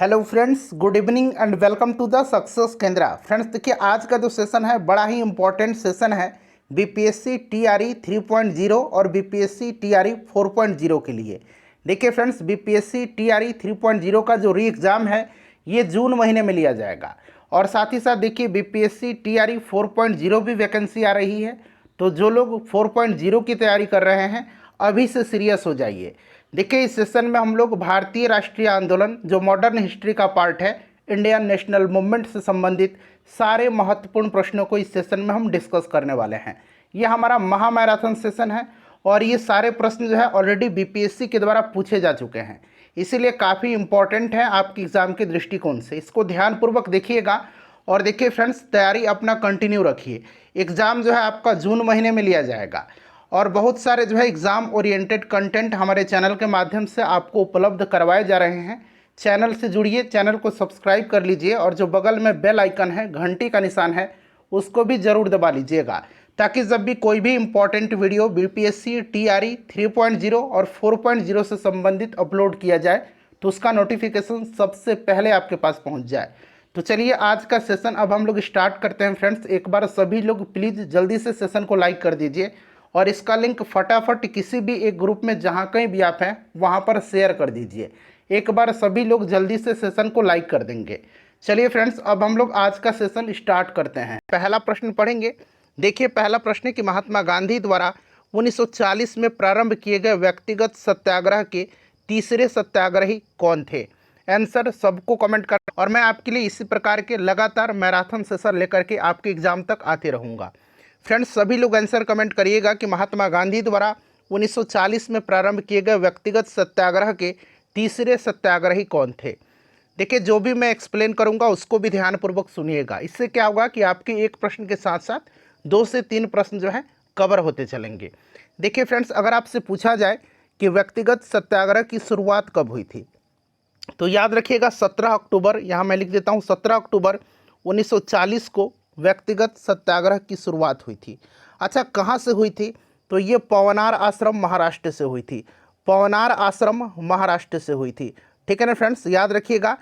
Hello friends, good evening and welcome to the Success Kendra. Friends देखिए, आज का जो सेशन है बड़ा ही इंपॉर्टेंट सेशन है बीपीएससी टीआरई 3.0 और बीपीएससी टीआरई 4.0 के लिए। देखिए फ्रेंड्स, बीपीएससी टीआरई 3.0 का जो री एग्ज़ाम है ये जून महीने में लिया जाएगा और साथ ही साथ देखिए बीपीएससी टीआरई 4.0 भी वैकेंसी आ रही है। तो जो लोग 4.0 की तैयारी कर रहे हैं अभी से सीरियस हो जाइए। देखिए, इस सेशन में हम लोग भारतीय राष्ट्रीय आंदोलन जो मॉडर्न हिस्ट्री का पार्ट है, इंडियन नेशनल मूवमेंट से संबंधित सारे महत्वपूर्ण प्रश्नों को इस सेशन में हम डिस्कस करने वाले हैं। ये हमारा महा मैराथन सेशन है और ये सारे प्रश्न जो है ऑलरेडी बीपीएससी के द्वारा पूछे जा चुके हैं, इसीलिए काफ़ी इंपॉर्टेंट है आपके एग्ज़ाम के दृष्टिकोण से। इसको ध्यानपूर्वक देखिएगा और देखिए फ्रेंड्स, तैयारी अपना कंटिन्यू रखिए। एग्ज़ाम जो है आपका जून महीने में लिया जाएगा और बहुत सारे जो है एग्ज़ाम ओरिएंटेड कंटेंट हमारे चैनल के माध्यम से आपको उपलब्ध करवाए जा रहे हैं। चैनल से जुड़िए, चैनल को सब्सक्राइब कर लीजिए और जो बगल में बेल आइकन है, घंटी का निशान है, उसको भी ज़रूर दबा लीजिएगा ताकि जब भी कोई भी इम्पॉर्टेंट वीडियो बीपीएससी टीआरई 3.0 और 4.0 से संबंधित अपलोड किया जाए तो उसका नोटिफिकेशन सबसे पहले आपके पास पहुँच जाए। तो चलिए आज का सेशन अब हम लोग स्टार्ट करते हैं। फ्रेंड्स, एक बार सभी लोग प्लीज़ जल्दी से सेशन को लाइक कर दीजिए और इसका लिंक फटाफट किसी भी एक ग्रुप में जहाँ कहीं भी आप हैं वहाँ पर शेयर कर दीजिए। एक बार सभी लोग जल्दी से सेशन को लाइक कर देंगे। चलिए फ्रेंड्स, अब हम लोग आज का सेशन स्टार्ट करते हैं। पहला प्रश्न पढ़ेंगे। देखिए, पहला प्रश्न है कि महात्मा गांधी द्वारा 1940 में प्रारंभ किए गए व्यक्तिगत सत्याग्रह के तीसरे सत्याग्रही कौन थे? आंसर सबको कमेंट कर और मैं आपके लिए इसी प्रकार के लगातार मैराथन सेशन लेकर के आपके एग्जाम तक आते रहूँगा। फ्रेंड्स, सभी लोग आंसर कमेंट करिएगा कि महात्मा गांधी द्वारा 1940 में प्रारंभ किए गए व्यक्तिगत सत्याग्रह के तीसरे सत्याग्रही कौन थे? देखिए, जो भी मैं एक्सप्लेन करूंगा उसको भी ध्यानपूर्वक सुनिएगा। इससे क्या होगा कि आपके एक प्रश्न के साथ साथ 2 से 3 प्रश्न जो है कवर होते चलेंगे। देखिए फ्रेंड्स, अगर आपसे पूछा जाए कि व्यक्तिगत सत्याग्रह की शुरुआत कब हुई थी तो याद रखिएगा 17 अक्टूबर, यहाँ मैं लिख देता हूँ 17 अक्टूबर 1940 को व्यक्तिगत सत्याग्रह की शुरुआत हुई थी। अच्छा, कहाँ से हुई थी? तो ये पवनार आश्रम महाराष्ट्र से हुई थी। पवनार आश्रम महाराष्ट्र से हुई थी। ठीक है ना फ्रेंड्स, याद रखिएगा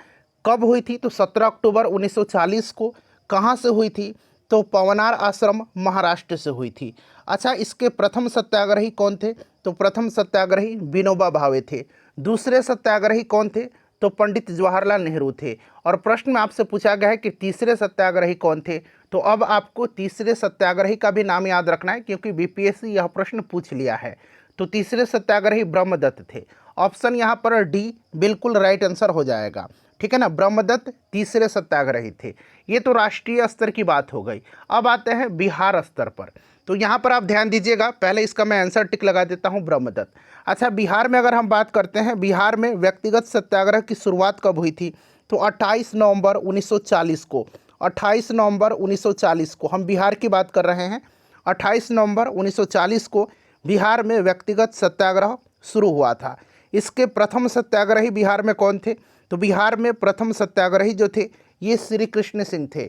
कब हुई थी तो 17 अक्टूबर 1940 को। कहाँ से हुई थी? तो पवनार आश्रम महाराष्ट्र से हुई थी। अच्छा, इसके प्रथम सत्याग्रही कौन थे? तो प्रथम सत्याग्रही विनोबा भावे थे। दूसरे सत्याग्रही कौन थे? तो पंडित जवाहरलाल नेहरू थे। और प्रश्न में आपसे पूछा गया है कि तीसरे सत्याग्रही कौन थे, तो अब आपको तीसरे सत्याग्रही का भी नाम याद रखना है क्योंकि बीपीएससी यह प्रश्न पूछ लिया है। तो तीसरे सत्याग्रही ब्रह्मदत्त थे। ऑप्शन यहाँ पर डी बिल्कुल राइट आंसर हो जाएगा। ठीक है ना, ब्रह्मदत्त तीसरे सत्याग्रही थे। ये तो राष्ट्रीय स्तर की बात हो गई। अब आते हैं बिहार स्तर पर। तो यहाँ पर आप ध्यान दीजिएगा, पहले इसका मैं आंसर टिक लगा देता हूँ, ब्रह्मदत्त। अच्छा, बिहार में अगर हम बात करते हैं, बिहार में व्यक्तिगत सत्याग्रह की शुरुआत कब हुई थी? तो 28 नवंबर 1940 को। 28 नवंबर 1940 को हम बिहार की बात कर रहे हैं। 28 नवंबर 1940 को बिहार में व्यक्तिगत सत्याग्रह शुरू हुआ था। इसके प्रथम सत्याग्रही बिहार में कौन थे? तो बिहार में प्रथम सत्याग्रही जो थे ये श्री कृष्ण सिंह थे।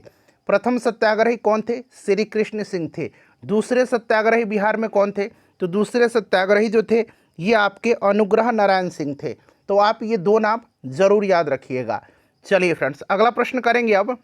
प्रथम सत्याग्रही कौन थे? श्री कृष्ण सिंह थे। दूसरे सत्याग्रही बिहार में कौन थे? तो दूसरे सत्याग्रही जो थे ये आपके अनुग्रह नारायण सिंह थे। तो आप ये 2 नाम जरूर याद रखिएगा। चलिए फ्रेंड्स, अगला प्रश्न करेंगे। अब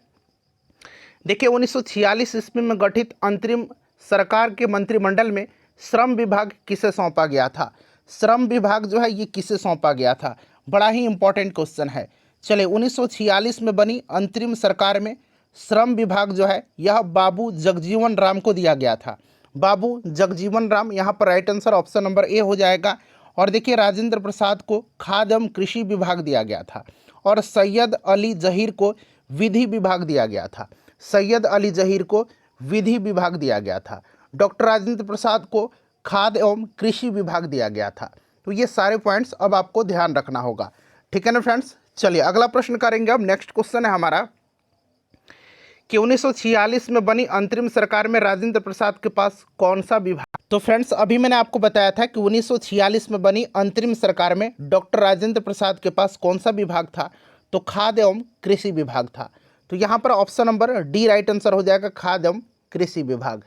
देखिए, 1946 ईस्वी में गठित अंतरिम सरकार के मंत्रिमंडल में श्रम विभाग किसे सौंपा गया था? श्रम विभाग जो है ये किसे सौंपा गया था? बड़ा ही इंपॉर्टेंट क्वेश्चन है। चलिए, 1946 में बनी अंतरिम सरकार में श्रम विभाग जो है यह बाबू जगजीवन राम को दिया गया था। बाबू जगजीवन राम, यहाँ पर right answer option number A हो जाएगा। और देखिए, राजेंद्र प्रसाद को खाद्य एवं कृषि विभाग दिया गया था और सैयद अली जहीर को विधि विभाग दिया गया था। सैयद अली जहीर को विधि विभाग दिया गया था। डॉक्टर राजेंद्र प्रसाद को खाद्य एवं कृषि विभाग दिया गया था। तो ये सारे पॉइंट्स अब आपको ध्यान रखना होगा। ठीक है ना फ्रेंड्स, चलिए अगला प्रश्न करेंगे। अब नेक्स्ट क्वेश्चन है हमारा कि 1946 में बनी अंतरिम सरकार में राजेंद्र प्रसाद के पास कौन सा विभाग? तो फ्रेंड्स, अभी मैंने आपको बताया था कि 1946 में बनी अंतरिम सरकार में डॉक्टर राजेंद्र प्रसाद के पास कौन सा विभाग था? तो खाद्य एवं कृषि विभाग था। तो यहाँ पर option number D right answer हो जाएगा, खाद्य एवं कृषि विभाग।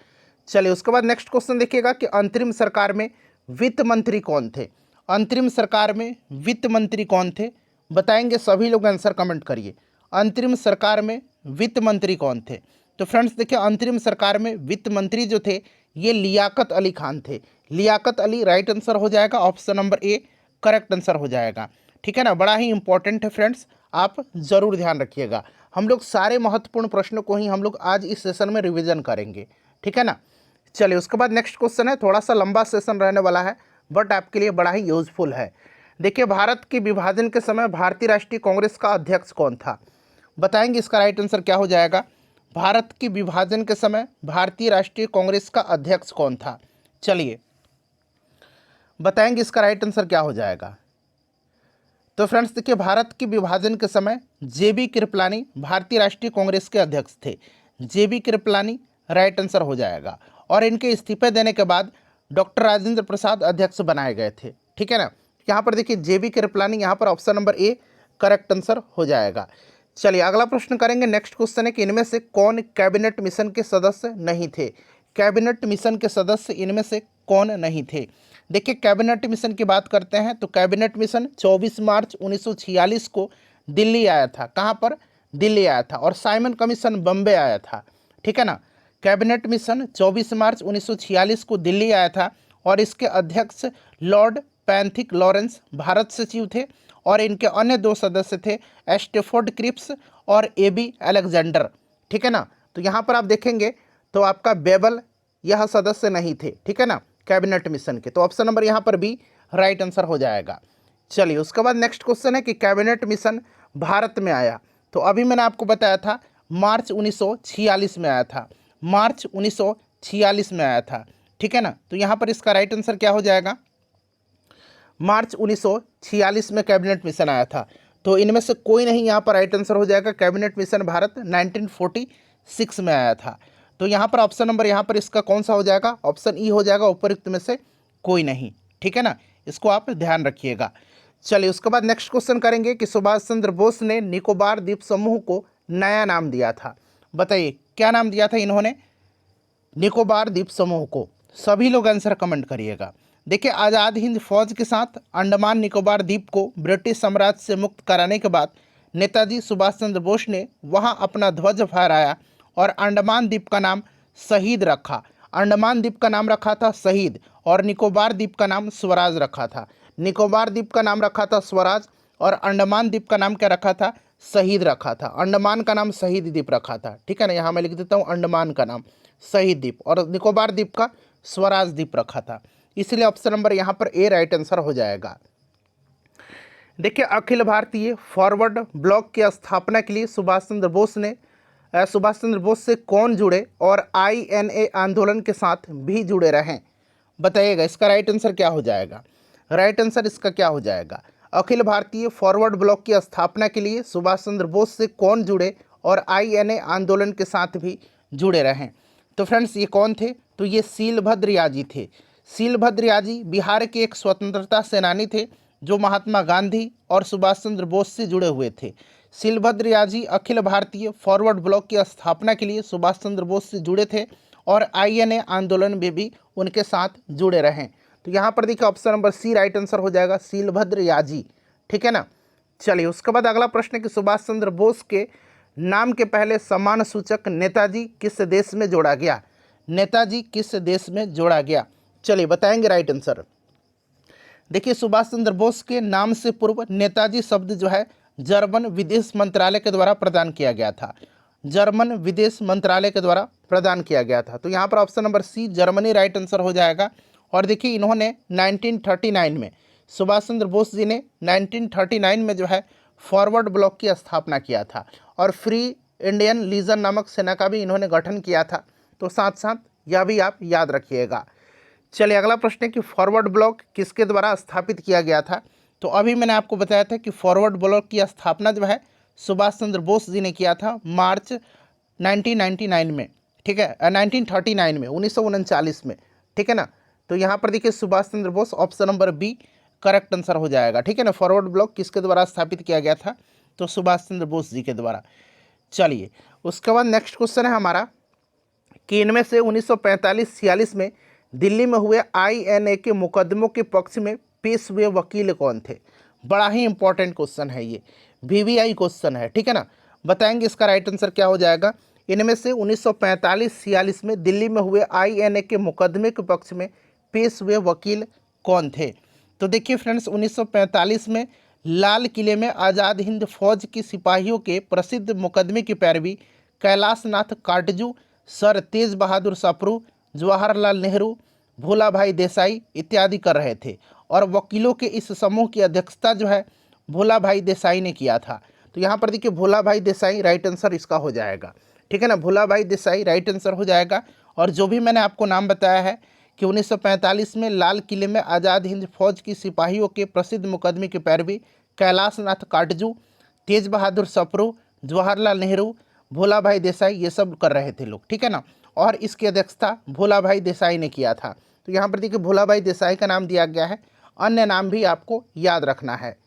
चलिए, उसके बाद नेक्स्ट क्वेश्चन देखिएगा कि अंतरिम सरकार में वित्त मंत्री कौन थे? अंतरिम सरकार में वित्त मंत्री कौन थे? बताएंगे सभी लोग, आंसर कमेंट करिए। अंतरिम सरकार में वित्त मंत्री कौन थे? तो फ्रेंड्स देखिए, अंतरिम सरकार में वित्त मंत्री जो थे ये लियाकत अली खान थे। लियाकत अली राइट आंसर हो जाएगा, option number A correct answer हो जाएगा। ठीक है ना, बड़ा ही इंपॉर्टेंट है फ्रेंड्स, आप ज़रूर ध्यान रखिएगा। हम लोग सारे महत्वपूर्ण प्रश्नों को ही हम लोग आज इस सेशन में रिवीजन करेंगे। ठीक है ना, चलिए उसके बाद नेक्स्ट क्वेश्चन है, थोड़ा सा लंबा सेशन रहने वाला है बट आपके लिए बड़ा ही यूजफुल है। देखिए, भारत के विभाजन के समय भारतीय राष्ट्रीय कांग्रेस का अध्यक्ष कौन था? बताएंगे इसका राइट आंसर क्या हो जाएगा। भारत के विभाजन के समय भारतीय राष्ट्रीय कांग्रेस का अध्यक्ष कौन था? चलिए बताएंगे इसका राइट आंसर क्या हो जाएगा। तो फ्रेंड्स देखिए, भारत के विभाजन के समय जेबी कृपलानी भारतीय राष्ट्रीय कांग्रेस के अध्यक्ष थे। जेबी कृपलानी राइट आंसर हो जाएगा। और इनके इस्तीफे देने के बाद डॉक्टर राजेंद्र प्रसाद अध्यक्ष बनाए गए थे। ठीक है ना, यहाँ पर देखिए जेबी कृपलानी, यहाँ पर option number A correct answer हो जाएगा। चलिए अगला प्रश्न करेंगे। नेक्स्ट क्वेश्चन है कि इनमें से कौन कैबिनेट मिशन के सदस्य नहीं थे? कैबिनेट मिशन के सदस्य इनमें से कौन नहीं थे? देखिए, कैबिनेट मिशन की बात करते हैं तो कैबिनेट मिशन 24 मार्च 1946 को दिल्ली आया था। कहाँ पर? दिल्ली आया था। और साइमन कमीशन बम्बे आया था। ठीक है ना, कैबिनेट मिशन 24 मार्च 1946 को दिल्ली आया था और इसके अध्यक्ष लॉर्ड पैंथिक लॉरेंस भारत सचिव थे। और इनके अन्य दो सदस्य थे स्टेफोर्ड क्रिप्स और एबी अलेक्जेंडर। ठीक है ना, तो यहाँ पर आप देखेंगे तो आपका बेबल यह सदस्य नहीं थे। ठीक है ना, कैबिनेट मिशन के, तो ऑप्शन नंबर यहाँ पर बी राइट आंसर हो जाएगा। चलिए उसके बाद नेक्स्ट क्वेश्चन है कि कैबिनेट मिशन भारत में आया, तो अभी मैंने आपको बताया था मार्च 1946 में आया था। मार्च 1946 में आया था। ठीक है ना, तो यहाँ पर इसका राइट आंसर क्या हो जाएगा। मार्च 1946 में कैबिनेट मिशन आया था, तो इनमें से कोई नहीं यहाँ पर राइट आंसर हो जाएगा। कैबिनेट मिशन भारत 1946 में आया था। तो यहाँ पर ऑप्शन नंबर यहाँ पर इसका कौन सा हो जाएगा? ऑप्शन ई हो जाएगा, उपरोक्त में से कोई नहीं। ठीक है ना, इसको आप ध्यान रखिएगा। चलिए उसके बाद नेक्स्ट क्वेश्चन करेंगे कि सुभाष चंद्र बोस ने निकोबार द्वीप समूह को नया नाम दिया था। बताइए क्या नाम दिया था इन्होंने निकोबार द्वीप समूह को? सभी लोग आंसर कमेंट करिएगा। देखिए, आज़ाद हिंद फौज के साथ अंडमान निकोबार द्वीप को ब्रिटिश साम्राज्य से मुक्त कराने के बाद नेताजी सुभाष चंद्र बोस ने वहां अपना ध्वज फहराया और अंडमान द्वीप का नाम शहीद रखा। अंडमान द्वीप का नाम रखा था शहीद और निकोबार द्वीप का नाम स्वराज रखा था। निकोबार द्वीप का नाम रखा था स्वराज और अंडमान द्वीप का नाम क्या रखा था? शहीद रखा था। अंडमान का नाम शहीद द्वीप रखा था। ठीक है ना, यहाँ मैं लिख देता हूँ अंडमान का नाम शहीद द्वीप और निकोबार द्वीप का स्वराज द्वीप रखा था। इसलिए ऑप्शन नंबर यहाँ पर ए राइट आंसर हो जाएगा। देखिए, अखिल भारतीय फॉरवर्ड ब्लॉक की स्थापना के लिए सुभाष चंद्र बोस से कौन जुड़े और INA आंदोलन के साथ भी जुड़े रहें? बताइएगा इसका राइट आंसर क्या हो जाएगा। राइट आंसर इसका क्या हो जाएगा? अखिल भारतीय फॉरवर्ड ब्लॉक की स्थापना के लिए सुभाष चंद्र बोस से कौन जुड़े और INA आंदोलन के साथ भी जुड़े रहें? तो फ्रेंड्स ये कौन थे? तो ये सीलभद्र याजी थे। सीलभद्र याजी बिहार के एक स्वतंत्रता सेनानी थे जो महात्मा गांधी और सुभाष चंद्र बोस से जुड़े हुए थे। सीलभद्र याजी अखिल भारतीय फॉरवर्ड ब्लॉक की स्थापना के लिए सुभाष चंद्र बोस से जुड़े थे और INA आंदोलन में भी उनके साथ जुड़े रहें। तो यहाँ पर देखिए option number C right answer हो जाएगा, सीलभद्र याजी। ठीक है ना, चलिए उसके बाद अगला प्रश्न है कि सुभाष चंद्र बोस के नाम के पहले सम्मान सूचक नेताजी किस देश में जोड़ा गया? नेताजी किस देश में जोड़ा गया? चलिए बताएंगे राइट आंसर। देखिए, सुभाष चंद्र बोस के नाम से पूर्व नेताजी शब्द जो है जर्मन विदेश मंत्रालय के द्वारा प्रदान किया गया था। जर्मन विदेश मंत्रालय के द्वारा प्रदान किया गया था। तो यहाँ पर option number C Germany right answer हो जाएगा। और देखिए, इन्होंने 1939 में सुभाष चंद्र बोस जी ने 1939 में जो है फॉरवर्ड ब्लॉक की स्थापना किया था और फ्री इंडियन लीजन नामक सेना का भी इन्होंने गठन किया था। तो साथ साथ यह भी आप याद रखिएगा। चलिए अगला प्रश्न है कि फॉरवर्ड ब्लॉक किसके द्वारा स्थापित किया गया था? तो अभी मैंने आपको बताया था कि फॉरवर्ड ब्लॉक की स्थापना जो है सुभाष चंद्र बोस जी ने किया था मार्च 1999 में। ठीक है, 1939 में, 1939 में। ठीक है ना, तो यहाँ पर देखिए Subhash Chandra Bose, option number B correct answer हो जाएगा। ठीक है ना, फॉरवर्ड ब्लॉक किसके द्वारा स्थापित किया गया था? तो सुभाष चंद्र बोस जी के द्वारा। चलिए उसके बाद नेक्स्ट क्वेश्चन है हमारा कि इनमें से 1945-46 में दिल्ली में हुए INA के मुकदमों के पक्ष में पेश हुए वकील कौन थे? बड़ा ही इंपॉर्टेंट क्वेश्चन है ये, वीवीआई क्वेश्चन है, ठीक है ना। बताएंगे इसका राइट आंसर क्या हो जाएगा। इनमें से 1945-46 में दिल्ली में हुए आईएनए के मुकदमे के पक्ष में पेश हुए वकील कौन थे। तो देखिए फ्रेंड्स, 1945 में लाल किले में आज़ाद हिंद फौज की सिपाहियों के प्रसिद्ध मुकदमे की पैरवी कैलाश नाथ काटजू, सर तेज बहादुर सप्रू, जवाहरलाल नेहरू, भोला भाई देसाई इत्यादि कर रहे थे। और वकीलों के इस समूह की अध्यक्षता जो है भोला भाई देसाई ने किया था। तो यहाँ पर देखिए भोला भाई देसाई राइट आंसर इसका हो जाएगा, ठीक है ना। भोला भाई देसाई राइट आंसर हो जाएगा। और जो भी मैंने आपको नाम बताया है कि 1945 में लाल किले में आज़ाद हिंद फौज की सिपाहियों के प्रसिद्ध मुकदमे की पैरवी कैलाश नाथ काटजू, तेज बहादुर सप्रू, जवाहरलाल नेहरू, भोला भाई देसाई, ये सब कर रहे थे लोग, ठीक है ना। और इसकी अध्यक्षता भोला भाई देसाई ने किया था। तो यहाँ पर देखिए भोला भाई देसाई का नाम दिया गया है, अन्य नाम भी आपको याद रखना है।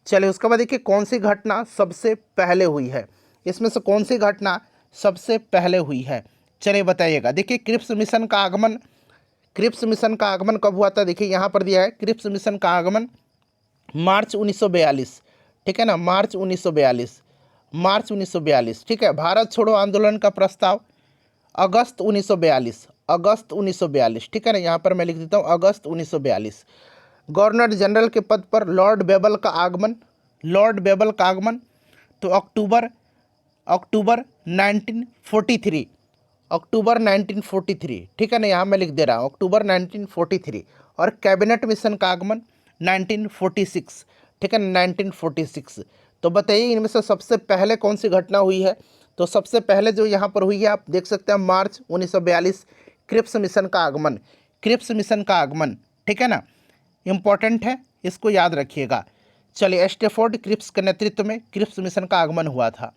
चलिए उसके बाद देखिए कौन सी घटना सबसे पहले हुई है, इसमें से कौन सी घटना सबसे पहले हुई है, चलिए बताइएगा। देखिए क्रिप्स मिशन का आगमन कब हुआ था। देखिए यहाँ पर दिया है क्रिप्स मिशन का आगमन मार्च 1942, ठीक है ना, मार्च 1942, ठीक है। भारत छोड़ो आंदोलन का प्रस्ताव अगस्त 1942, ठीक है ना। यहाँ पर मैं लिख देता हूँ अगस्त 1942। गवर्नर जनरल के पद पर लॉर्ड बेबल का आगमन तो अक्टूबर 1943, ठीक है ना। यहाँ मैं लिख दे रहा हूँ अक्टूबर 1943। और कैबिनेट मिशन का आगमन 1946, ठीक है, 1946। तो बताइए इनमें से सबसे पहले कौन सी घटना हुई है। तो सबसे पहले जो यहाँ पर हुई है आप देख सकते हैं मार्च 1942, क्रिप्स मिशन का आगमन, ठीक है ना, इम्पॉर्टेंट है, इसको याद रखिएगा। चलिए स्टेफोर्ड क्रिप्स के नेतृत्व में क्रिप्स मिशन का आगमन हुआ था।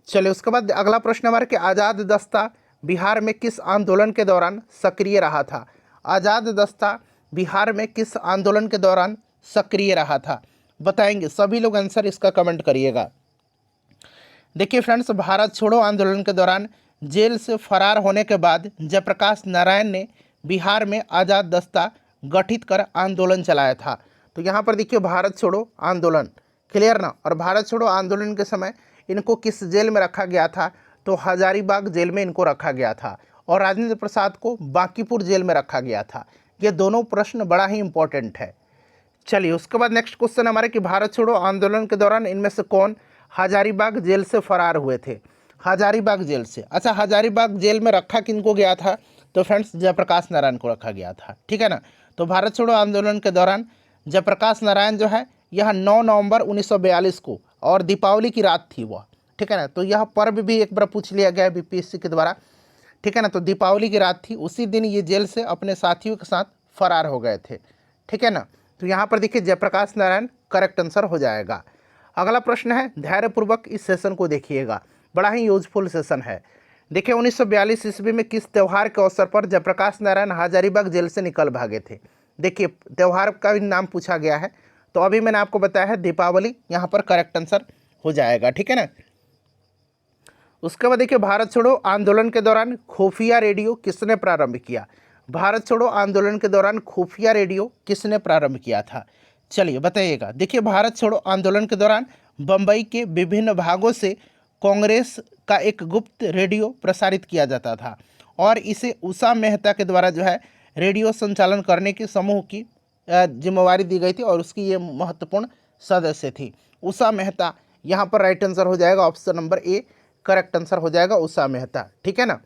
चलिए उसके बाद अगला प्रश्न हमारा कि आज़ाद दस्ता बिहार में किस आंदोलन के दौरान सक्रिय रहा था। आज़ाद दस्ता बिहार में किस आंदोलन के दौरान सक्रिय रहा था, बताएंगे सभी लोग आंसर इसका कमेंट करिएगा। देखिए फ्रेंड्स, भारत छोड़ो आंदोलन के दौरान जेल से फरार होने के बाद जयप्रकाश नारायण ने बिहार में आज़ाद दस्ता गठित कर आंदोलन चलाया था। तो यहाँ पर देखिए भारत छोड़ो आंदोलन, क्लियर ना। और भारत छोड़ो आंदोलन के समय इनको किस जेल में रखा गया था, तो हजारीबाग जेल में इनको रखा गया था। और राजेंद्र प्रसाद को बांकीपुर जेल में रखा गया था। ये दोनों प्रश्न बड़ा ही इंपॉर्टेंट है। चलिए उसके बाद नेक्स्ट क्वेश्चन हमारे कि भारत छोड़ो आंदोलन के दौरान इनमें से कौन हजारीबाग जेल से फरार हुए थे। हजारीबाग जेल से, अच्छा हजारीबाग जेल में रखा किनको गया था, तो फ्रेंड्स जयप्रकाश नारायण को रखा गया था, ठीक है ना। तो भारत छोड़ो आंदोलन के दौरान जयप्रकाश नारायण जो है यह 9 नवंबर 1942 को, और दीपावली की रात थी वह, ठीक है ना। तो यह पर्व भी एक बार पूछ लिया गया है बीपीएससी के द्वारा, ठीक है ना। तो दीपावली की रात थी, उसी दिन ये जेल से अपने साथियों के साथ फरार हो गए थे, ठीक है ना। तो यहाँ पर देखिए जयप्रकाश नारायण करेक्ट आंसर हो जाएगा। अगला प्रश्न है, धैर्यपूर्वक इस सेशन को देखिएगा, बड़ा ही यूजफुल सेशन है। देखिए 1942 ईस्वी में किस त्यौहार के अवसर पर जयप्रकाश नारायण हजारीबाग जेल से निकल भागे थे। देखिए त्यौहार का भी नाम पूछा गया है, तो अभी मैंने आपको बताया है दीपावली, यहाँ पर करेक्ट आंसर हो जाएगा, ठीक है ना। उसके बाद देखिए भारत छोड़ो आंदोलन के दौरान खुफिया रेडियो किसने प्रारंभ किया। भारत छोड़ो आंदोलन के दौरान खुफिया रेडियो किसने प्रारंभ किया था, चलिए बताइएगा। देखिए भारत छोड़ो आंदोलन के दौरान बम्बई के विभिन्न भागों से कांग्रेस का एक गुप्त रेडियो प्रसारित किया जाता था, और इसे उषा मेहता के द्वारा जो है रेडियो संचालन करने के समूह की जिम्मेवारी दी गई थी, और उसकी ये महत्वपूर्ण सदस्य थी उषा मेहता। यहाँ पर राइट आंसर हो जाएगा option number A, correct answer हो जाएगा उषा मेहता, ठीक है ना।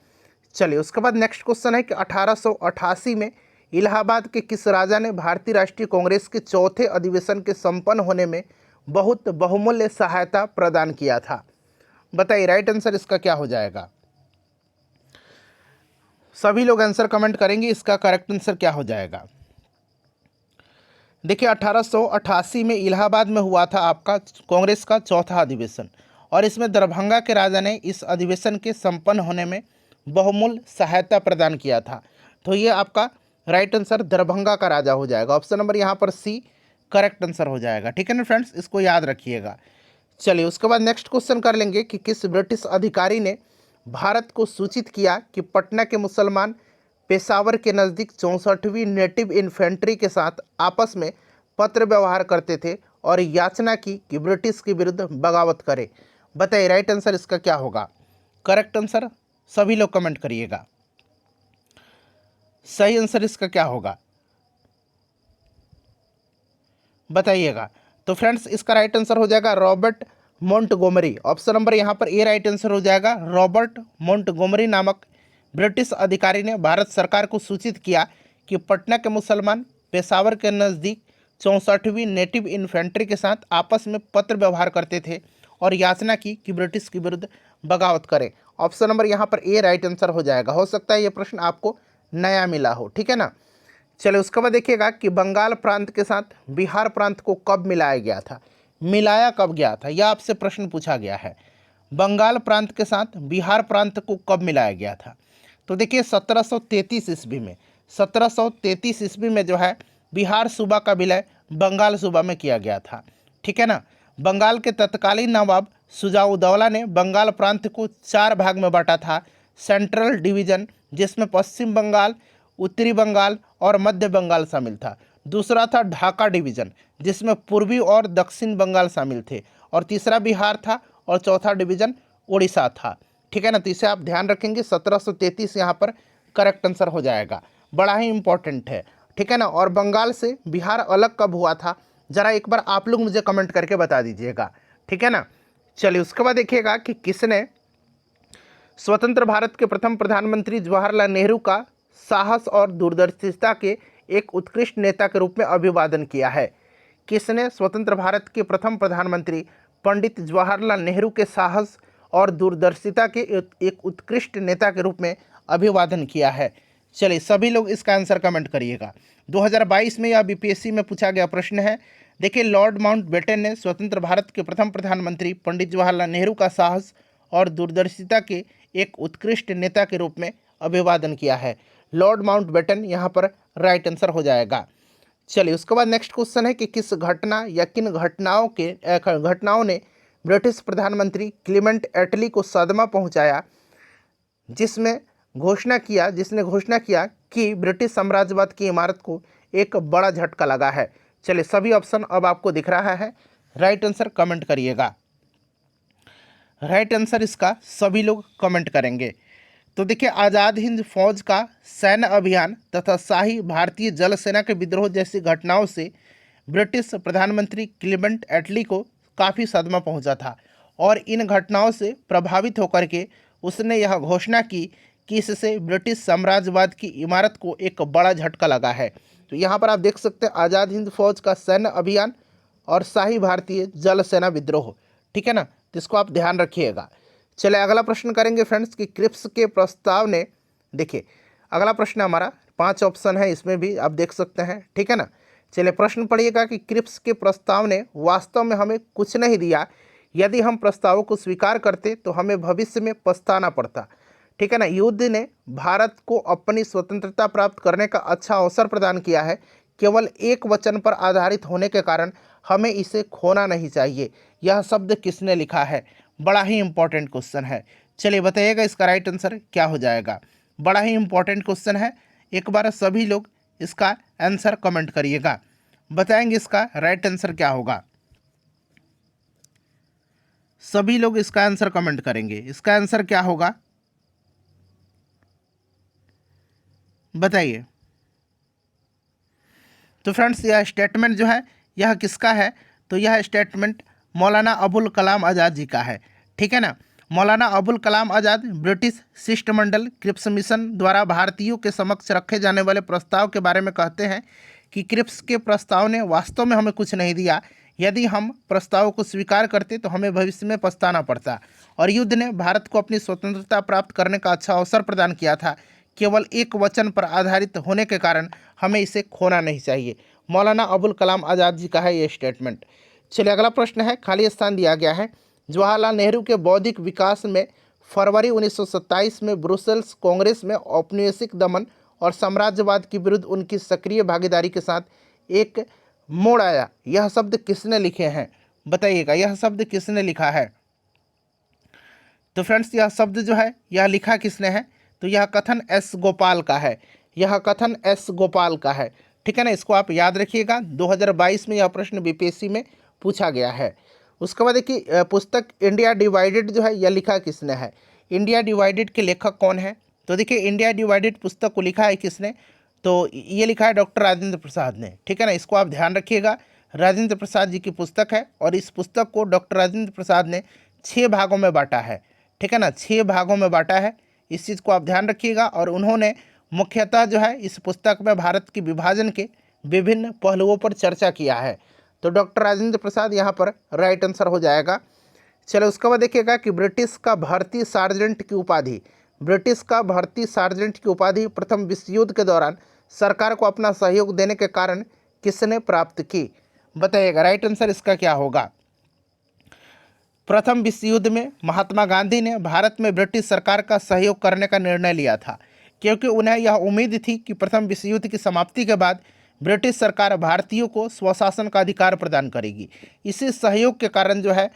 चलिए उसके बाद नेक्स्ट क्वेश्चन है कि 1888 में इलाहाबाद के किस राजा ने भारतीय राष्ट्रीय कांग्रेस के चौथे अधिवेशन के संपन्न होने में बहुत बहुमूल्य सहायता प्रदान किया था, बताइए राइट आंसर इसका क्या हो जाएगा। सभी लोग आंसर कमेंट करेंगे, इसका करेक्ट आंसर क्या हो जाएगा। देखिए 1888 में इलाहाबाद में हुआ था आपका कांग्रेस का चौथा अधिवेशन, और इसमें दरभंगा के राजा ने इस अधिवेशन के संपन्न होने में बहुमूल्य सहायता प्रदान किया था। तो ये आपका राइट आंसर दरभंगा का राजा हो जाएगा, ऑप्शन नंबर यहाँ पर सी करेक्ट आंसर हो जाएगा, ठीक है ना फ्रेंड्स, इसको याद रखिएगा। चलिए उसके बाद नेक्स्ट क्वेश्चन कर लेंगे कि किस ब्रिटिश अधिकारी ने भारत को सूचित किया कि पटना के मुसलमान पेशावर के नज़दीक 64वीं नेटिव इन्फेंट्री के साथ आपस में पत्र व्यवहार करते थे और याचना की कि ब्रिटिश के विरुद्ध बगावत करे। बताइए राइट आंसर इसका क्या होगा। करेक्ट आंसर सभी लोग कमेंट करिएगा। सही आंसर इसका क्या होगा बताइएगा। तो फ्रेंड्स इसका राइट आंसर हो जाएगा रॉबर्ट मोंटगोमरी। ऑप्शन नंबर यहाँ पर ए राइट आंसर हो जाएगा। रॉबर्ट मोंटगोमरी नामक ब्रिटिश अधिकारी ने भारत सरकार को सूचित किया कि पटना के मुसलमान पेशावर के नज़दीक 64वीं नेटिव इन्फेंट्री के साथ आपस में पत्र व्यवहार करते थे और याचना की कि ब्रिटिश के विरुद्ध बगावत करें। ऑप्शन नंबर यहाँ पर ए राइट आंसर हो जाएगा। हो सकता है ये प्रश्न आपको नया मिला हो, ठीक है ना। चलिए उसके बाद देखिएगा कि बंगाल प्रांत के साथ बिहार प्रांत को कब मिलाया गया था। मिलाया कब गया था, यह आपसे प्रश्न पूछा गया है। बंगाल प्रांत के साथ बिहार प्रांत को कब मिलाया गया था। तो देखिए 1733 ईस्वी में, 1733 ईस्वी में जो है बिहार सूबा का विलय बंगाल सूबा में किया गया था, ठीक है ना। बंगाल के तत्कालीन नवाब सुजाउद्दौला ने बंगाल प्रांत को 4 भाग में बांटा था। सेंट्रल डिवीजन, जिसमें पश्चिम बंगाल, उत्तरी बंगाल और मध्य बंगाल शामिल था। दूसरा था ढाका डिवीजन, जिसमें पूर्वी और दक्षिण बंगाल शामिल थे। और तीसरा बिहार था और चौथा डिवीजन उड़ीसा था, ठीक है ना। तो इसे आप ध्यान रखेंगे। 1733 यहाँ पर करेक्ट आंसर हो जाएगा। बड़ा ही इंपॉर्टेंट है, ठीक है ना। और बंगाल से बिहार अलग कब हुआ था, ज़रा एक बार आप लोग मुझे कमेंट करके बता दीजिएगा, ठीक है ना। चलिए उसके बाद देखिएगा कि किसने स्वतंत्र भारत के प्रथम प्रधानमंत्री जवाहरलाल नेहरू का साहस और दूरदर्शिता के एक उत्कृष्ट नेता के रूप में अभिवादन किया है। किसने स्वतंत्र भारत के प्रथम प्रधानमंत्री पंडित जवाहरलाल नेहरू के साहस और दूरदर्शिता के एक उत्कृष्ट नेता के रूप में अभिवादन किया है। चलिए सभी लोग इसका आंसर कमेंट करिएगा। 2022 में यह बीपीएससी में पूछा गया प्रश्न है। देखिए लॉर्ड माउंटबेटन ने स्वतंत्र भारत के प्रथम प्रधानमंत्री पंडित जवाहरलाल नेहरू का साहस और दूरदर्शिता के एक उत्कृष्ट नेता के रूप में अभिवादन किया है। लॉर्ड माउंटबेटन यहाँ पर राइट आंसर हो जाएगा। चलिए उसके बाद नेक्स्ट क्वेश्चन है कि किस घटना या किन घटनाओं ने ब्रिटिश प्रधानमंत्री क्लीमेंट एटली को सदमा पहुंचाया, जिसने घोषणा किया कि ब्रिटिश साम्राज्यवाद की इमारत को एक बड़ा झटका लगा है। चलिए सभी ऑप्शन अब आपको दिख रहा है, राइट आंसर कमेंट करिएगा। राइट आंसर इसका सभी लोग कमेंट करेंगे। तो देखिए आज़ाद हिंद फौज का सैन्य अभियान तथा शाही भारतीय जल सेना के विद्रोह जैसी घटनाओं से ब्रिटिश प्रधानमंत्री क्लीमेंट एटली को काफ़ी सदमा पहुंचा था और इन घटनाओं से प्रभावित होकर के उसने यह घोषणा की कि इससे ब्रिटिश साम्राज्यवाद की इमारत को एक बड़ा झटका लगा है। तो यहाँ पर आप देख सकते हैं आज़ाद हिंद फौज का सैन्य अभियान और शाही भारतीय जल सेना विद्रोह, ठीक है ना। तो इसको आप ध्यान रखिएगा। चलिए अगला प्रश्न करेंगे फ्रेंड्स कि क्रिप्स के प्रस्ताव ने, देखिए अगला प्रश्न हमारा 5 ऑप्शन है, इसमें भी आप देख सकते हैं, ठीक है ना। चलिए प्रश्न पढ़िएगा कि क्रिप्स के प्रस्ताव ने वास्तव में हमें कुछ नहीं दिया। यदि हम प्रस्तावों को स्वीकार करते तो हमें भविष्य में पछताना पड़ता, ठीक है ना। युद्ध ने भारत को अपनी स्वतंत्रता प्राप्त करने का अच्छा अवसर प्रदान किया है। केवल एक वचन पर आधारित होने के कारण हमें इसे खोना नहीं चाहिए। यह शब्द किसने लिखा है। बड़ा ही इंपॉर्टेंट क्वेश्चन है। चलिए बताइएगा इसका राइट आंसर क्या हो जाएगा। बड़ा ही इंपॉर्टेंट क्वेश्चन है, एक बार सभी लोग इसका आंसर कमेंट करिएगा, बताएंगे इसका राइट आंसर क्या होगा। सभी लोग इसका आंसर कमेंट करेंगे, इसका आंसर क्या होगा बताइए। तो फ्रेंड्स यह स्टेटमेंट जो है यह किसका है, तो यह स्टेटमेंट मौलाना अबुल कलाम आज़ाद जी का है, ठीक है ना। मौलाना अबुल कलाम आज़ाद ब्रिटिश शिष्टमंडल क्रिप्स मिशन द्वारा भारतीयों के समक्ष रखे जाने वाले प्रस्ताव के बारे में कहते हैं कि क्रिप्स के प्रस्ताव ने वास्तव में हमें कुछ नहीं दिया। यदि हम प्रस्तावों को स्वीकार करते तो हमें भविष्य में पछताना पड़ता और युद्ध ने भारत को अपनी स्वतंत्रता प्राप्त करने का अच्छा अवसर प्रदान किया था। केवल एक वचन पर आधारित होने के कारण हमें इसे खोना नहीं चाहिए। मौलाना अबुल कलाम आज़ाद जी का है ये स्टेटमेंट। चलिए अगला प्रश्न है, खाली स्थान दिया गया है। जवाहरलाल नेहरू के बौद्धिक विकास में फरवरी 1927 में ब्रुसेल्स कांग्रेस में औपनिवेशिक दमन और साम्राज्यवाद के विरुद्ध उनकी सक्रिय भागीदारी के साथ एक मोड़ आया। यह शब्द किसने लिखे हैं बताइएगा, यह शब्द किसने लिखा है। तो फ्रेंड्स यह शब्द जो है यह लिखा किसने है, तो यह कथन एस गोपाल का है, यह कथन एस गोपाल का है, ठीक है ना। इसको आप याद रखिएगा। 2022 में यह प्रश्न बीपीएससी में पूछा गया है। उसके बाद देखिए पुस्तक इंडिया डिवाइडेड जो है यह लिखा किसने है। इंडिया डिवाइडेड के लेखक कौन है। तो देखिए इंडिया डिवाइडेड पुस्तक को लिखा है किसने, तो ये लिखा है डॉक्टर राजेंद्र प्रसाद ने। ठीक है ना, इसको आप ध्यान रखिएगा, राजेंद्र प्रसाद जी की पुस्तक है और इस पुस्तक को डॉक्टर राजेंद्र प्रसाद ने 6 भागों में बांटा है। ठीक है ना, 6 भागों में बांटा है, इस चीज़ को आप ध्यान रखिएगा। और उन्होंने मुख्यतः जो है इस पुस्तक में भारत के विभाजन के विभिन्न पहलुओं पर चर्चा किया है। तो डॉक्टर राजेंद्र प्रसाद यहाँ पर राइट आंसर हो जाएगा। चलो उसके बाद देखिएगा कि ब्रिटिश का भारतीय सार्जेंट की उपाधि, ब्रिटिश का भारतीय सार्जेंट की उपाधि प्रथम विश्व युद्ध के दौरान सरकार को अपना सहयोग देने के कारण किसने प्राप्त की। बताइएगा राइट आंसर इसका क्या होगा। प्रथम विश्व युद्ध में महात्मा गांधी ने भारत में ब्रिटिश सरकार का सहयोग करने का निर्णय लिया था, क्योंकि उन्हें यह उम्मीद थी कि प्रथम विश्व युद्ध की समाप्ति के बाद ब्रिटिश सरकार भारतीयों को स्वशासन का अधिकार प्रदान करेगी। इसी सहयोग के कारण जो है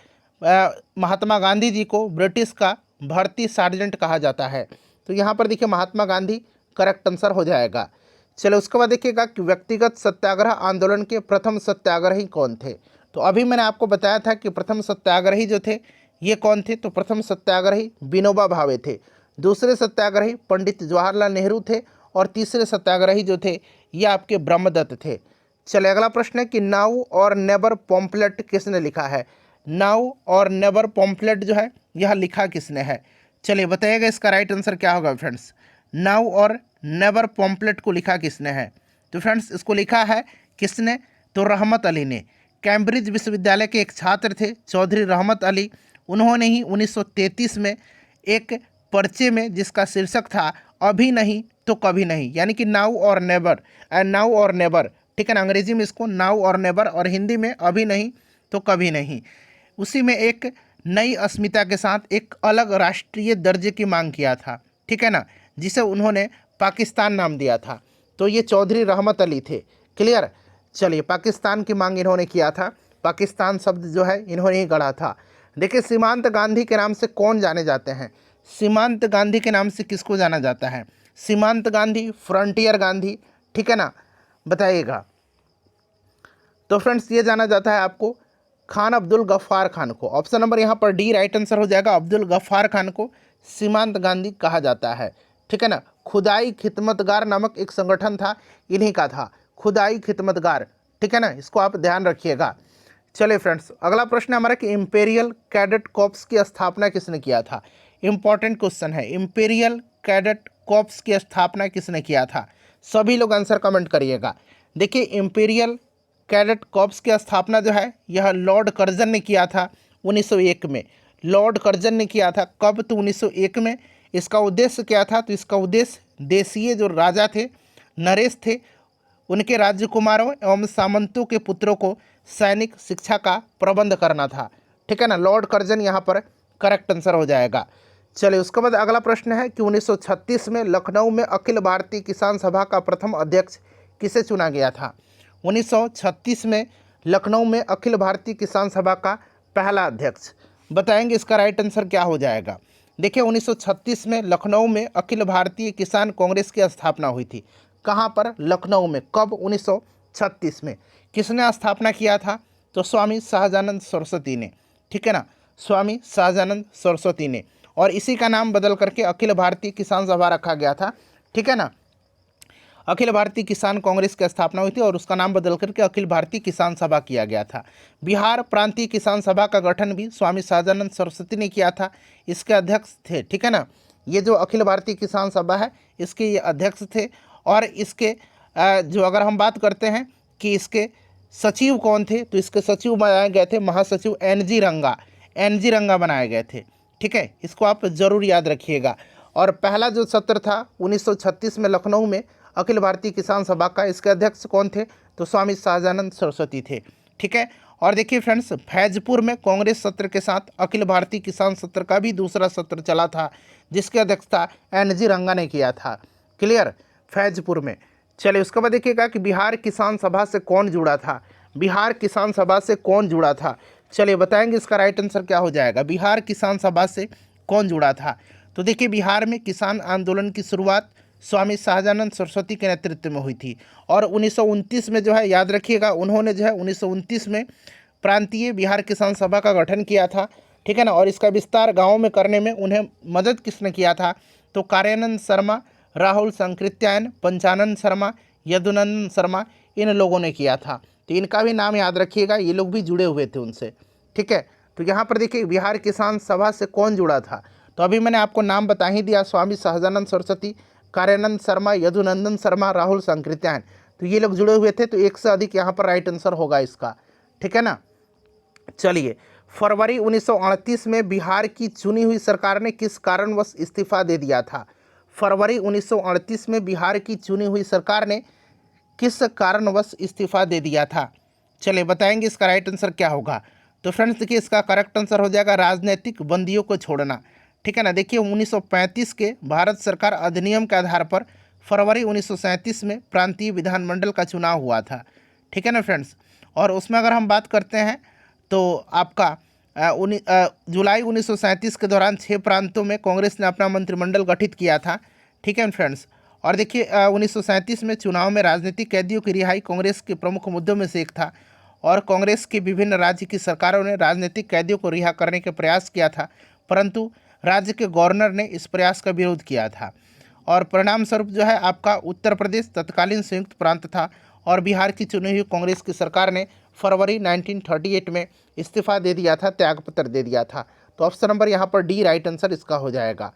महात्मा गांधी जी को ब्रिटिश का भारतीय सार्जेंट कहा जाता है। तो यहाँ पर देखिए महात्मा गांधी करेक्ट आंसर हो जाएगा। चलो उसके बाद देखिएगा कि व्यक्तिगत सत्याग्रह आंदोलन के प्रथम सत्याग्रही कौन थे। तो अभी मैंने आपको बताया था कि प्रथम सत्याग्रही जो थे ये कौन थे, तो प्रथम सत्याग्रही विनोबा भावे थे, दूसरे सत्याग्रही पंडित जवाहरलाल नेहरू थे और तीसरे सत्याग्रही जो थे ये आपके ब्रह्मदत्त थे। चलिए अगला प्रश्न है कि नाउ और नेवर पॉम्पलेट किसने लिखा है। नाउ और नेवर पॉम्पलेट जो है यह लिखा किसने है। चलिए बताइएगा इसका राइट आंसर क्या होगा फ्रेंड्स। नाउ और नेवर पॉम्पलेट को लिखा किसने है। तो फ्रेंड्स इसको लिखा है किसने, तो रहमत अली ने। कैम्ब्रिज विश्वविद्यालय के एक छात्र थे चौधरी रहमत अली, उन्होंने ही 1933 में एक पर्चे में जिसका शीर्षक था अभी नहीं तो कभी नहीं, यानी कि नाउ और नेवर, नाउ और नेवर, ठीक है ना, अंग्रेजी में इसको नाउ और नेवर और हिंदी में अभी नहीं तो कभी नहीं, उसी में एक नई अस्मिता के साथ एक अलग राष्ट्रीय दर्जे की मांग किया था। ठीक है ना, जिसे उन्होंने पाकिस्तान नाम दिया था। तो ये चौधरी रहमत अली थे। क्लियर। चलिए पाकिस्तान की मांग इन्होंने किया था, पाकिस्तान शब्द जो है इन्होंने ही गढ़ा था। देखिए सीमांत गांधी के नाम से कौन जाने जाते हैं। सीमांत गांधी के नाम से किसको जाना जाता है। सीमांत गांधी, फ्रंटियर गांधी, ठीक है ना, बताइएगा। तो फ्रेंड्स ये जाना जाता है आपको खान अब्दुल गफ्फार खान को। ऑप्शन नंबर यहाँ पर डी राइट आंसर हो जाएगा। अब्दुल गफ्फार खान को सीमांत गांधी कहा जाता है। ठीक है ना, खुदाई खिदमतगार नामक एक संगठन था, इन्हीं का था खुदाई खिदमतगार। ठीक है ना, इसको आप ध्यान रखिएगा। चलिए फ्रेंड्स अगला प्रश्न हमारा कि इंपेरियल कैडेट कॉर्प्स की स्थापना किसने किया था। इंपॉर्टेंट क्वेश्चन है, इंपेरियल कैडेट कॉर्प्स की स्थापना किसने किया था। सभी लोग आंसर कमेंट करिएगा। देखिए इंपेरियल कैडेट कॉर्प्स की स्थापना जो है यह लॉर्ड कर्जन ने किया था 1901 में। लॉर्ड कर्जन ने किया था कब, तो 1901 में। इसका उद्देश्य क्या था, तो इसका उद्देश्य देशीय जो राजा थे नरेश थे उनके राजकुमारों एवं सामंतों के पुत्रों को सैनिक शिक्षा का प्रबंध करना था। ठीक है ना, लॉर्ड कर्जन यहाँ पर करेक्ट आंसर हो जाएगा। चलिए उसके बाद अगला प्रश्न है कि 1936 में लखनऊ में अखिल भारतीय किसान सभा का प्रथम अध्यक्ष किसे चुना गया था। 1936 में लखनऊ में अखिल भारतीय किसान सभा का पहला अध्यक्ष, बताएंगे इसका राइट आंसर क्या हो जाएगा। देखिए 1936 में लखनऊ में अखिल भारतीय किसान कांग्रेस की स्थापना हुई थी। कहाँ पर, लखनऊ में। कब, 1936 में। किसने स्थापना किया था, तो स्वामी सहजानंद सरस्वती ने। ठीक है ना, स्वामी सहजानंद सरस्वती ने, और इसी का नाम बदल करके अखिल भारतीय किसान सभा रखा गया था। ठीक है ना, अखिल भारतीय किसान कांग्रेस की स्थापना हुई थी और उसका नाम बदल करके अखिल भारतीय किसान सभा किया गया था। बिहार प्रांतीय किसान सभा का गठन भी स्वामी सहजानंद सरस्वती ने किया था, इसके अध्यक्ष थे। ठीक है ना, ये जो अखिल भारतीय किसान सभा है इसके ये अध्यक्ष थे। और इसके जो अगर हम बात करते हैं कि इसके सचिव कौन थे, तो इसके सचिव बनाए गए थे महासचिव एन.जी. रंगा। एन.जी. रंगा बनाए गए थे। ठीक है, इसको आप जरूर याद रखिएगा। और पहला जो सत्र था 1936 में लखनऊ में अखिल भारतीय किसान सभा का, इसके अध्यक्ष कौन थे, तो स्वामी सहजानंद सरस्वती थे। ठीक है, और देखिए फ्रेंड्स फैजपुर में कांग्रेस सत्र के साथ अखिल भारतीय किसान सत्र का भी दूसरा सत्र चला था, जिसकी अध्यक्षता एन.जी. रंगा ने किया था। क्लियर, फैजपुर में। चलिए उसके बाद देखिएगा कि बिहार किसान सभा से कौन जुड़ा था। बिहार किसान सभा से कौन जुड़ा था, चलिए बताएंगे इसका राइट आंसर क्या हो जाएगा। बिहार किसान सभा से कौन जुड़ा था, तो देखिए बिहार में किसान आंदोलन की शुरुआत स्वामी सहजानंद सरस्वती के नेतृत्व में हुई थी। और 1929 में जो है याद रखिएगा, उन्होंने जो है 1929 में प्रांतीय बिहार किसान सभा का गठन किया था, ठीक है ना। और इसका विस्तार गाँव में करने में उन्हें मदद किसने किया था, तो कार्यानंद शर्मा, राहुल संकृत्यायन, पंचानन शर्मा, यदुनंदन शर्मा, इन लोगों ने किया था। तो इनका भी नाम याद रखिएगा, ये लोग भी जुड़े हुए थे उनसे, ठीक है। तो यहाँ पर देखिए बिहार किसान सभा से कौन जुड़ा था, तो अभी मैंने आपको नाम बता ही दिया, स्वामी सहजानंद सरस्वती, कार्यानंद शर्मा, यदुनंदन शर्मा, राहुल संकृत्यायन, तो ये लोग जुड़े हुए थे। तो एक से अधिक यहाँ पर राइट आंसर होगा इसका, ठीक है ना। चलिए, फरवरी 1938 में बिहार की चुनी हुई सरकार ने किस कारणवश इस्तीफा दे दिया था। फरवरी 1938 में बिहार की चुनी हुई सरकार ने किस कारणवश इस्तीफा दे दिया था। चलिए बताएंगे इसका राइट आंसर क्या होगा। तो फ्रेंड्स देखिए इसका करेक्ट आंसर हो जाएगा राजनीतिक बंदियों को छोड़ना, ठीक है ना। देखिए 1935 के भारत सरकार अधिनियम के आधार पर फरवरी 1937 में प्रांतीय विधानमंडल का चुनाव हुआ था, ठीक है ना फ्रेंड्स। और उसमें अगर हम बात करते हैं तो आपका जुलाई 1937 के दौरान 6 प्रांतों में कांग्रेस ने अपना मंत्रिमंडल गठित किया था, ठीक है फ्रेंड्स। और देखिए 1937 में चुनाव में राजनीतिक कैदियों की रिहाई कांग्रेस के प्रमुख मुद्दों में से एक था, और कांग्रेस की विभिन्न राज्य की सरकारों ने राजनीतिक कैदियों को रिहा करने के प्रयास किया था, परंतु राज्य के गवर्नर ने इस प्रयास का विरोध किया था। और परिणाम स्वरूप जो है आपका उत्तर प्रदेश तत्कालीन संयुक्त प्रांत था, और बिहार की चुनी हुई कांग्रेस की सरकार ने फरवरी 1938 में इस्तीफा दे दिया था, त्यागपत्र दे दिया था। तो ऑप्शन नंबर यहाँ पर डी राइट आंसर इसका हो जाएगा।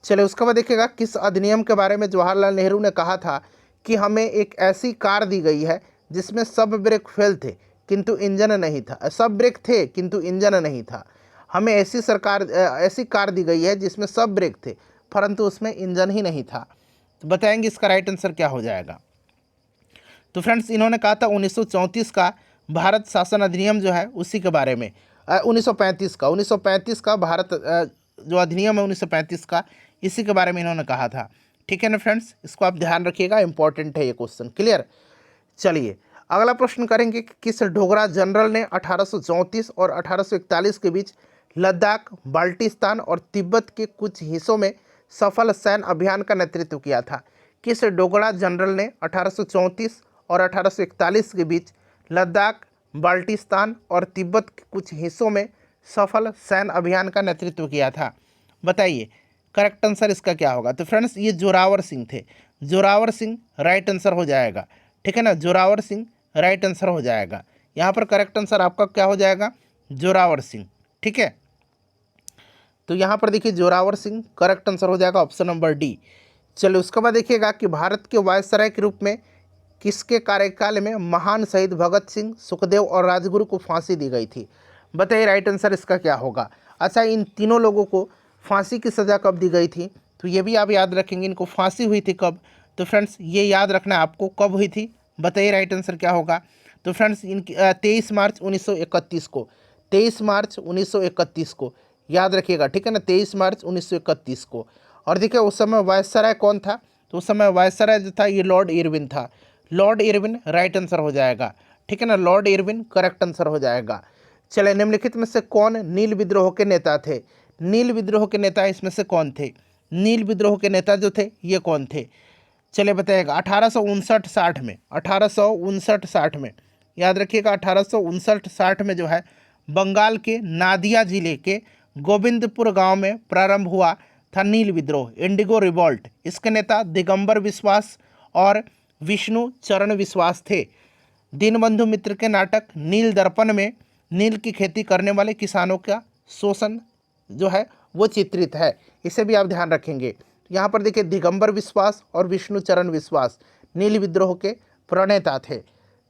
चलिए उसके बाद देखिएगा किस अधिनियम के बारे में जवाहरलाल नेहरू ने कहा था कि हमें एक ऐसी कार दी गई है जिसमें सब ब्रेक फेल थे किंतु इंजन नहीं था, सब ब्रेक थे किंतु इंजन नहीं था। हमें ऐसी कार दी गई है जिसमें सब ब्रेक थे परंतु उसमें इंजन ही नहीं था। तो बताएंगे इसका राइट आंसर क्या हो जाएगा। तो फ्रेंड्स इन्होंने कहा था 1934 का भारत शासन अधिनियम जो है उसी के बारे में, 1935 का भारत जो अधिनियम है 1935 का, इसी के बारे में इन्होंने कहा था, ठीक है ना फ्रेंड्स। इसको आप ध्यान रखिएगा, इंपॉर्टेंट है ये क्वेश्चन, क्लियर। चलिए अगला प्रश्न करेंगे कि किस डोगरा जनरल ने 1834 और 1841 के बीच लद्दाख, बाल्टिस्तान और तिब्बत के कुछ हिस्सों में सफल सैन्य अभियान का नेतृत्व किया था। किस डोगरा जनरल ने 1834 और 1841 के बीच लद्दाख, बाल्टिस्तान और तिब्बत के कुछ हिस्सों में सफल सैन्य अभियान का नेतृत्व किया था, बताइए करेक्ट आंसर इसका क्या होगा। तो फ्रेंड्स ये जोरावर सिंह थे, जोरावर सिंह राइट आंसर हो जाएगा, ठीक है ना। जोरावर सिंह राइट आंसर हो जाएगा, यहाँ पर करेक्ट आंसर आपका क्या हो जाएगा, जोरावर सिंह, ठीक है। तो यहाँ पर देखिए जोरावर सिंह करेक्ट आंसर हो जाएगा, ऑप्शन नंबर डी। चलिए उसके बाद देखिएगा कि भारत के वायसराय के रूप में किसके कार्यकाल में महान शहीद भगत सिंह, सुखदेव और राजगुरु को फांसी दी गई थी, बताइए राइट आंसर इसका क्या होगा। अच्छा इन तीनों लोगों को फांसी की सज़ा कब दी गई थी, तो ये भी आप याद रखेंगे, इनको फांसी हुई थी कब। तो फ्रेंड्स ये याद रखना आपको कब हुई थी, बताइए राइट आंसर क्या होगा। तो फ्रेंड्स इनकी 23 मार्च 1931 को, 23 मार्च 1931 को याद रखिएगा, ठीक है ना, 23 मार्च 1931 को। और देखिए उस समय वायसराय कौन था, तो उस समय वायसराय जो था ये लॉर्ड इरविन था, लॉर्ड इरविन राइट आंसर हो जाएगा, ठीक है ना, लॉर्ड इरविन करेक्ट आंसर हो जाएगा। चलिए निम्नलिखित में से कौन नील विद्रोह के नेता थे, नील विद्रोह के नेता इसमें से कौन थे, नील विद्रोह के नेता जो थे ये कौन थे, चलिए बताइएगा। 1859-60 में, 1859-60 में याद रखिएगा, 1859-60 में जो है बंगाल के नादिया जिले के गोविंदपुर गांव में प्रारंभ हुआ था नील विद्रोह, इंडिगो रिवॉल्ट। इसके नेता दिगंबर विश्वास और विष्णु चरण विश्वास थे। दीनबंधु मित्र के नाटक नील दर्पण में नील की खेती करने वाले किसानों का शोषण जो है वो चित्रित है, इसे भी आप ध्यान रखेंगे। यहाँ पर देखिए दिगंबर विश्वास और विष्णु चरण विश्वास नील विद्रोह के प्रणेता थे।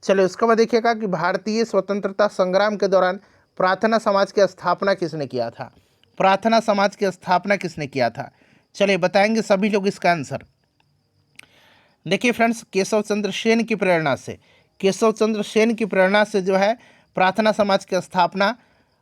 चलिए उसके बाद देखिएगा कि भारतीय स्वतंत्रता संग्राम के दौरान प्रार्थना समाज की स्थापना किसने किया था, प्रार्थना समाज की स्थापना किसने किया था, चलिए बताएंगे सभी लोग इसका आंसर। देखिए फ्रेंड्स केशव चंद्र सेन की प्रेरणा से, केशव चंद्र सेन की प्रेरणा से जो है प्रार्थना समाज की स्थापना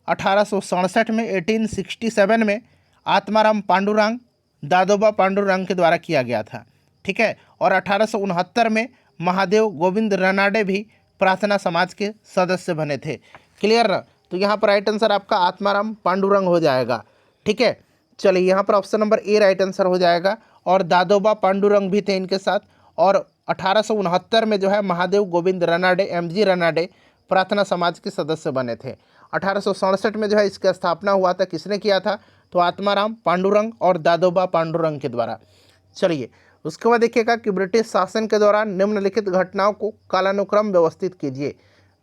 1867 में 1867 में आत्माराम पांडुरंग, दादोबा पांडुरंग के द्वारा किया गया था, ठीक है। और 1869 में महादेव गोविंद रनाडे भी प्रार्थना समाज के सदस्य बने थे, क्लियर ना। तो यहाँ पर राइट आंसर आपका आत्माराम पांडुरंग हो जाएगा, ठीक है। चलिए यहाँ पर option number A right answer हो जाएगा, और दादोबा पांडुरंग भी थे इनके साथ। और 1869 में जो है महादेव गोविंद रनाडे, MG रनाडे प्रार्थना समाज के सदस्य बने थे। 1867 में जो है इसकी स्थापना हुआ था, किसने किया था? तो आत्माराम पांडुरंग और दादोबा पांडुरंग के द्वारा। चलिए उसके बाद देखिएगा कि ब्रिटिश शासन के दौरान निम्नलिखित घटनाओं को कालानुक्रम व्यवस्थित कीजिए।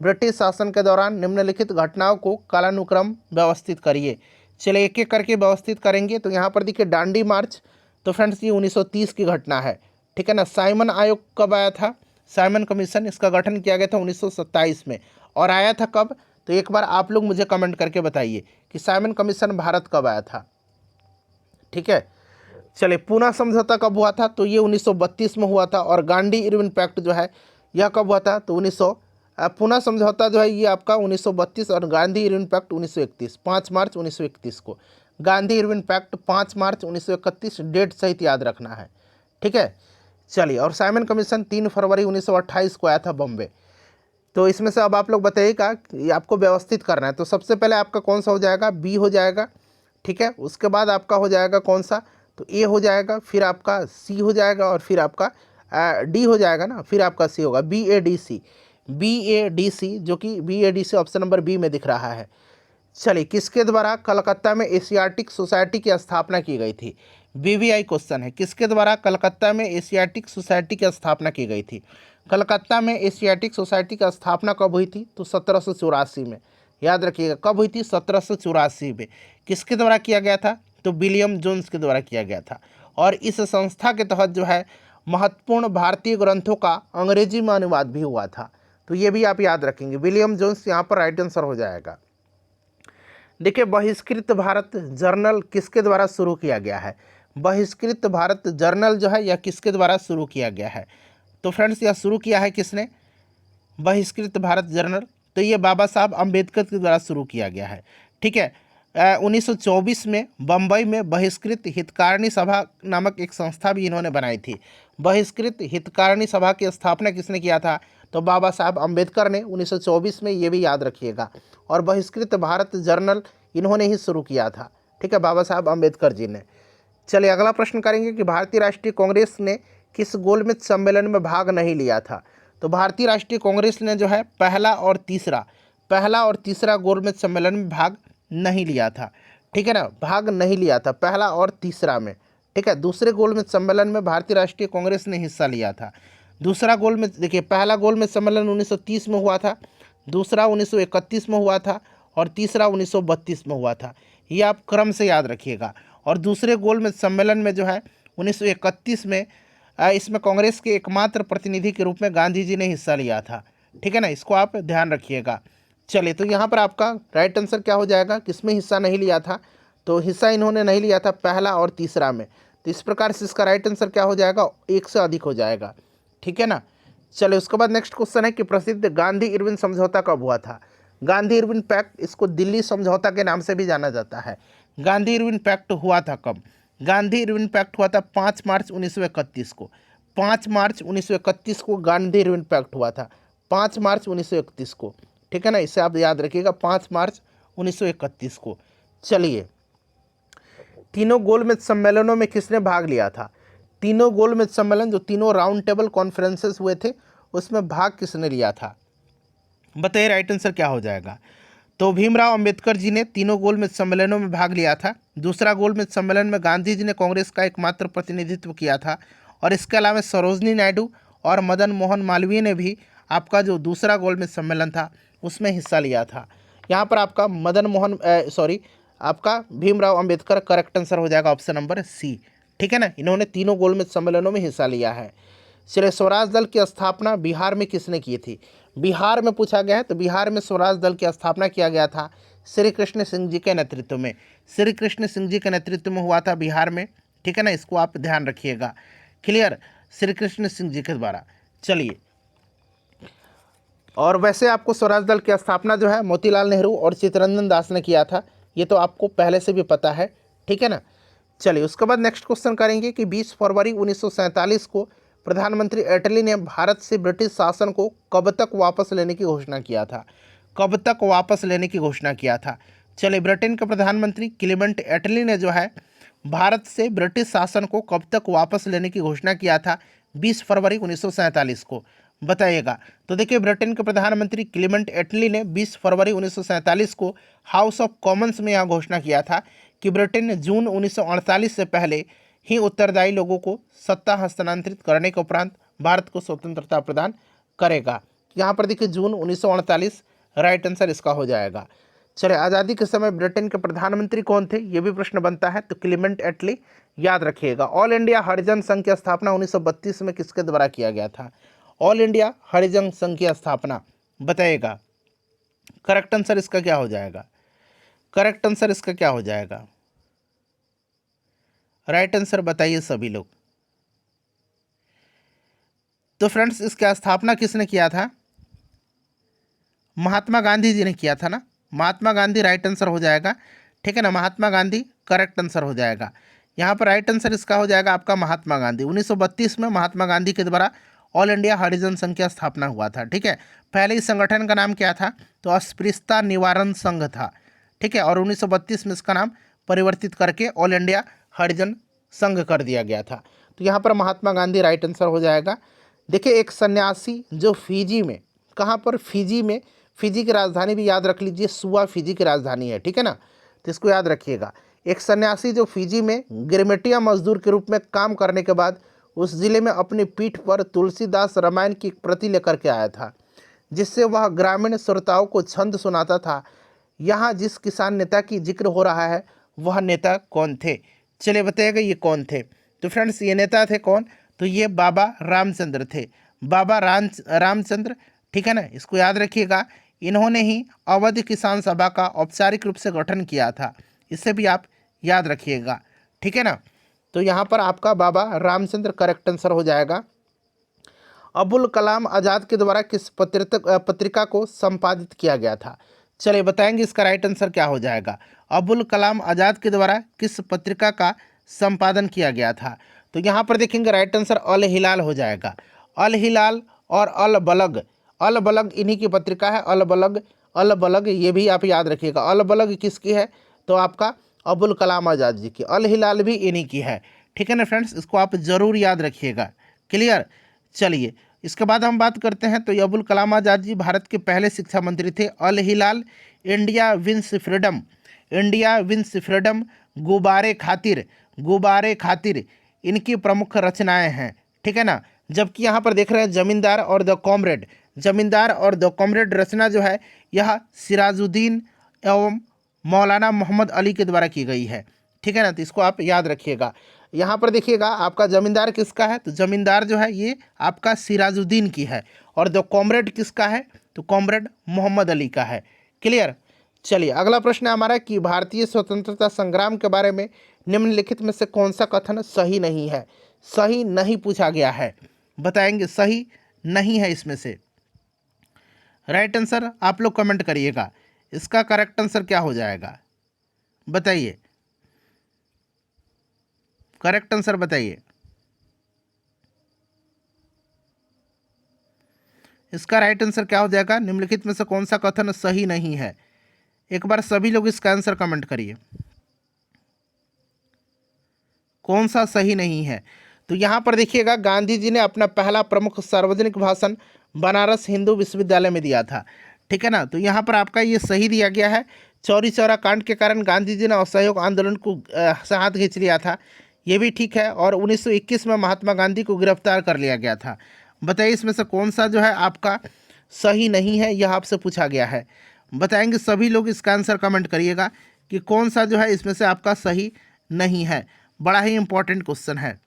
ब्रिटिश शासन के दौरान निम्नलिखित घटनाओं को कालानुक्रम व्यवस्थित करिए। चलिए एक एक करके व्यवस्थित करेंगे। तो यहाँ पर देखिए दांडी मार्च, तो फ्रेंड्स ये 1930 की घटना है, ठीक है ना। साइमन आयोग कब आया था? साइमन कमीशन, इसका गठन किया गया था 1927 में। और आया था कब? तो एक बार आप लोग मुझे कमेंट करके बताइए कि साइमन कमीशन भारत कब आया था, ठीक है। चलिए पूना समझौता कब हुआ था? तो ये 1932 में हुआ था। और गांधी इरविन पैक्ट जो है यह कब हुआ था? तो पूना समझौता जो है ये आपका 1932 और गांधी इरविन पैक्ट 1931, 5 मार्च 1931 को। गांधी इरविन पैक्ट 5 मार्च 1931, डेट सहित याद रखना है, ठीक है। चलिए और साइमन कमीशन 3 फरवरी 1928 को आया था बॉम्बे। तो इसमें से अब आप लोग बताइएगा कि आपको व्यवस्थित करना है। तो सबसे पहले आपका कौन सा हो जाएगा? बी हो जाएगा, ठीक है। उसके बाद आपका हो जाएगा कौन सा? तो ए हो जाएगा, फिर आपका सी हो जाएगा और फिर आपका डी हो जाएगा ना, फिर आपका सी होगा। BADC, BADC, जो कि BADC ऑप्शन नंबर बी में दिख रहा है। चलिए किसके द्वारा कलकत्ता में एशियाटिक सोसाइटी की स्थापना की गई थी? BBI क्वेश्चन है, किसके द्वारा कलकत्ता में एशियाटिक सोसाइटी की स्थापना की गई थी? कलकत्ता में एशियाटिक सोसाइटी की स्थापना कब हुई थी? तो 1784 में। याद रखिएगा कब हुई थी? 1784 में। किसके द्वारा किया गया था? तो विलियम जोन्स के द्वारा किया गया था। और इस संस्था के तहत जो है महत्वपूर्ण भारतीय ग्रंथों का अंग्रेजी में अनुवाद भी हुआ था। तो ये भी आप याद रखेंगे, विलियम जोन्स यहाँ पर राइट आंसर हो जाएगा। देखिए बहिष्कृत भारत जर्नल किसके द्वारा शुरू किया गया है? बहिष्कृत भारत जर्नल जो है यह किसके द्वारा शुरू किया गया है? तो फ्रेंड्स यह शुरू किया है किसने? बहिष्कृत भारत जर्नल, तो ये बाबा साहब अम्बेडकर के द्वारा शुरू किया गया है, ठीक है। 1924 में बम्बई में बहिष्कृत हितकारिणी सभा नामक एक संस्था भी इन्होंने बनाई थी। बहिष्कृत हितकारिणी सभा की स्थापना किसने किया था? तो बाबा साहब अम्बेडकर ने 1924 में, ये भी याद रखिएगा। और बहिष्कृत भारत जर्नल इन्होंने ही शुरू किया था, ठीक है, बाबा साहब अम्बेडकर जी ने। चलिए अगला प्रश्न करेंगे कि भारतीय राष्ट्रीय कांग्रेस ने किस गोलमेज सम्मेलन में भाग नहीं लिया था? तो भारतीय राष्ट्रीय कांग्रेस ने जो है पहला और तीसरा गोलमेज सम्मेलन में भाग नहीं लिया था, ठीक है ना, भाग नहीं लिया था पहला और तीसरा में, ठीक है। दूसरे गोलमेज सम्मेलन में भारतीय राष्ट्रीय कांग्रेस ने हिस्सा लिया था। दूसरा गोलमेज, देखिए पहला गोलमेज सम्मेलन 1930 में हुआ था, दूसरा 1931 में हुआ था और तीसरा 1932 में हुआ था। ये आप क्रम से याद रखिएगा। और दूसरे गोलमेज सम्मेलन में जो है 1931 में इसमें कांग्रेस के एकमात्र प्रतिनिधि के रूप में गांधी जी ने हिस्सा लिया था, ठीक है ना, इसको आप ध्यान रखिएगा। चलिए तो यहाँ पर आपका राइट आंसर क्या हो जाएगा? किसमें हिस्सा नहीं लिया था? तो हिस्सा इन्होंने नहीं लिया था पहला और तीसरा में। तो इस प्रकार से इसका राइट आंसर क्या हो जाएगा? एक से अधिक हो जाएगा, ठीक है ना। चलिए उसके बाद नेक्स्ट क्वेश्चन है कि प्रसिद्ध गांधी इरविन समझौता कब हुआ था? गांधी इरविन पैक्ट, इसको दिल्ली समझौता के नाम से भी जाना जाता है। गांधी इरविन पैक्ट हुआ था कब? गांधी इरविन पैक्ट हुआ था 5 मार्च 1931 को। 5 मार्च 1931 को गांधी इरविन पैक्ट हुआ था, 5 मार्च 1931 को, ठीक है ना, इसे आप याद रखिएगा 5 मार्च 1931 को। चलिए तीनों गोलमेज सम्मेलनों में किसने भाग लिया था? तीनों गोलमेज सम्मेलन, जो तीनों राउंड टेबल कॉन्फ्रेंसेस हुए थे, उसमें भाग किसने लिया था? बताइए राइट आंसर क्या हो जाएगा? तो भीमराव अंबेडकर जी ने तीनों गोलमेज सम्मेलनों में भाग लिया था। दूसरा गोलमेज सम्मेलन में गांधी जी ने कांग्रेस का एकमात्र प्रतिनिधित्व किया था। और इसके अलावा सरोजनी नायडू और मदन मोहन मालवीय ने भी आपका जो दूसरा गोलमेज सम्मेलन था उसमें हिस्सा लिया था। यहाँ पर आपका आपका भीमराव अंबेडकर करेक्ट आंसर हो जाएगा ऑप्शन नंबर सी, ठीक है ना। इन्होंने तीनों गोलमेज सम्मेलनों में हिस्सा लिया है। चलिए स्वराज दल की स्थापना बिहार में किसने की थी? बिहार में पूछा गया है, तो बिहार में स्वराज दल की स्थापना किया गया था श्री कृष्ण सिंह जी के नेतृत्व में। श्री कृष्ण सिंह जी के नेतृत्व में हुआ था बिहार में, ठीक है ना, इसको आप ध्यान रखिएगा। क्लियर? श्री कृष्ण सिंह जी के द्वारा। चलिए और वैसे आपको स्वराज दल की स्थापना जो है मोतीलाल नेहरू और चित्तरंजन दास ने किया था, ये तो आपको पहले से भी पता है, ठीक है ना। चलिए उसके बाद नेक्स्ट क्वेश्चन करेंगे कि 20 फरवरी 1947 को प्रधानमंत्री एटली ने भारत से ब्रिटिश शासन को कब तक वापस लेने की घोषणा किया था? कब तक वापस लेने की घोषणा किया था? चलिए ब्रिटेन के प्रधानमंत्री क्लीमेंट एटली ने जो है भारत से ब्रिटिश शासन को कब तक वापस लेने की घोषणा किया था? 20 फरवरी 1947 को। बताइएगा। तो देखिए, ब्रिटेन के प्रधानमंत्री क्लीमेंट एटली ने 20 फरवरी 1947 को हाउस ऑफ कॉमन्स में यह घोषणा किया था कि ब्रिटेन जून 1948 से पहले ही उत्तरदायी लोगों को सत्ता हस्तांतरित करने के उपरांत भारत को स्वतंत्रता प्रदान करेगा। यहाँ पर देखिए जून 1948 राइट आंसर इसका हो जाएगा। चलिए, आज़ादी के समय ब्रिटेन के प्रधानमंत्री कौन थे, ये भी प्रश्न बनता है, तो क्लीमेंट एटली याद रखिएगा। ऑल इंडिया हरिजन संघ की स्थापना 1932 में किसके द्वारा किया गया था? ऑल इंडिया हरिजन संघ की स्थापना, बताइएगा। करेक्ट आंसर इसका क्या हो जाएगा? करेक्ट आंसर इसका क्या हो जाएगा? राइट आंसर बताइए सभी लोग। तो फ्रेंड्स, इसकी स्थापना किसने किया था? महात्मा गांधी जी ने किया था ना। महात्मा गांधी राइट आंसर हो जाएगा, ठीक है ना। महात्मा गांधी करेक्ट आंसर हो जाएगा। यहाँ पर राइट आंसर इसका हो जाएगा आपका महात्मा गांधी। 1932 में महात्मा गांधी के द्वारा ऑल इंडिया हरिजन संघ की स्थापना हुआ था, ठीक है। पहले इस संगठन का नाम क्या था? तो अस्पृश्यता निवारण संघ था, ठीक है। और 1932 में इसका नाम परिवर्तित करके ऑल इंडिया हरिजन संघ कर दिया गया था। तो यहाँ पर महात्मा गांधी राइट आंसर हो जाएगा। देखिए, एक सन्यासी जो फिजी में, कहाँ पर? फिजी में। फिजी की राजधानी भी याद रख लीजिए, सुआ फिजी की राजधानी है, ठीक है ना। तो इसको याद रखिएगा। एक सन्यासी जो फिजी में गिरमिटिया मजदूर के रूप में काम करने के बाद उस जिले में अपनी पीठ पर तुलसीदास रामायण की एक प्रति लेकर के आया था, जिससे वह ग्रामीण श्रोताओं को छंद सुनाता था। यहाँ जिस किसान नेता की जिक्र हो रहा है वह नेता कौन थे? चलिए बताइएगा, ये कौन थे? तो फ्रेंड्स, ये नेता थे कौन? तो ये बाबा रामचंद्र थे। बाबा रामचंद्र, ठीक है ना। इसको याद रखिएगा। इन्होंने ही अवध किसान सभा का औपचारिक रूप से गठन किया था, इसे भी आप याद रखिएगा, ठीक है ना। तो यहाँ पर आपका बाबा रामचंद्र करेक्ट आंसर हो जाएगा। अबुल कलाम आज़ाद के द्वारा किस पत्रिका को संपादित किया गया था? चलिए बताएंगे, इसका राइट आंसर क्या हो जाएगा? अबुल कलाम आज़ाद के द्वारा किस पत्रिका का संपादन किया गया था? तो यहाँ पर देखेंगे राइट आंसर अल हिलाल हो जाएगा। अल हिलाल और अल बलग, अल बलग इन्हीं की पत्रिका है। अल बलग, अल बलग ये भी आप याद रखिएगा। अल बलग किसकी है? तो आपका अबुल कलाम आज़ाद जी की। अल हिलाल भी इन्हीं की है, ठीक है ना फ्रेंड्स। इसको आप ज़रूर याद रखिएगा, क्लियर। चलिए, इसके बाद हम बात करते हैं। तो ये अबुल कलाम आज़ाद जी भारत के पहले शिक्षा मंत्री थे। Al Hilal, India wins freedom, India wins freedom, Ghubare Khatir, गुब्बारे खातिर इनकी प्रमुख रचनाएं हैं, ठीक है ना। जबकि यहाँ पर देख रहे हैं जमींदार और द कॉमरेड, जमींदार और द कॉमरेड रचना जो है यह सिराजुद्दीन एवं मौलाना मोहम्मद अली के द्वारा की गई है, ठीक है ना। तो इसको आप याद रखिएगा। यहाँ पर देखिएगा आपका जमींदार किसका है? तो जमींदार जो है ये आपका सिराजुद्दीन की है। और द कॉमरेड किसका है? तो कॉमरेड मोहम्मद अली का है, क्लियर। चलिए, अगला प्रश्न है हमारा कि भारतीय स्वतंत्रता संग्राम के बारे में निम्नलिखित में से कौन सा कथन सही नहीं है? सही नहीं पूछा गया है, बताएंगे। सही नहीं है इसमें से। राइट आंसर आप लोग कमेंट करिएगा। इसका करेक्ट आंसर क्या हो जाएगा? बताइए, करेक्ट आंसर बताइए। इसका राइट आंसर क्या हो जाएगा? निम्नलिखित में से कौन सा कथन सही नहीं है? एक बार सभी लोग इसका आंसर कमेंट करिए, कौन सा सही नहीं है। तो यहाँ पर देखिएगा, गांधी जी ने अपना पहला प्रमुख सार्वजनिक भाषण बनारस हिंदू विश्वविद्यालय में दिया था, ठीक है ना। तो यहाँ पर आपका ये सही दिया गया है। चौरी चौरा कांड के कारण गांधी जी ने असहयोग आंदोलन को से हाथ खींच लिया था, ये भी ठीक है। और 1921 में महात्मा गांधी को गिरफ्तार कर लिया गया था। बताइए, इसमें से कौन सा जो है आपका सही नहीं है, यह आपसे पूछा गया है। बताएंगे सभी लोग, इसका आंसर कमेंट करिएगा कि कौन सा जो है इसमें से आपका सही नहीं है। बड़ा ही इंपॉर्टेंट क्वेश्चन है,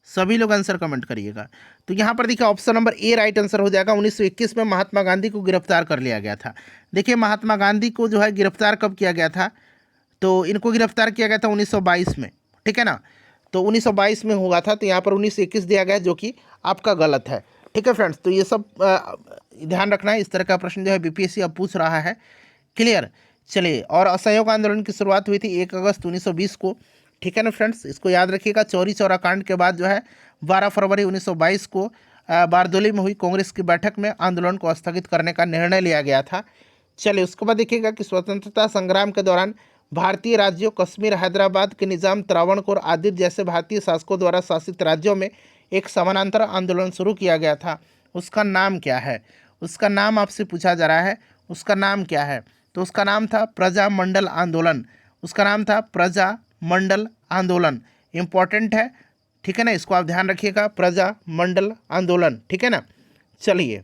सभी लोग आंसर कमेंट करिएगा। तो यहाँ पर देखिए option number A right answer हो जाएगा। 1921 में महात्मा गांधी को गिरफ्तार कर लिया गया था। देखिए, महात्मा गांधी को जो है गिरफ्तार कब किया गया था? तो इनको गिरफ्तार किया गया था 1922 में, ठीक है ना। तो 1922 में हुआ था, तो यहाँ पर 1921 दिया गया जो कि आपका गलत है, ठीक है फ्रेंड्स। तो ये सब ध्यान रखना है। इस तरह का प्रश्न जो है बीपीएससी अब पूछ रहा है, क्लियर। चलिए, और असहयोग आंदोलन की शुरुआत हुई थी 1 अगस्त 1920 को, ठीक है ना फ्रेंड्स। इसको याद रखिएगा। चौरी चौरा कांड के बाद जो है 12 फरवरी 1922 को बारदोली में हुई कांग्रेस की बैठक में आंदोलन को स्थगित करने का निर्णय लिया गया था। चलिए, उसके बाद देखिएगा कि स्वतंत्रता संग्राम के दौरान भारतीय राज्यों कश्मीर, हैदराबाद के निज़ाम, त्रावणकोर आदि जैसे भारतीय शासकों द्वारा शासित राज्यों में एक समानांतर आंदोलन शुरू किया गया था, उसका नाम क्या है? उसका नाम आपसे पूछा जा रहा है, उसका नाम क्या है? तो उसका नाम था प्रजामंडल आंदोलन। उसका नाम था प्रजामंडल आंदोलन। इम्पॉर्टेंट है, ठीक है ना, इसको आप ध्यान रखिएगा, प्रजामंडल आंदोलन, ठीक है ना। चलिए,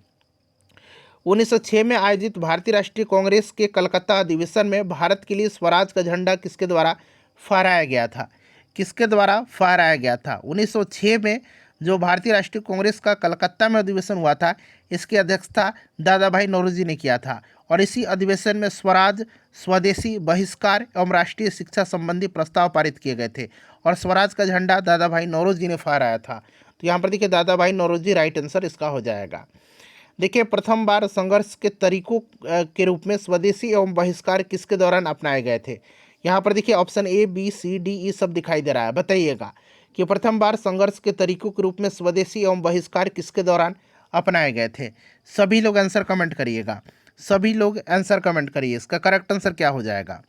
1906 में आयोजित भारतीय राष्ट्रीय कांग्रेस के कलकत्ता अधिवेशन में भारत के लिए स्वराज का झंडा किसके द्वारा फहराया गया था? किसके द्वारा फहराया गया था? 1906 में जो भारतीय राष्ट्रीय कांग्रेस का कलकत्ता में अधिवेशन हुआ था, इसकी अध्यक्षता दादा भाई नौरोजी ने किया था और इसी अधिवेशन में स्वराज, स्वदेशी, बहिष्कार एवं राष्ट्रीय शिक्षा संबंधी प्रस्ताव पारित किए गए थे और स्वराज का झंडा दादा भाई नौरोजी ने फहराया था। तो यहाँ पर देखिए दादा भाई नौरोजी राइट आंसर इसका हो जाएगा। देखिए, प्रथम बार संघर्ष के तरीकों के रूप में स्वदेशी एवं बहिष्कार किसके दौरान अपनाए गए थे? यहाँ पर देखिए option A, B, C, D, E सब दिखाई दे रहा है। बताइएगा कि प्रथम बार संघर्ष के तरीकों के रूप में स्वदेशी एवं बहिष्कार किसके दौरान अपनाए गए थे? सभी लोग आंसर कमेंट करिएगा, सभी लोग आंसर कमेंट करिए। इसका करेक्ट आंसर क्या हो जाएगा?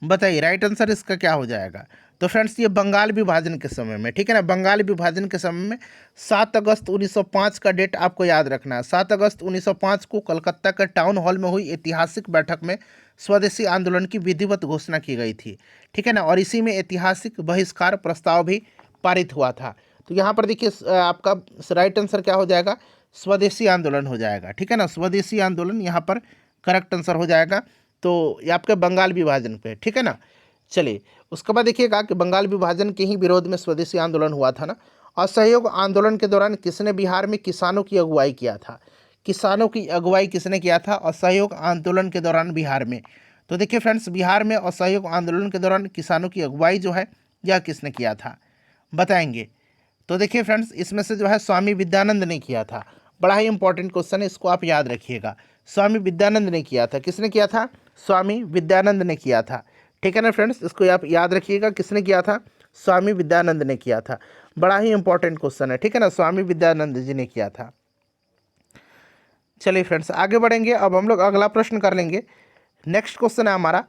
बताइए, राइट आंसर इसका क्या हो जाएगा? तो फ्रेंड्स, ये बंगाल विभाजन के समय में, ठीक है ना, बंगाल विभाजन के समय में 7 अगस्त 1905 का डेट आपको याद रखना है। 7 अगस्त 1905 को कलकत्ता के टाउन हॉल में हुई ऐतिहासिक बैठक में स्वदेशी आंदोलन की विधिवत घोषणा की गई थी, ठीक है ना, और इसी में ऐतिहासिक बहिष्कार प्रस्ताव भी पारित हुआ था। तो यहाँ पर देखिए आपका राइट आंसर क्या हो जाएगा? स्वदेशी आंदोलन हो जाएगा, ठीक है ना, स्वदेशी आंदोलन यहाँ पर करेक्ट आंसर हो जाएगा। तो ये आपके बंगाल विभाजन पे, ठीक है ना। चलिए, उसके बाद देखिएगा कि बंगाल विभाजन के ही विरोध में स्वदेशी आंदोलन हुआ था ना। असहयोग आंदोलन के दौरान किसने बिहार में किसानों की अगुवाई किया था? किसानों की अगुवाई किसने किया था असहयोग आंदोलन के दौरान बिहार में? तो देखिए फ्रेंड्स, बिहार में असहयोग आंदोलन के दौरान किसानों की अगुवाई जो है यह किसने किया था, बताएंगे? तो देखिए फ्रेंड्स, इसमें से जो है स्वामी विद्यानंद ने किया था। बड़ा ही इंपॉर्टेंट क्वेश्चन है, इसको आप याद रखिएगा। स्वामी विद्यानंद ने किया था। किसने किया था? स्वामी विद्यानंद ने किया था, ठीक है ना फ्रेंड्स, इसको आप याद रखिएगा, किसने किया था? स्वामी विद्यानंद ने किया था। बड़ा ही इंपॉर्टेंट क्वेश्चन है, ठीक है ना, स्वामी विद्यानंद जी ने किया था। चलिए फ्रेंड्स, आगे बढ़ेंगे। अब हम लोग अगला प्रश्न कर लेंगे। नेक्स्ट क्वेश्चन है हमारा,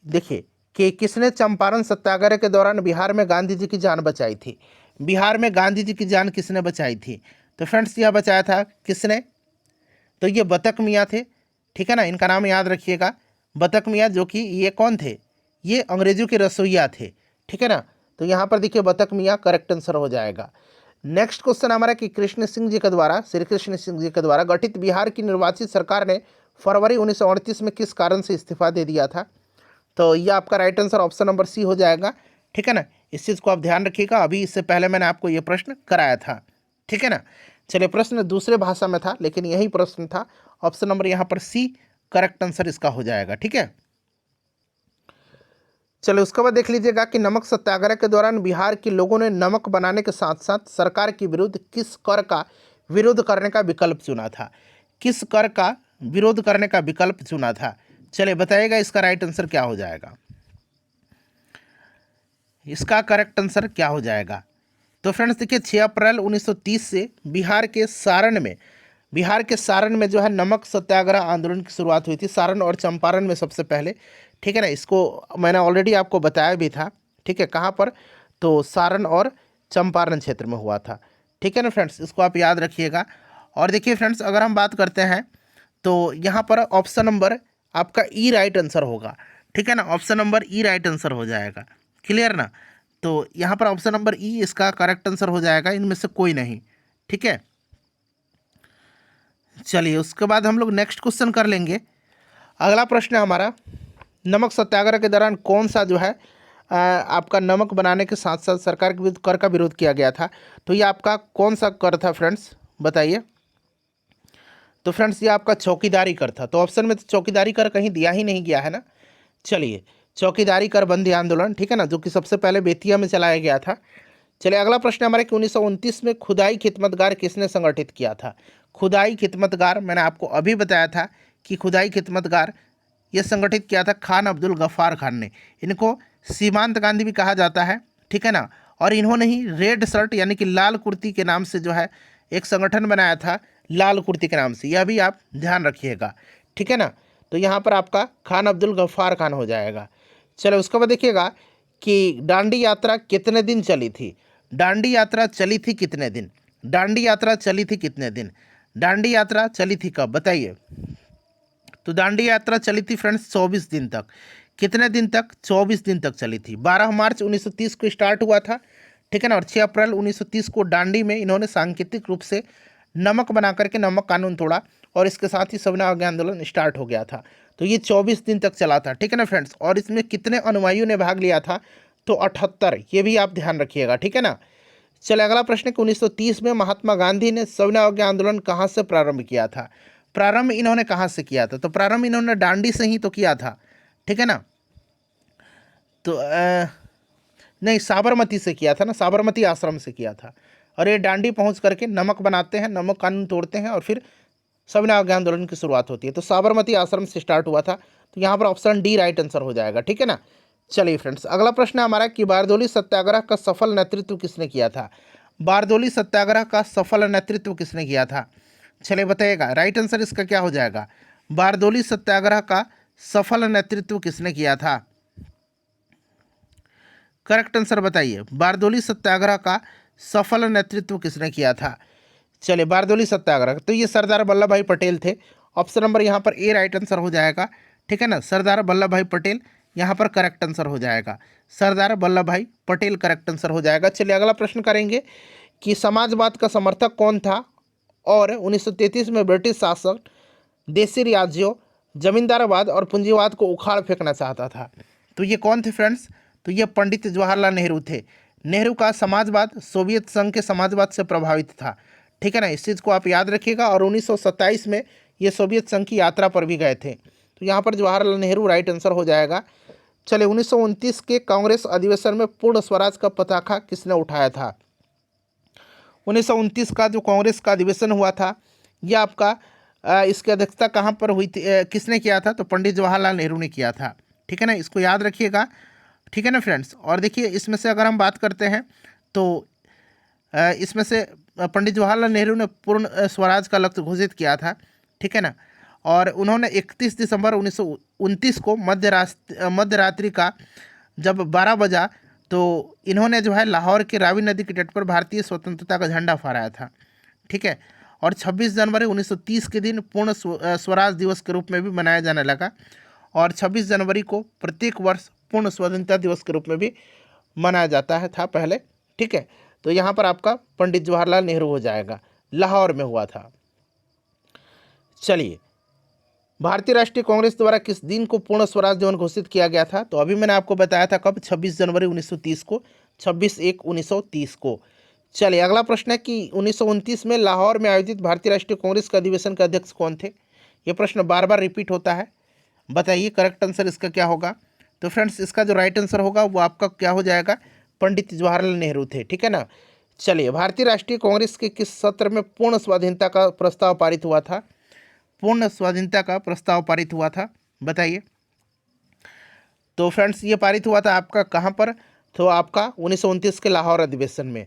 देखिए कि किसने चंपारण सत्याग्रह के दौरान बिहार में गांधी जी की जान बचाई थी? बिहार में गांधी जी की जान किसने बचाई थी? तो फ्रेंड्स, यह बचाया था किसने? तो ये बतक मियाँ थे, ठीक है ना, इनका नाम याद रखिएगा, बतक मियाँ, जो कि ये कौन थे? ये अंग्रेजों के रसोइया थे, ठीक है ना। तो यहाँ पर देखिए बतक मियाँ करेक्ट आंसर हो जाएगा। नेक्स्ट क्वेश्चन हमारा कि कृष्ण सिंह जी के द्वारा, श्री कृष्ण सिंह जी के द्वारा गठित बिहार की निर्वाचित सरकार ने फरवरी 1938 में किस कारण से इस्तीफा दे दिया था? तो ये आपका right answer option number C हो जाएगा, ठीक है ना। इस चीज़ को आप ध्यान रखिएगा, अभी इससे पहले मैंने आपको ये प्रश्न कराया था, ठीक है ना। चलिए, प्रश्न दूसरे भाषा में था लेकिन यही प्रश्न था। ऑप्शन नंबर यहाँ पर सी करेक्ट आंसर इसका हो जाएगा, ठीक है। चलो, उसके बाद देख लीजिएगा कि नमक सत्याग्रह के दौरान बिहार के लोगों ने नमक बनाने के साथ साथ सरकार के विरुद्ध किस कर का विरोध करने का विकल्प चुना था? किस कर का विरोध करने का विकल्प चुना था? चलिए बताइएगा, इसका राइट आंसर क्या हो जाएगा? इसका करेक्ट आंसर क्या हो जाएगा? तो फ्रेंड्स देखिए, 6 अप्रैल 1930 से बिहार के सारण में जो है नमक सत्याग्रह आंदोलन की शुरुआत हुई थी। सारण और चंपारण में सबसे पहले, ठीक है ना, इसको मैंने ऑलरेडी आपको बताया भी था, ठीक है, कहाँ पर? तो सारण और चंपारण क्षेत्र में हुआ था, ठीक है ना फ्रेंड्स, इसको आप याद रखिएगा। और देखिए फ्रेंड्स, अगर हम बात करते हैं तो यहाँ पर ऑप्शन नंबर आपका ई राइट आंसर होगा, ठीक है ना, ऑप्शन नंबर ई राइट आंसर हो जाएगा, क्लियर ना। तो यहाँ पर ऑप्शन नंबर ई इसका करेक्ट आंसर हो जाएगा, इनमें से कोई नहीं, ठीक है। चलिए, उसके बाद हम लोग नेक्स्ट क्वेश्चन कर लेंगे। अगला प्रश्न है हमारा, नमक सत्याग्रह के दौरान कौन सा जो है आपका नमक बनाने के साथ साथ सरकार के विरुद्ध कर का विरोध किया गया था? तो ये आपका कौन सा कर था फ्रेंड्स, बताइए? तो फ्रेंड्स, ये आपका चौकीदारी कर था। तो ऑप्शन में तो चौकीदारी कर कहीं दिया ही नहीं गया है ना। चलिए, चौकीदारी कर बंदी आंदोलन, ठीक है ना, जो कि सबसे पहले बेतिया में चलाया गया था। चलिए, अगला प्रश्न हमारे कि 1929 में खुदाई खिदमतगार किसने संगठित किया था? खुदाई खिदमतगार, मैंने आपको अभी बताया था कि खुदाई खिदमतगार ये संगठित किया था खान अब्दुल गफ्फार खान ने। इनको सीमांत गांधी भी कहा जाता है, ठीक है ना। और इन्होंने ही रेड शर्ट यानी कि लाल कुर्ती के नाम से जो है एक संगठन बनाया था, लाल कुर्ती के नाम से, यह भी आप ध्यान रखिएगा, ठीक है ना। तो यहाँ पर आपका खान अब्दुल गफ्फार खान हो जाएगा। चलो, उसके बाद देखिएगा कि दांडी यात्रा कितने दिन चली थी? दांडी यात्रा चली थी कितने दिन? दांडी यात्रा चली थी कितने दिन? दांडी यात्रा चली थी कब, बताइए। तो दांडी यात्रा चली थी फ्रेंड्स 24 दिन तक। कितने दिन तक? 24 दिन तक चली थी। 12 मार्च 1930 को स्टार्ट हुआ था, ठीक है ना, और 6 अप्रैल 1930 को दांडी में इन्होंने सांकेतिक रूप से नमक बना करके नमक कानून तोड़ा और इसके साथ ही सविनय अवज्ञा आंदोलन स्टार्ट हो गया था। तो ये 24 दिन तक चला था, ठीक है ना फ्रेंड्स। और इसमें कितने अनुयायियों ने भाग लिया था? तो 78, ये भी आप ध्यान रखिएगा, ठीक है ना। चलिए अगला प्रश्न कि 1930 में महात्मा गांधी ने सविनय अवज्ञा आंदोलन कहाँ से प्रारंभ किया था? प्रारंभ इन्होंने कहाँ से किया था? तो प्रारंभ इन्होंने दांडी से ही तो किया था, ठीक है ना। तो नहीं, साबरमती से किया था ना, साबरमती आश्रम से किया था। और ये दांडी पहुंच करके नमक बनाते हैं, नमक कानून तोड़ते हैं और फिर सविनय अवज्ञा आंदोलन की शुरुआत होती है। तो साबरमती आश्रम से स्टार्ट हुआ था। तो यहाँ पर ऑप्शन डी राइट आंसर हो जाएगा, ठीक है ना। चलिए फ्रेंड्स अगला प्रश्न है हमारा कि बारदोली सत्याग्रह का सफल नेतृत्व किसने किया था? बारदोली सत्याग्रह का सफल नेतृत्व किसने किया था? चलिए बताइएगा, राइट आंसर इसका क्या हो जाएगा? बारदोली सत्याग्रह का सफल नेतृत्व किसने किया था? करेक्ट आंसर बताइए, बारदोली सत्याग्रह का सफल नेतृत्व किसने किया था? चलिए बारदोली सत्याग्रह, तो ये सरदार वल्लभ भाई पटेल थे। ऑप्शन नंबर यहाँ पर ए राइट आंसर हो जाएगा, ठीक है ना, सरदार वल्लभ भाई पटेल यहाँ पर करेक्ट आंसर हो जाएगा। सरदार वल्लभ भाई पटेल करेक्ट आंसर हो जाएगा। चलिए अगला प्रश्न करेंगे कि समाजवाद का समर्थक कौन था और 1933 में ब्रिटिश शासक देशी राज्यों, जमींदारवाद और पूंजीवाद को उखाड़ फेंकना चाहता था? तो ये कौन थे फ्रेंड्स? तो ये पंडित जवाहरलाल नेहरू थे। नेहरू का समाजवाद सोवियत संघ के समाजवाद से प्रभावित था, ठीक है ना, इस चीज़ को आप याद रखिएगा। और 1927 में ये सोवियत संघ की यात्रा पर भी गए थे। तो यहाँ पर जवाहरलाल नेहरू राइट आंसर हो जाएगा। चलिए 1929 के कांग्रेस अधिवेशन में पूर्ण स्वराज का पताका किसने उठाया था? 1929 का जो कांग्रेस का अधिवेशन हुआ था, यह आपका इसकी अध्यक्षता कहाँ पर हुई थी, किसने किया था? तो पंडित जवाहरलाल नेहरू ने किया था, ठीक है ना, इसको याद रखिएगा, ठीक है ना फ्रेंड्स। और देखिए इसमें से अगर हम बात करते हैं तो इसमें से पंडित जवाहरलाल नेहरू ने पूर्ण स्वराज का लक्ष्य घोषित किया था, ठीक है ना। और उन्होंने 31 दिसंबर 1929 को मध्य रात्रि का जब 12 बजा तो इन्होंने जो है लाहौर के रावी नदी के तट पर भारतीय स्वतंत्रता का झंडा फहराया था, ठीक है। और 26 जनवरी 1930 के दिन पूर्ण स्वराज दिवस के रूप में भी मनाया जाने लगा। और 26 जनवरी को प्रत्येक वर्ष पूर्ण स्वतंत्रता दिवस के रूप में भी मनाया जाता है था पहले, ठीक है। तो यहाँ पर आपका पंडित जवाहरलाल नेहरू हो जाएगा, लाहौर में हुआ था। चलिए भारतीय राष्ट्रीय कांग्रेस द्वारा किस दिन को पूर्ण स्वराज दिवस घोषित किया गया था? तो अभी मैंने आपको बताया था कब, 26 जनवरी 1930 को, 26/1/1930 को। चलिए अगला प्रश्न है कि 1929 में लाहौर में आयोजित भारतीय राष्ट्रीय कांग्रेस के अधिवेशन के अध्यक्ष कौन थे? ये प्रश्न बार बार रिपीट होता है, बताइए करेक्ट आंसर इसका क्या होगा? तो फ्रेंड्स इसका जो राइट आंसर होगा वो आपका क्या हो जाएगा? पंडित जवाहरलाल नेहरू थे, ठीक है ना। चलिए भारतीय राष्ट्रीय कांग्रेस के किस सत्र में पूर्ण स्वाधीनता का प्रस्ताव पारित हुआ था? पूर्ण स्वाधीनता का प्रस्ताव पारित हुआ था, बताइए। तो फ्रेंड्स ये पारित हुआ था आपका कहाँ पर? तो आपका 1929 के लाहौर अधिवेशन में।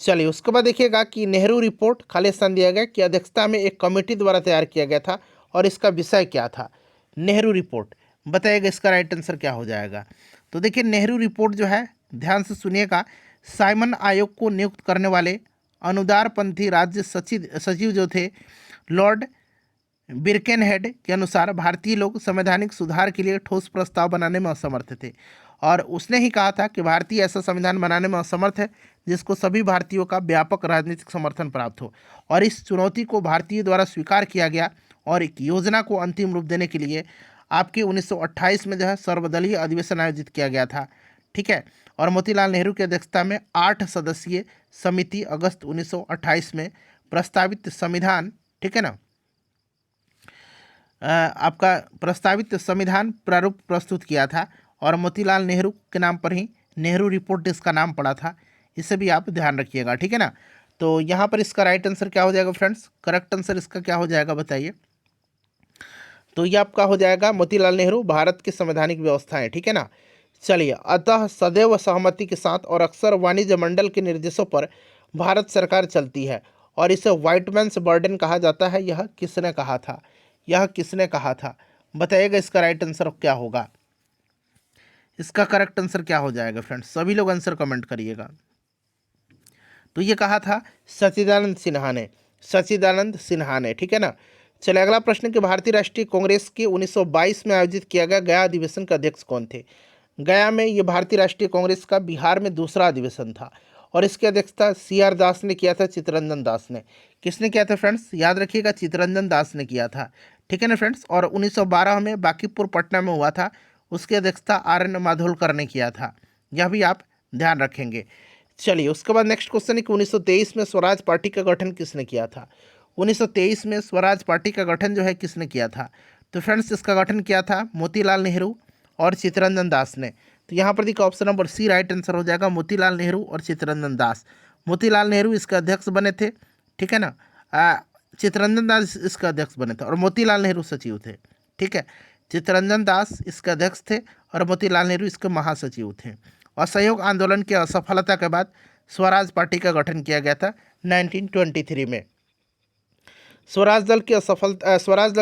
चलिए उसके बाद देखिएगा कि नेहरू रिपोर्ट खाली स्थान दिया गया कि अध्यक्षता में एक कमेटी द्वारा तैयार किया गया था और इसका विषय क्या था? नेहरू रिपोर्ट, बताइएगा इसका राइट आंसर क्या हो जाएगा? तो देखिए नेहरू रिपोर्ट जो है, ध्यान से सुनिएगा, साइमन आयोग को नियुक्त करने वाले अनुदारपंथी राज्य सचिव जो थे लॉर्ड बिर्केनहेड के अनुसार भारतीय लोग संवैधानिक सुधार के लिए ठोस प्रस्ताव बनाने में असमर्थ थे। और उसने ही कहा था कि भारतीय ऐसा संविधान बनाने में असमर्थ है जिसको सभी भारतीयों का व्यापक राजनीतिक समर्थन प्राप्त हो। और इस चुनौती को भारतीय द्वारा स्वीकार किया गया और एक योजना को अंतिम रूप देने के लिए आपके 1928 में जो है सर्वदलीय अधिवेशन आयोजित किया गया था, ठीक है। और मोतीलाल नेहरू की अध्यक्षता में 8 सदस्यीय समिति अगस्त 1928 में प्रस्तावित संविधान, ठीक है ना, आपका प्रस्तावित संविधान प्रारूप प्रस्तुत किया था। और मोतीलाल नेहरू के नाम पर ही नेहरू रिपोर्ट इसका नाम पड़ा था, इसे भी आप ध्यान रखिएगा, ठीक है ना। तो यहाँ पर इसका राइट आंसर क्या हो जाएगा फ्रेंड्स? करेक्ट आंसर इसका क्या हो जाएगा बताइए? तो ये आपका हो जाएगा मोतीलाल नेहरू भारत की संवैधानिक व्यवस्थाएं, ठीक है ना। चलिए अतः सदैव सहमति के साथ और अक्सर वाणिज्य मंडल के निर्देशों पर भारत सरकार चलती है और इसे व्हाइट मैन्स बर्डन कहा जाता है। यह किसने कहा था? यह किसने कहा था? बताइएगा इसका राइट आंसर क्या होगा? इसका करेक्ट आंसर क्या हो जाएगा फ्रेंड्स? सभी लोग आंसर कमेंट करिएगा। तो ये कहा था सच्चिदानंद सिन्हा ने, ठीक है ना। चलिए अगला प्रश्न कि भारतीय राष्ट्रीय कांग्रेस के 1922 में आयोजित किया गया गया अधिवेशन के अध्यक्ष कौन थे। गया में ये भारतीय राष्ट्रीय कांग्रेस का बिहार में दूसरा अधिवेशन था और इसकी अध्यक्षता CR दास ने किया था, चित्तरंजन दास ने। किसने किया था फ्रेंड्स, याद रखिएगा, चित्तरंजन दास ने किया था, ठीक है ना फ्रेंड्स। और 1912 में बांकीपुर पटना में हुआ था, उसकी अध्यक्षता RN माधोलकर ने किया था, यह भी आप ध्यान रखेंगे। चलिए उसके बाद नेक्स्ट क्वेश्चन है कि 1923 में स्वराज पार्टी का गठन किसने किया था। 1923 में स्वराज पार्टी का गठन जो है किसने किया था, तो फ्रेंड्स इसका गठन किया था मोतीलाल नेहरू और चित्तरंजन दास ने। तो यहाँ पर देखिए option number C right answer हो जाएगा, मोतीलाल नेहरू और चित्तरंजन दास। मोतीलाल नेहरू इसके अध्यक्ष बने थे, ठीक है ना। चित्तरंजन दास इसके अध्यक्ष बने थे और मोतीलाल नेहरू सचिव थे, ठीक है। चित्तरंजन दास इसके अध्यक्ष थे और मोतीलाल नेहरू इसके महासचिव थे। असहयोग आंदोलन की असफलता के बाद स्वराज पार्टी का गठन किया गया था 1923 में। स्वराज दल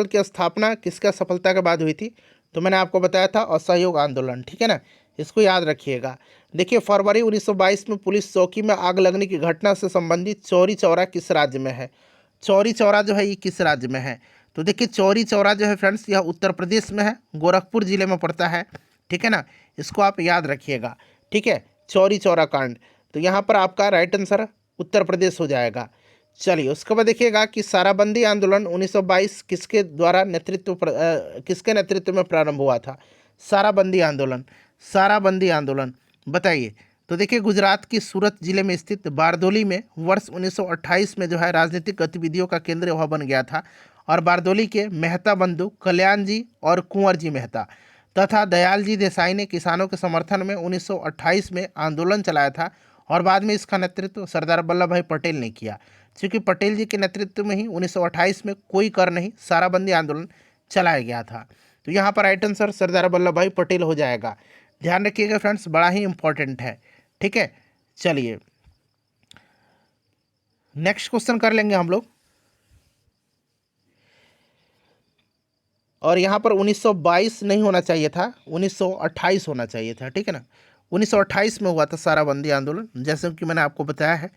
की स्थापना किसके असफलता के बाद हुई थी, तो मैंने आपको बताया था असहयोग आंदोलन, ठीक है ना, इसको याद रखिएगा। देखिए फरवरी 1922 में पुलिस चौकी में आग लगने की घटना से संबंधित चौरी चौरा किस राज्य में है। चौरी चौरा जो है ये किस राज्य में है, तो देखिए चौरी चौरा जो है फ्रेंड्स यह उत्तर प्रदेश में है, गोरखपुर जिले में पड़ता है, ठीक है ना, इसको आप याद रखिएगा, ठीक है। चौरी चौरा कांड, तो यहाँ पर आपका राइट आंसर उत्तर प्रदेश हो जाएगा। चलिए उसके बाद देखिएगा कि साराबंदी आंदोलन 1922 किसके नेतृत्व में प्रारंभ हुआ था। साराबंदी आंदोलन बताइए। तो देखिए गुजरात की सूरत जिले में स्थित बारदोली में वर्ष 1928 में जो है राजनीतिक गतिविधियों का केंद्र वह बन गया था और बारदोली के मेहता बंधु कल्याण जी और कुंवर जी मेहता तथा दयाल जी देसाई ने किसानों के समर्थन में 1928 में आंदोलन चलाया था और बाद में इसका नेतृत्व सरदार वल्लभ भाई पटेल ने किया। क्योंकि पटेल जी के नेतृत्व में ही 1928 में कोई कर नहीं साराबंदी आंदोलन चलाया गया था। तो यहाँ पर राइट आंसर सरदार वल्लभ भाई पटेल हो जाएगा। ध्यान रखिएगा फ्रेंड्स, बड़ा ही इंपॉर्टेंट है, ठीक है। चलिए नेक्स्ट क्वेश्चन कर लेंगे हम लोग। और यहाँ पर 1922 नहीं होना चाहिए था, 1928 होना चाहिए था, ठीक है ना। 1928 में हुआ था साराबंदी आंदोलन, जैसे कि मैंने आपको बताया है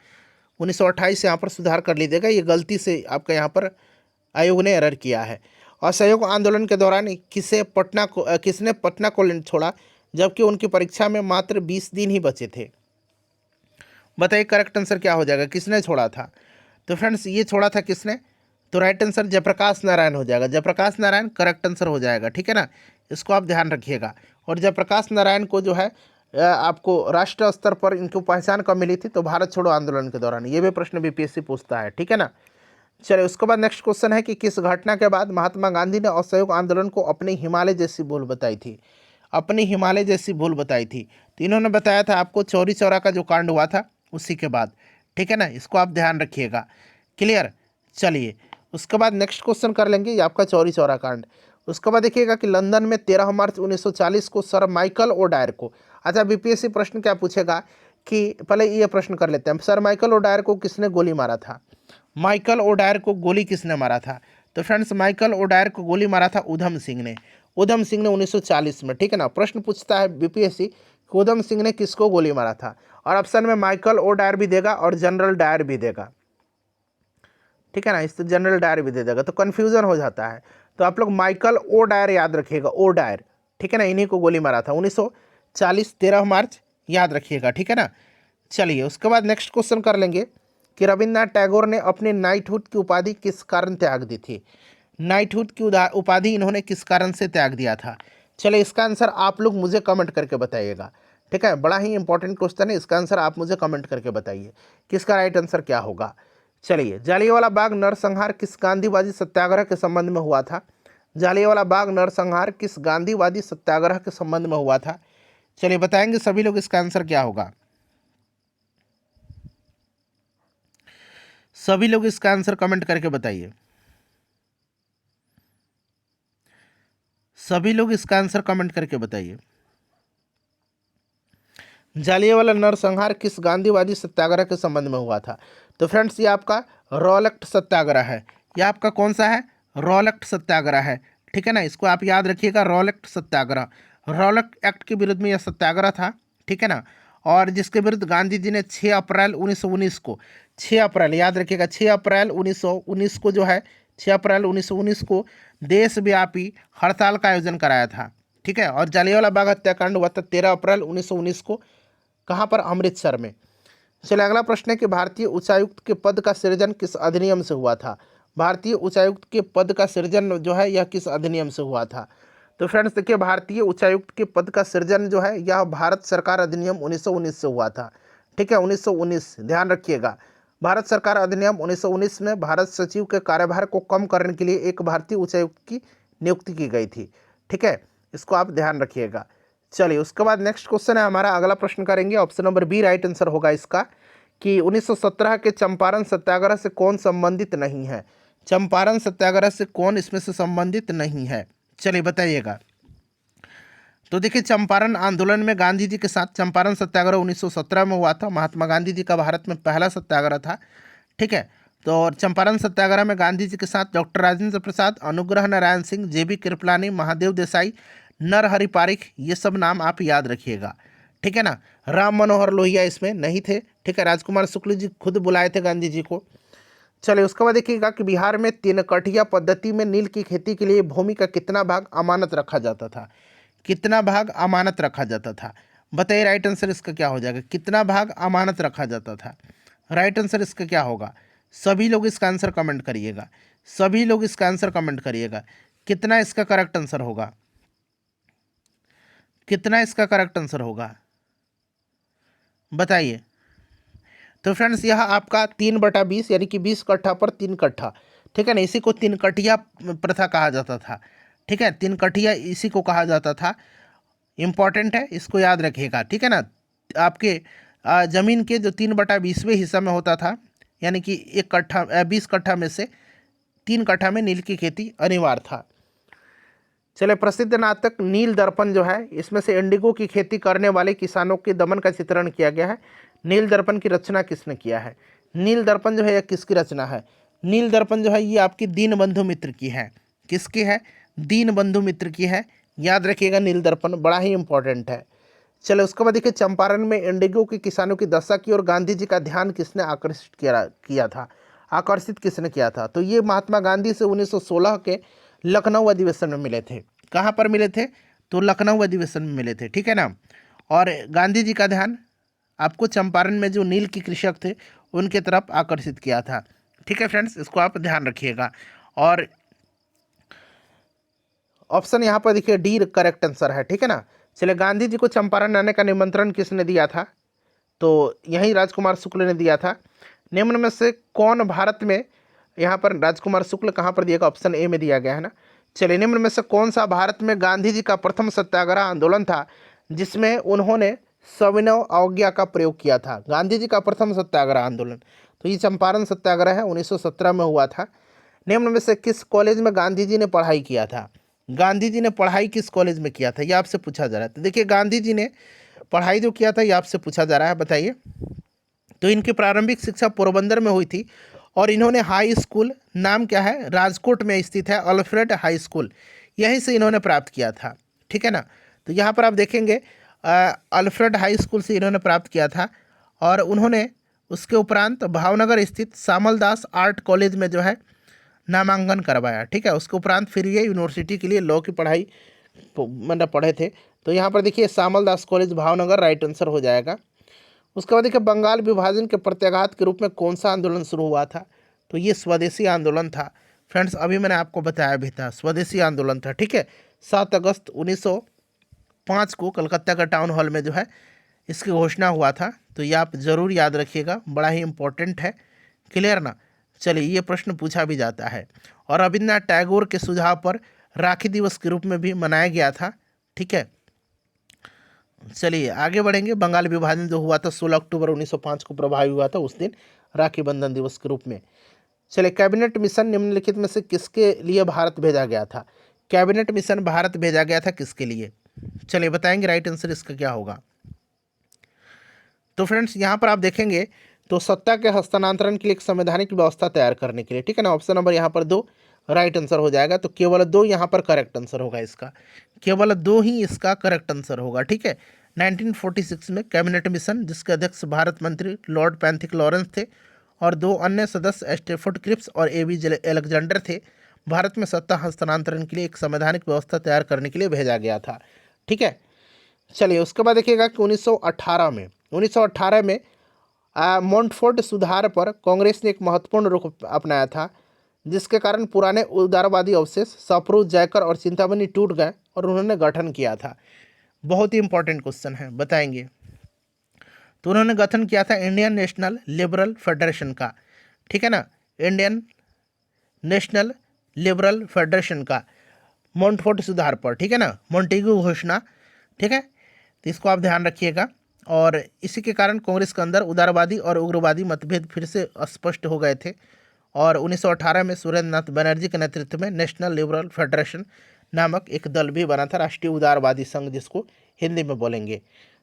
1928 यहाँ पर सुधार कर लीजिएगा, ये गलती से आपका यहाँ पर आयोग ने एरर किया है। असहयोग आंदोलन के दौरान किसने पटना को छोड़ा जबकि उनकी परीक्षा में मात्र 20 दिन ही बचे थे। बताइए करेक्ट आंसर क्या हो जाएगा, किसने छोड़ा था। तो फ्रेंड्स ये छोड़ा था किसने, तो राइट आंसर जयप्रकाश नारायण हो जाएगा। जयप्रकाश नारायण करेक्ट आंसर हो जाएगा, ठीक है ना, इसको आप ध्यान रखिएगा। और जयप्रकाश नारायण को जो है आपको राष्ट्रीय स्तर पर इनको पहचान कब मिली थी, तो भारत छोड़ो आंदोलन के दौरान। ये भी प्रश्न BPSC पूछता है, ठीक है ना। चलिए उसके बाद नेक्स्ट क्वेश्चन है कि किस घटना के बाद महात्मा गांधी ने असहयोग आंदोलन को अपनी हिमालय जैसी भूल बताई थी। अपनी हिमालय जैसी भूल बताई थी, तो इन्होंने बताया था आपको चौरी चौरा का जो कांड हुआ था उसी के बाद, ठीक है ना, इसको आप ध्यान रखिएगा। क्लियर। चलिए उसके बाद नेक्स्ट क्वेश्चन कर लेंगे, ये आपका चौरी चौरा कांड। उसके बाद देखिएगा कि लंदन में 13 मार्च 1940 को सर माइकल ओडायर को, अच्छा BPSC प्रश्न क्या पूछेगा कि पहले ये प्रश्न कर लेते हैं, सर माइकल ओडायर को किसने गोली मारा था। माइकल ओडायर को गोली किसने मारा था, तो फ्रेंड्स माइकल ओडायर को गोली मारा था उधम सिंह ने। उधम सिंह ने 1940 में, ठीक है ना। प्रश्न पूछता है BPSC कि उधम सिंह ने किसको गोली मारा था, और ऑप्शन में माइकल ओडायर भी देगा और जनरल डायर भी देगा, ठीक है ना, इससे जनरल डायर भी दे देगा तो कन्फ्यूजन हो जाता है। तो आप लोग माइकल ओडायर याद रखिएगा, ओडायर, ठीक है ना, इन्हीं को गोली मारा था 1940 13 मार्च, याद रखिएगा, ठीक है ना। चलिए उसके बाद नेक्स्ट क्वेश्चन कर लेंगे कि रविन्द्रनाथ टैगोर ने अपने नाइटहुड की उपाधि किस कारण त्याग दी थी। नाइटहुड की उपाधि इन्होंने किस कारण से त्याग दिया था। चलिए इसका आंसर आप लोग मुझे कमेंट करके बताइएगा, ठीक है, बड़ा ही इंपॉर्टेंट क्वेश्चन है, इसका आंसर आप मुझे कमेंट करके बताइए किसका राइट आंसर क्या होगा। चलिए जालियांवाला बाग नरसंहार किस गांधीवादी सत्याग्रह के संबंध में हुआ था। जालियांवाला बाग नरसंहार किस गांधीवादी सत्याग्रह के संबंध में हुआ था। चलिए बताएंगे सभी लोग इसका आंसर क्या होगा। सभी लोग इसका आंसर कमेंट करके बताइए। सभी लोग इसका आंसर कमेंट करके बताइए। जालियांवाला नरसंहार किस गांधीवादी सत्याग्रह के संबंध में हुआ था। तो फ्रेंड्स ये आपका रॉलेक्ट सत्याग्रह है, ये आपका कौन सा है, रॉलेक्ट सत्याग्रह है, ठीक है ना, इसको आप याद रखिएगा, रॉलेक्ट सत्याग्रह। रॉलेक्ट एक्ट के विरुद्ध में यह सत्याग्रह था, ठीक है ना। और जिसके विरुद्ध गांधी जी ने 6 अप्रैल 1919 को, 6 अप्रैल याद रखिएगा, 6 अप्रैल 1919 को जो है 6 अप्रैल 1919 को देशव्यापी हड़ताल का आयोजन कराया था। ठीक है, और जलियांवाला बाग हत्याकांड हुआ था 13 अप्रैल 1919 को, कहाँ पर, अमृतसर में। चलिए अगला प्रश्न है कि भारतीय उच्चायुक्त के पद का सृजन किस अधिनियम से हुआ था। भारतीय उच्चायुक्त के पद का सृजन जो है यह किस अधिनियम से हुआ था। तो फ्रेंड्स देखिए, भारतीय उच्चायुक्त के पद का सृजन जो है यह भारत सरकार अधिनियम 1919 से हुआ था। ठीक है, 1919 ध्यान रखिएगा। भारत सरकार अधिनियम 1919 में भारत सचिव के कार्यभार को कम करने के लिए एक भारतीय उच्चायुक्त की नियुक्ति की गई थी। ठीक है, इसको आप ध्यान रखिएगा। चलिए उसके बाद नेक्स्ट क्वेश्चन है हमारा, अगला प्रश्न करेंगे, option number B right answer होगा इसका, कि 1917 के चंपारण सत्याग्रह से कौन संबंधित नहीं है। चंपारण सत्याग्रह से कौन इसमें से संबंधित नहीं है, चलिए बताइएगा। तो देखिए, चंपारण आंदोलन में गांधी जी के साथ चंपारण सत्याग्रह 1917 में हुआ था। महात्मा गांधी जी का भारत में पहला सत्याग्रह था। ठीक है, तो और चंपारण सत्याग्रह में गांधी जी के साथ डॉक्टर राजेंद्र प्रसाद, अनुग्रह नारायण सिंह, जेबी कृपलानी, महादेव देसाई, नरहरि पारिख, ये सब नाम आप याद रखिएगा। ठीक है ना, राम मनोहर लोहिया इसमें नहीं थे। ठीक है, राजकुमार शुक्ल जी खुद बुलाए थे गांधी जी को। चलिए उसके बाद देखिएगा कि बिहार में 3 कठिया पद्धति में नील की खेती के लिए भूमि का कितना भाग अमानत रखा जाता था। कितना भाग अमानत रखा जाता था, बताइए राइट आंसर इसका क्या हो जाएगा। कितना भाग अमानत रखा जाता था, राइट आंसर इसका क्या होगा। सभी लोग इसका आंसर कमेंट करिएगा, सभी लोग इसका आंसर कमेंट करिएगा। कितना इसका करेक्ट आंसर होगा, कितना इसका करेक्ट आंसर होगा बताइए। तो फ्रेंड्स यह आपका 3/20 यानी कि 20 कट्ठा पर 3 कट्ठा। ठीक है ना, इसी को 3 कटिया प्रथा कहा जाता था। ठीक है, 3 कटिया इसी को कहा जाता था। इम्पॉर्टेंट है, इसको याद रखिएगा। ठीक है ना, आपके ज़मीन के जो 3/20वें हिस्सा में होता था, यानी कि 1 कट्ठा 20 कट्ठा में से 3 कट्ठा में नील की खेती अनिवार्य था। चले प्रसिद्ध नाटक नील दर्पण जो है, इसमें से इंडिगो की खेती करने वाले किसानों के दमन का चित्रण किया गया है। नील दर्पण की रचना किसने किया है। नील दर्पण जो है यह किसकी रचना है। नील दर्पण जो है ये आपकी दीनबंधु मित्र की है। किसकी है, दीनबंधु मित्र की है। याद रखिएगा, नील दर्पण बड़ा ही इंपॉर्टेंट है। चलो उसके बाद देखिए, चंपारण में इंडिगो के किसानों की दशा की और गांधी जी का ध्यान किसने आकर्षित किया था, आकर्षित किसने किया था। तो ये महात्मा गांधी से 1916 के लखनऊ अधिवेशन में मिले थे। कहाँ पर मिले थे, तो लखनऊ अधिवेशन में मिले थे। ठीक है ना, और गांधी जी का ध्यान आपको चंपारण में जो नील की कृषक थे उनके तरफ आकर्षित किया था। ठीक है फ्रेंड्स, इसको आप ध्यान रखिएगा। और ऑप्शन यहाँ पर देखिए डी करेक्ट आंसर है। ठीक है ना, चलिए गांधी जी को चंपारण आने का निमंत्रण किसने दिया था, तो यही राजकुमार शुक्ल ने दिया था। निम्न में से कौन भारत में, यहाँ पर राजकुमार शुक्ल कहाँ पर दिएगा, ऑप्शन ए में दिया गया है ना। चलिए निम्न में से कौन सा भारत में गांधी जी का प्रथम सत्याग्रह आंदोलन था जिसमें उन्होंने सविनय अवज्ञा का प्रयोग किया था। गांधी जी का प्रथम सत्याग्रह आंदोलन, तो ये चंपारण सत्याग्रह है, 1917 में हुआ था। निम्न में से किस कॉलेज में गांधी जी ने पढ़ाई किया था। गांधी जी ने पढ़ाई किस कॉलेज में किया था, ये आपसे पूछा जा रहा है। तो देखिए गांधी जी ने पढ़ाई जो किया था ये आपसे पूछा जा रहा है, बताइए। तो इनकी प्रारंभिक शिक्षा पोरबंदर में हुई थी और इन्होंने हाई स्कूल, नाम क्या है, राजकोट में स्थित है अल्फ्रेड हाई स्कूल, यहीं से इन्होंने प्राप्त किया था। ठीक है ना, तो यहाँ पर आप देखेंगे अल्फ्रेड हाई स्कूल से इन्होंने प्राप्त किया था। और उन्होंने उसके उपरांत भावनगर स्थित सामलदास आर्ट कॉलेज में जो है नामांकन करवाया। ठीक है, उसके उपरांत फिर ये यूनिवर्सिटी के लिए लॉ की पढ़ाई मतलब पढ़े थे। तो यहाँ पर देखिए Samaldas college Bhavnagar right answer हो जाएगा। उसके बाद देखिए बंगाल विभाजन के प्रत्याघात के रूप में कौन सा आंदोलन शुरू हुआ था, तो ये स्वदेशी आंदोलन था। फ्रेंड्स अभी मैंने आपको बताया भी था, स्वदेशी आंदोलन था। ठीक है, 7 अगस्त 1905 को कलकत्ता का टाउन हॉल में जो है इसकी घोषणा हुआ था। तो ये आप ज़रूर याद रखिएगा, बड़ा ही इम्पोर्टेंट है। क्लियर ना, चलिए ये प्रश्न पूछा भी जाता है। और रविन्द्रनाथ टैगोर के सुझाव पर राखी दिवस के रूप में भी मनाया गया था। ठीक है, चलिए आगे बढ़ेंगे। बंगाल विभाजन जो हुआ था 16 अक्टूबर 1905 को प्रभावी हुआ था, उस दिन राखी बंधन दिवस के रूप में। चलिए कैबिनेट मिशन निम्नलिखित में से किसके लिए भारत भेजा गया था। कैबिनेट मिशन भारत भेजा गया था किसके लिए, चलिए बताएंगे राइट आंसर इसका क्या होगा। तो फ्रेंड्स यहाँ पर आप देखेंगे तो सत्ता के हस्तांतरण के लिए एक संवैधानिक व्यवस्था तैयार करने के लिए। ठीक है ना, ऑप्शन नंबर यहाँ पर 2 राइट आंसर हो जाएगा। तो केवल 2 यहाँ पर करेक्ट आंसर होगा इसका, केवल 2 ही इसका करेक्ट आंसर होगा। ठीक है, 1946 में कैबिनेट मिशन, जिसके अध्यक्ष भारत मंत्री लॉर्ड पैंथिक लॉरेंस थे और 2 अन्य सदस्य स्टेफोर्ड क्रिप्स और एबी अलेक्जेंडर थे, भारत में सत्ता हस्तांतरण के लिए एक संवैधानिक व्यवस्था तैयार करने के लिए भेजा गया था। ठीक है, चलिए उसके बाद देखिएगा कि 1918 में मोंटफोर्ट सुधार पर कांग्रेस ने एक महत्वपूर्ण रुख अपनाया था, जिसके कारण पुराने उदारवादी अवशेष सप्रू, जयकर और चिंतामणि टूट गए और उन्होंने गठन किया था। बहुत ही इंपॉर्टेंट क्वेश्चन है, बताएंगे। तो उन्होंने गठन किया था इंडियन नेशनल लिबरल फेडरेशन का, ठीक है ना, इंडियन नेशनल लिबरल फेडरेशन का, मोंटफोर्ट सुधार पर, ठीक है ना, मोंटेग्यू घोषणा, ठीक है। तो इसको आप ध्यान रखिएगा। और इसी के कारण कांग्रेस के अंदर उदारवादी और उग्रवादी मतभेद फिर से स्पष्ट हो गए थे और 1918 में सुरेंद्र नाथ बनर्जी के नेतृत्व में नेशनल लिबरल फेडरेशन नामक एक दल भी बना था, राष्ट्रीय उदारवादी संघ जिसको हिंदी में बोलेंगे,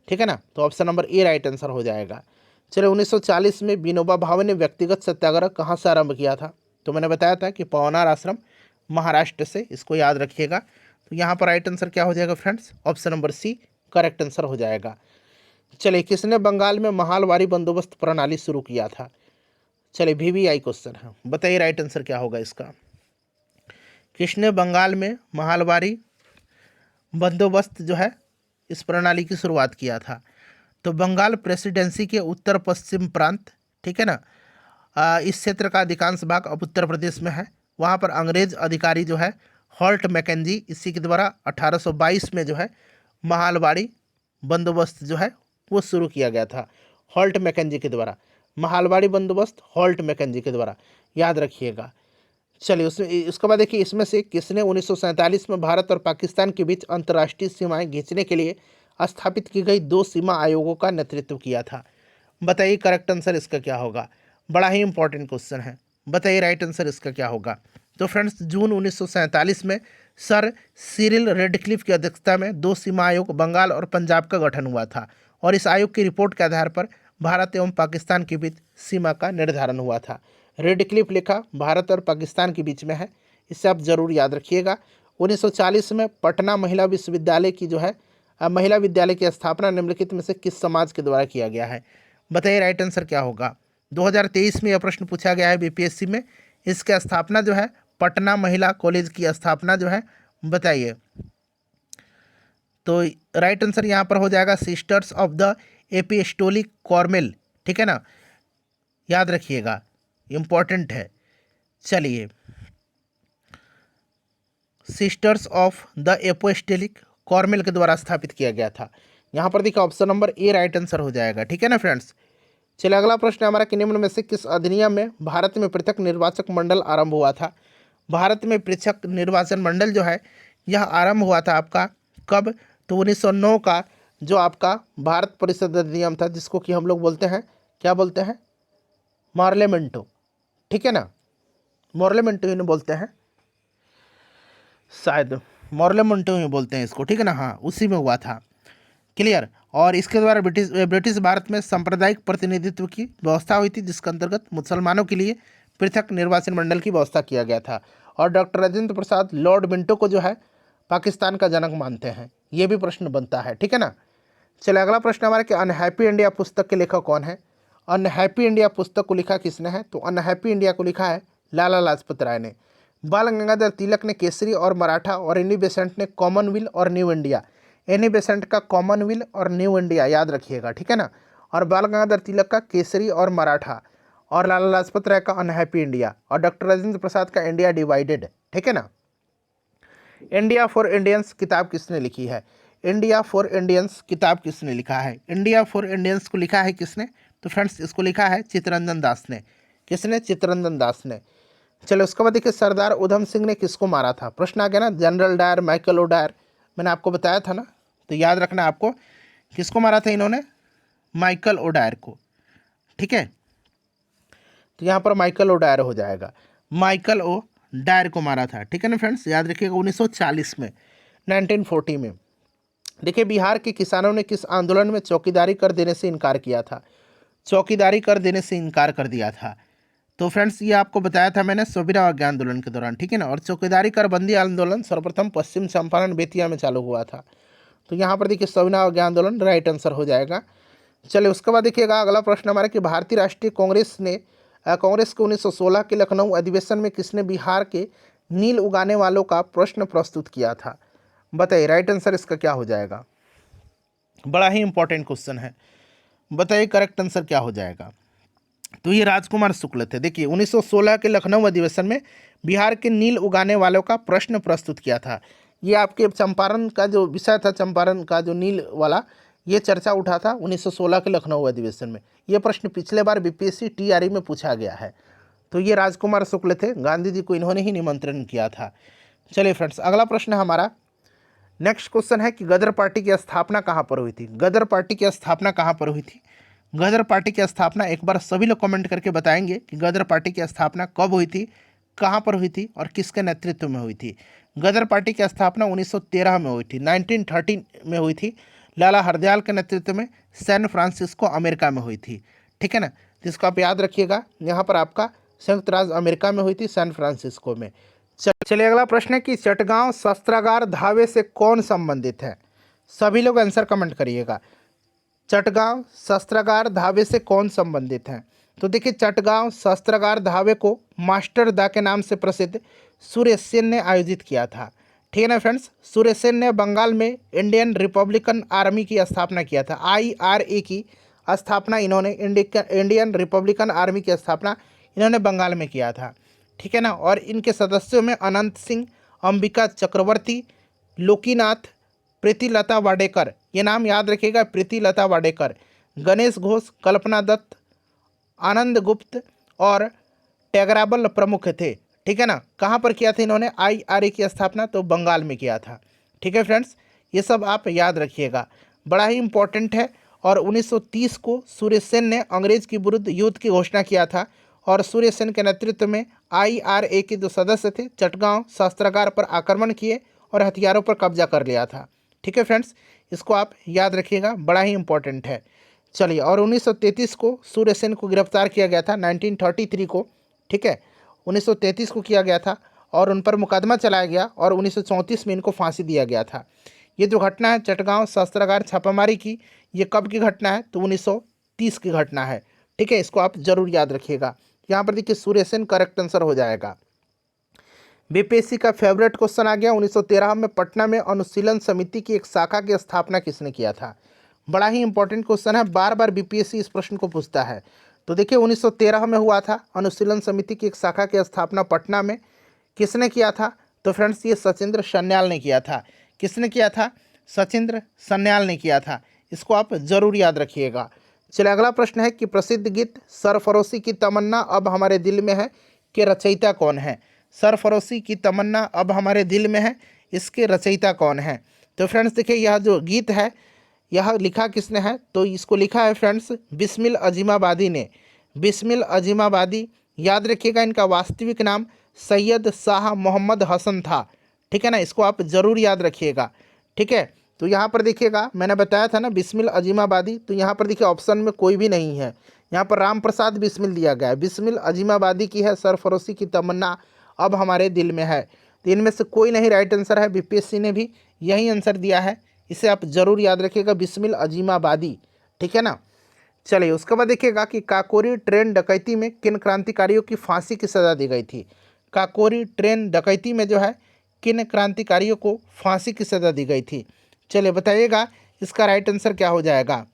ठीक है ना। तो option number A right answer हो जाएगा। चलिए 1940 में विनोबा भावे ने व्यक्तिगत सत्याग्रह कहाँ से आरंभ किया था? तो मैंने बताया था कि पवनार आश्रम, महाराष्ट्र से, इसको याद रखिएगा। तो यहाँ पर राइट आंसर क्या हो जाएगा friends? Option number C correct answer हो जाएगा। चलिए किसने बंगाल में महालवारी बंदोबस्त प्रणाली शुरू किया था? चलिए VVI क्वेश्चन है, बताइए राइट आंसर क्या होगा इसका। किसने बंगाल में महालवारी बंदोबस्त जो है इस प्रणाली की शुरुआत किया था? तो बंगाल प्रेसिडेंसी के उत्तर पश्चिम प्रांत, ठीक है ना, इस क्षेत्र का अधिकांश भाग अब उत्तर प्रदेश में है। वहाँ पर अंग्रेज अधिकारी जो है हॉल्ट मैकेंजी, इसी के द्वारा 1822 में जो है महालवारी बंदोबस्त जो है वो शुरू किया गया था, हॉल्ट मैकेंजी के द्वारा। महालवारी बंदोबस्त हॉल्ट मैकेंजी के द्वारा, याद रखिएगा। चलिए उसके बाद देखिए इसमें से किसने 1947 में भारत और पाकिस्तान के बीच अंतर्राष्ट्रीय सीमाएं खींचने के लिए स्थापित की गई 2 सीमा आयोगों का नेतृत्व किया था? बताइए करेक्ट आंसर इसका क्या होगा। बड़ा ही इंपॉर्टेंट क्वेश्चन है, बताइए राइट आंसर इसका क्या होगा। तो फ्रेंड्स जून 1947 में सर सिरिल रेडक्लिफ की अध्यक्षता में 2 सीमा आयोग बंगाल और पंजाब का गठन हुआ था और इस आयोग की रिपोर्ट के आधार पर भारत एवं पाकिस्तान के बीच सीमा का निर्धारण हुआ था। रेडक्लिफ लिखा भारत और पाकिस्तान के बीच में है, इससे आप जरूर याद रखिएगा। 1940 में पटना महिला विश्वविद्यालय की जो है महिला विद्यालय की स्थापना निम्नलिखित में से किस समाज के द्वारा किया गया है? बताइए राइट आंसर क्या होगा। 2023 में यह प्रश्न पूछा गया है BPSC में, इसकी स्थापना जो है पटना महिला कॉलेज की स्थापना जो है, बताइए। तो राइट आंसर यहाँ पर हो जाएगा सिस्टर्स ऑफ द एपिस्टोलिक कॉर्मेल, ठीक है ना, याद रखिएगा, इम्पॉर्टेंट है। चलिए सिस्टर्स ऑफ द एपोस्टोलिक कॉर्मेल के द्वारा स्थापित किया गया था। यहाँ पर देखिए option number A right answer हो जाएगा, ठीक है ना फ्रेंड्स। चलिए अगला प्रश्न हमारा कि निम्न में से किस अधिनियम में भारत में पृथक निर्वाचक मंडल आरंभ हुआ था? भारत में पृथक निर्वाचन मंडल जो है यह आरंभ हुआ था आपका कब? तो 1909 का जो आपका भारत परिषद अधिनियम था, जिसको कि हम लोग बोलते हैं, क्या बोलते हैं, मार्लेमेंटो, ठीक है ना, मार्लेमेंटो ही बोलते हैं, शायद मार्लेमेंटो ही बोलते हैं इसको, ठीक है ना, हाँ उसी में हुआ था, क्लियर। और इसके द्वारा ब्रिटिश भारत में सांप्रदायिक प्रतिनिधित्व की व्यवस्था हुई थी, जिसके अंतर्गत मुसलमानों के लिए पृथक निर्वाचन मंडल की व्यवस्था किया गया था। और doctor Rajendra Prasad Lord Minto को जो है पाकिस्तान का जनक मानते हैं, ये भी प्रश्न बनता है, ठीक है ना। चलिए अगला प्रश्न हमारा कि अनहैप्पी इंडिया पुस्तक के लेखक कौन है? अनहैप्पी इंडिया पुस्तक को लिखा किसने है? तो अनहैप्पी इंडिया को लिखा है लाला लाजपत राय ने। बाल गंगाधर तिलक ने केसरी और मराठा और एनी बेसेंट ने कॉमनवेल्थ और न्यू इंडिया, एनी बेसेंट का कॉमनवेल्थ और न्यू इंडिया याद रखिएगा, ठीक है ना। और बाल गंगाधर तिलक का केसरी और मराठा, और लाला लाजपत राय का अनहैप्पी इंडिया, और डॉक्टर राजेंद्र प्रसाद का इंडिया डिवाइडेड, ठीक है ना। इंडिया फॉर इंडियंस किताब किसने लिखी है? इंडिया फॉर इंडियंस किताब किसने लिखा है? इंडिया फॉर इंडियंस को लिखा है किसने? तो फ्रेंड्स इसको लिखा है चित्तरंजन दास ने। किसने? चित्तरंजन दास ने। चलो उसके बाद देखिए सरदार उधम सिंह ने किसको मारा था? प्रश्न आ गया ना, जनरल डायर, माइकल ओडायर, मैंने आपको बताया था ना, तो याद रखना आपको, किसको मारा था इन्होंने? माइकल ओडायर को, ठीक है। तो यहाँ पर माइकल ओडायर हो जाएगा, माइकल ओ डायर को मारा था, ठीक है ना फ्रेंड्स, याद रखिएगा 1940 में, 1940 में। देखिए बिहार के किसानों ने किस आंदोलन में चौकीदारी कर देने से इनकार किया था? चौकीदारी कर देने से इनकार कर दिया था। तो फ्रेंड्स ये आपको बताया था मैंने स्वविरा अज्ञा आंदोलन के दौरान, ठीक है ना। और चौकीदारी कर बंदी आंदोलन सर्वप्रथम पश्चिम चंपारण बेतिया में चालू हुआ था। तो यहाँ पर देखिए सविनय अवज्ञा आंदोलन राइट आंसर हो जाएगा। चलिए उसके बाद देखिएगा अगला प्रश्न हमारा कि भारतीय राष्ट्रीय कांग्रेस ने कांग्रेस के 1916 के लखनऊ अधिवेशन में किसने बिहार के नील उगाने वालों का प्रश्न प्रस्तुत किया था? बताइए राइट आंसर इसका क्या हो जाएगा। बड़ा ही इंपॉर्टेंट क्वेश्चन है, बताइए करेक्ट आंसर क्या हो जाएगा। तो ये राजकुमार शुक्ल थे। देखिए 1916 के लखनऊ अधिवेशन में बिहार के नील उगाने वालों का प्रश्न प्रस्तुत किया था। ये आपके चंपारण का जो विषय था, चंपारण का जो नील वाला, ये चर्चा उठा था 1916 के लखनऊ अधिवेशन में। ये प्रश्न पिछले बार बीपीएससी टीआरई में पूछा गया है। तो ये राजकुमार शुक्ल थे, गांधी जी को इन्होंने ही निमंत्रण किया था। चलिए फ्रेंड्स अगला प्रश्न हमारा नेक्स्ट क्वेश्चन है कि गदर पार्टी की स्थापना कहाँ पर हुई थी? गदर पार्टी की स्थापना कहाँ पर हुई थी? गदर पार्टी की स्थापना एक बार सभी लोग कमेंट करके बताएंगे कि गदर पार्टी की स्थापना कब हुई थी, कहाँ पर हुई थी और किसके नेतृत्व में हुई थी? गदर पार्टी की स्थापना 1913 में हुई थी, 1913 में हुई थी। लाला हरदयाल के नेतृत्व में सैन फ्रांसिस्को अमेरिका में हुई थी। ठीक है ना, जिसको आप याद रखिएगा, यहाँ पर आपका संयुक्त राज्य अमेरिका में हुई थी, सैन फ्रांसिस्को में। चलिए अगला प्रश्न है कि चटगांव शस्त्रागार धावे से कौन संबंधित है? सभी लोग आंसर कमेंट करिएगा। चटगांव शस्त्रागार धावे से कौन संबंधित है? तो देखिए चटगांव शस्त्रागार धावे को मास्टर दा के नाम से प्रसिद्ध सूर्य सेन ने आयोजित किया था। ठीक है ना फ्रेंड्स, सूर्य सेन ने बंगाल में इंडियन रिपब्लिकन आर्मी की स्थापना किया था। IRA की स्थापना इन्होंने, इंडियन रिपब्लिकन आर्मी की स्थापना इन्होंने बंगाल में किया था। ठीक है ना, और इनके सदस्यों में अनंत सिंह, अंबिका चक्रवर्ती, लोकीनाथ, प्रीतिलता वाडेकर, ये नाम याद रखिएगा, प्रीतिलता वाडेकर, गणेश घोष, कल्पना दत्त, आनंद गुप्त और टैगराबल प्रमुख थे। ठीक है ना, कहाँ पर किया था इन्होंने IRA की स्थापना? तो बंगाल में किया था। ठीक है फ्रेंड्स, ये सब आप याद रखिएगा, बड़ा ही इंपॉर्टेंट है। और 1930 को सूर्य सेन ने अंग्रेज के विरुद्ध युद्ध की घोषणा किया था और सूर्य सेन के नेतृत्व में IRA के जो सदस्य थे चटगांव शस्त्रागार पर आक्रमण किए और हथियारों पर कब्जा कर लिया था। ठीक है फ्रेंड्स, इसको आप याद रखिएगा, बड़ा ही इंपॉर्टेंट है। चलिए, और 1933 को सूर्य सेन को गिरफ्तार किया गया था, 1933 को। ठीक है, 1933 को किया गया था और उन पर मुकदमा चलाया गया और 1934 में इनको फांसी दिया गया था। ये जो घटना है चटगांव शस्त्रागार छापामारी की, ये कब की घटना है? तो 1930 की घटना है। ठीक है, इसको आप जरूर याद रखिएगा। यहाँ पर देखिए सूर्य सेन करेक्ट आंसर हो जाएगा। बीपीएससी का फेवरेट क्वेश्चन आ गया, 1913 में पटना में अनुशीलन समिति की एक शाखा की स्थापना किसने किया था? बड़ा ही इंपॉर्टेंट क्वेश्चन है, बार बार बीपीएससी इस प्रश्न को पूछता है। तो देखिए 1913 में हुआ था अनुशीलन समिति की एक शाखा की स्थापना पटना में। किसने किया था? तो फ्रेंड्स ये सचिंद्र सन्याल ने किया था। किसने किया था? सचिंद्र सन्याल ने किया था। इसको आप जरूर याद रखिएगा। चलिए अगला प्रश्न है कि प्रसिद्ध गीत सरफरोशी की तमन्ना अब हमारे दिल में है के रचयिता कौन है? सरफरोशी की तमन्ना अब हमारे दिल में है, इसके रचयिता कौन है? तो फ्रेंड्स देखिए यह जो गीत है यह लिखा किसने है? तो इसको लिखा है फ्रेंड्स बिस्मिल अजीमाबादी ने। बिस्मिल अजीमाबादी, याद रखिएगा इनका वास्तविक नाम सैयद शाह मोहम्मद हसन था। ठीक है ना, इसको आप ज़रूर याद रखिएगा। ठीक है, तो यहाँ पर देखिएगा मैंने बताया था ना बिस्मिल अजीमाबादी, तो यहाँ पर देखिए ऑप्शन में कोई भी नहीं है। यहाँ पर राम प्रसाद बिस्मिल दिया गया है, बिस्मिल अजीमाबादी की है सरफरोशी की तमन्ना अब हमारे दिल में है। तो इनमें से कोई नहीं राइट आंसर है, बीपीएससी ने भी यही आंसर दिया है, इसे आप जरूर याद रखिएगा, बिस्मिल अजीमाबादी। ठीक है ना। चलिए उसके बाद देखिएगा कि काकोरी ट्रेन डकैती में किन क्रांतिकारियों की फांसी की सज़ा दी गई थी? काकोरी ट्रेन डकैती में जो है किन क्रांतिकारियों को फांसी की सज़ा दी गई थी? चलिए बताइएगा इसका राइट आंसर क्या हो जाएगा।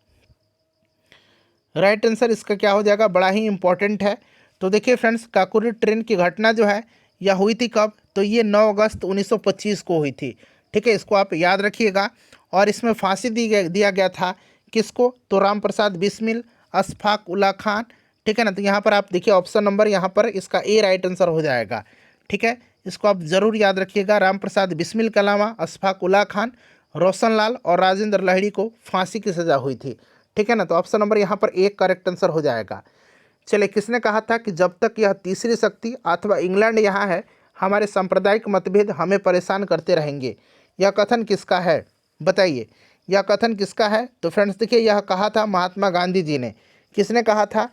राइट आंसर इसका क्या हो जाएगा, बड़ा ही इंपॉर्टेंट है। तो देखिए फ्रेंड्स काकोरी ट्रेन की घटना जो है यह हुई थी कब? तो ये 9 अगस्त 1925 को हुई थी। ठीक है, इसको आप याद रखिएगा। और इसमें फांसी दिया गया था किसको? तो राम प्रसाद बिस्मिल, अशफाक उल्ला खान। ठीक है ना, तो यहाँ पर आप देखिए ऑप्शन नंबर यहाँ पर इसका ए राइट आंसर हो जाएगा। ठीक है, इसको आप ज़रूर याद रखिएगा। राम प्रसाद बिस्मिल के अलावा अशफाक उल्ला खान, रोशन लाल और राजेंद्र लाहिड़ी को फांसी की सज़ा हुई थी। ठीक है ना, तो ऑप्शन नंबर यहाँ पर एक करेक्ट आंसर हो जाएगा। चलिए किसने कहा था कि जब तक यह तीसरी शक्ति अथवा इंग्लैंड यहाँ है हमारे सांप्रदायिक मतभेद हमें परेशान करते रहेंगे? यह कथन किसका है? बताइए यह कथन किसका है? तो फ्रेंड्स देखिए यह कहा था महात्मा गांधी जी ने। किसने कहा था?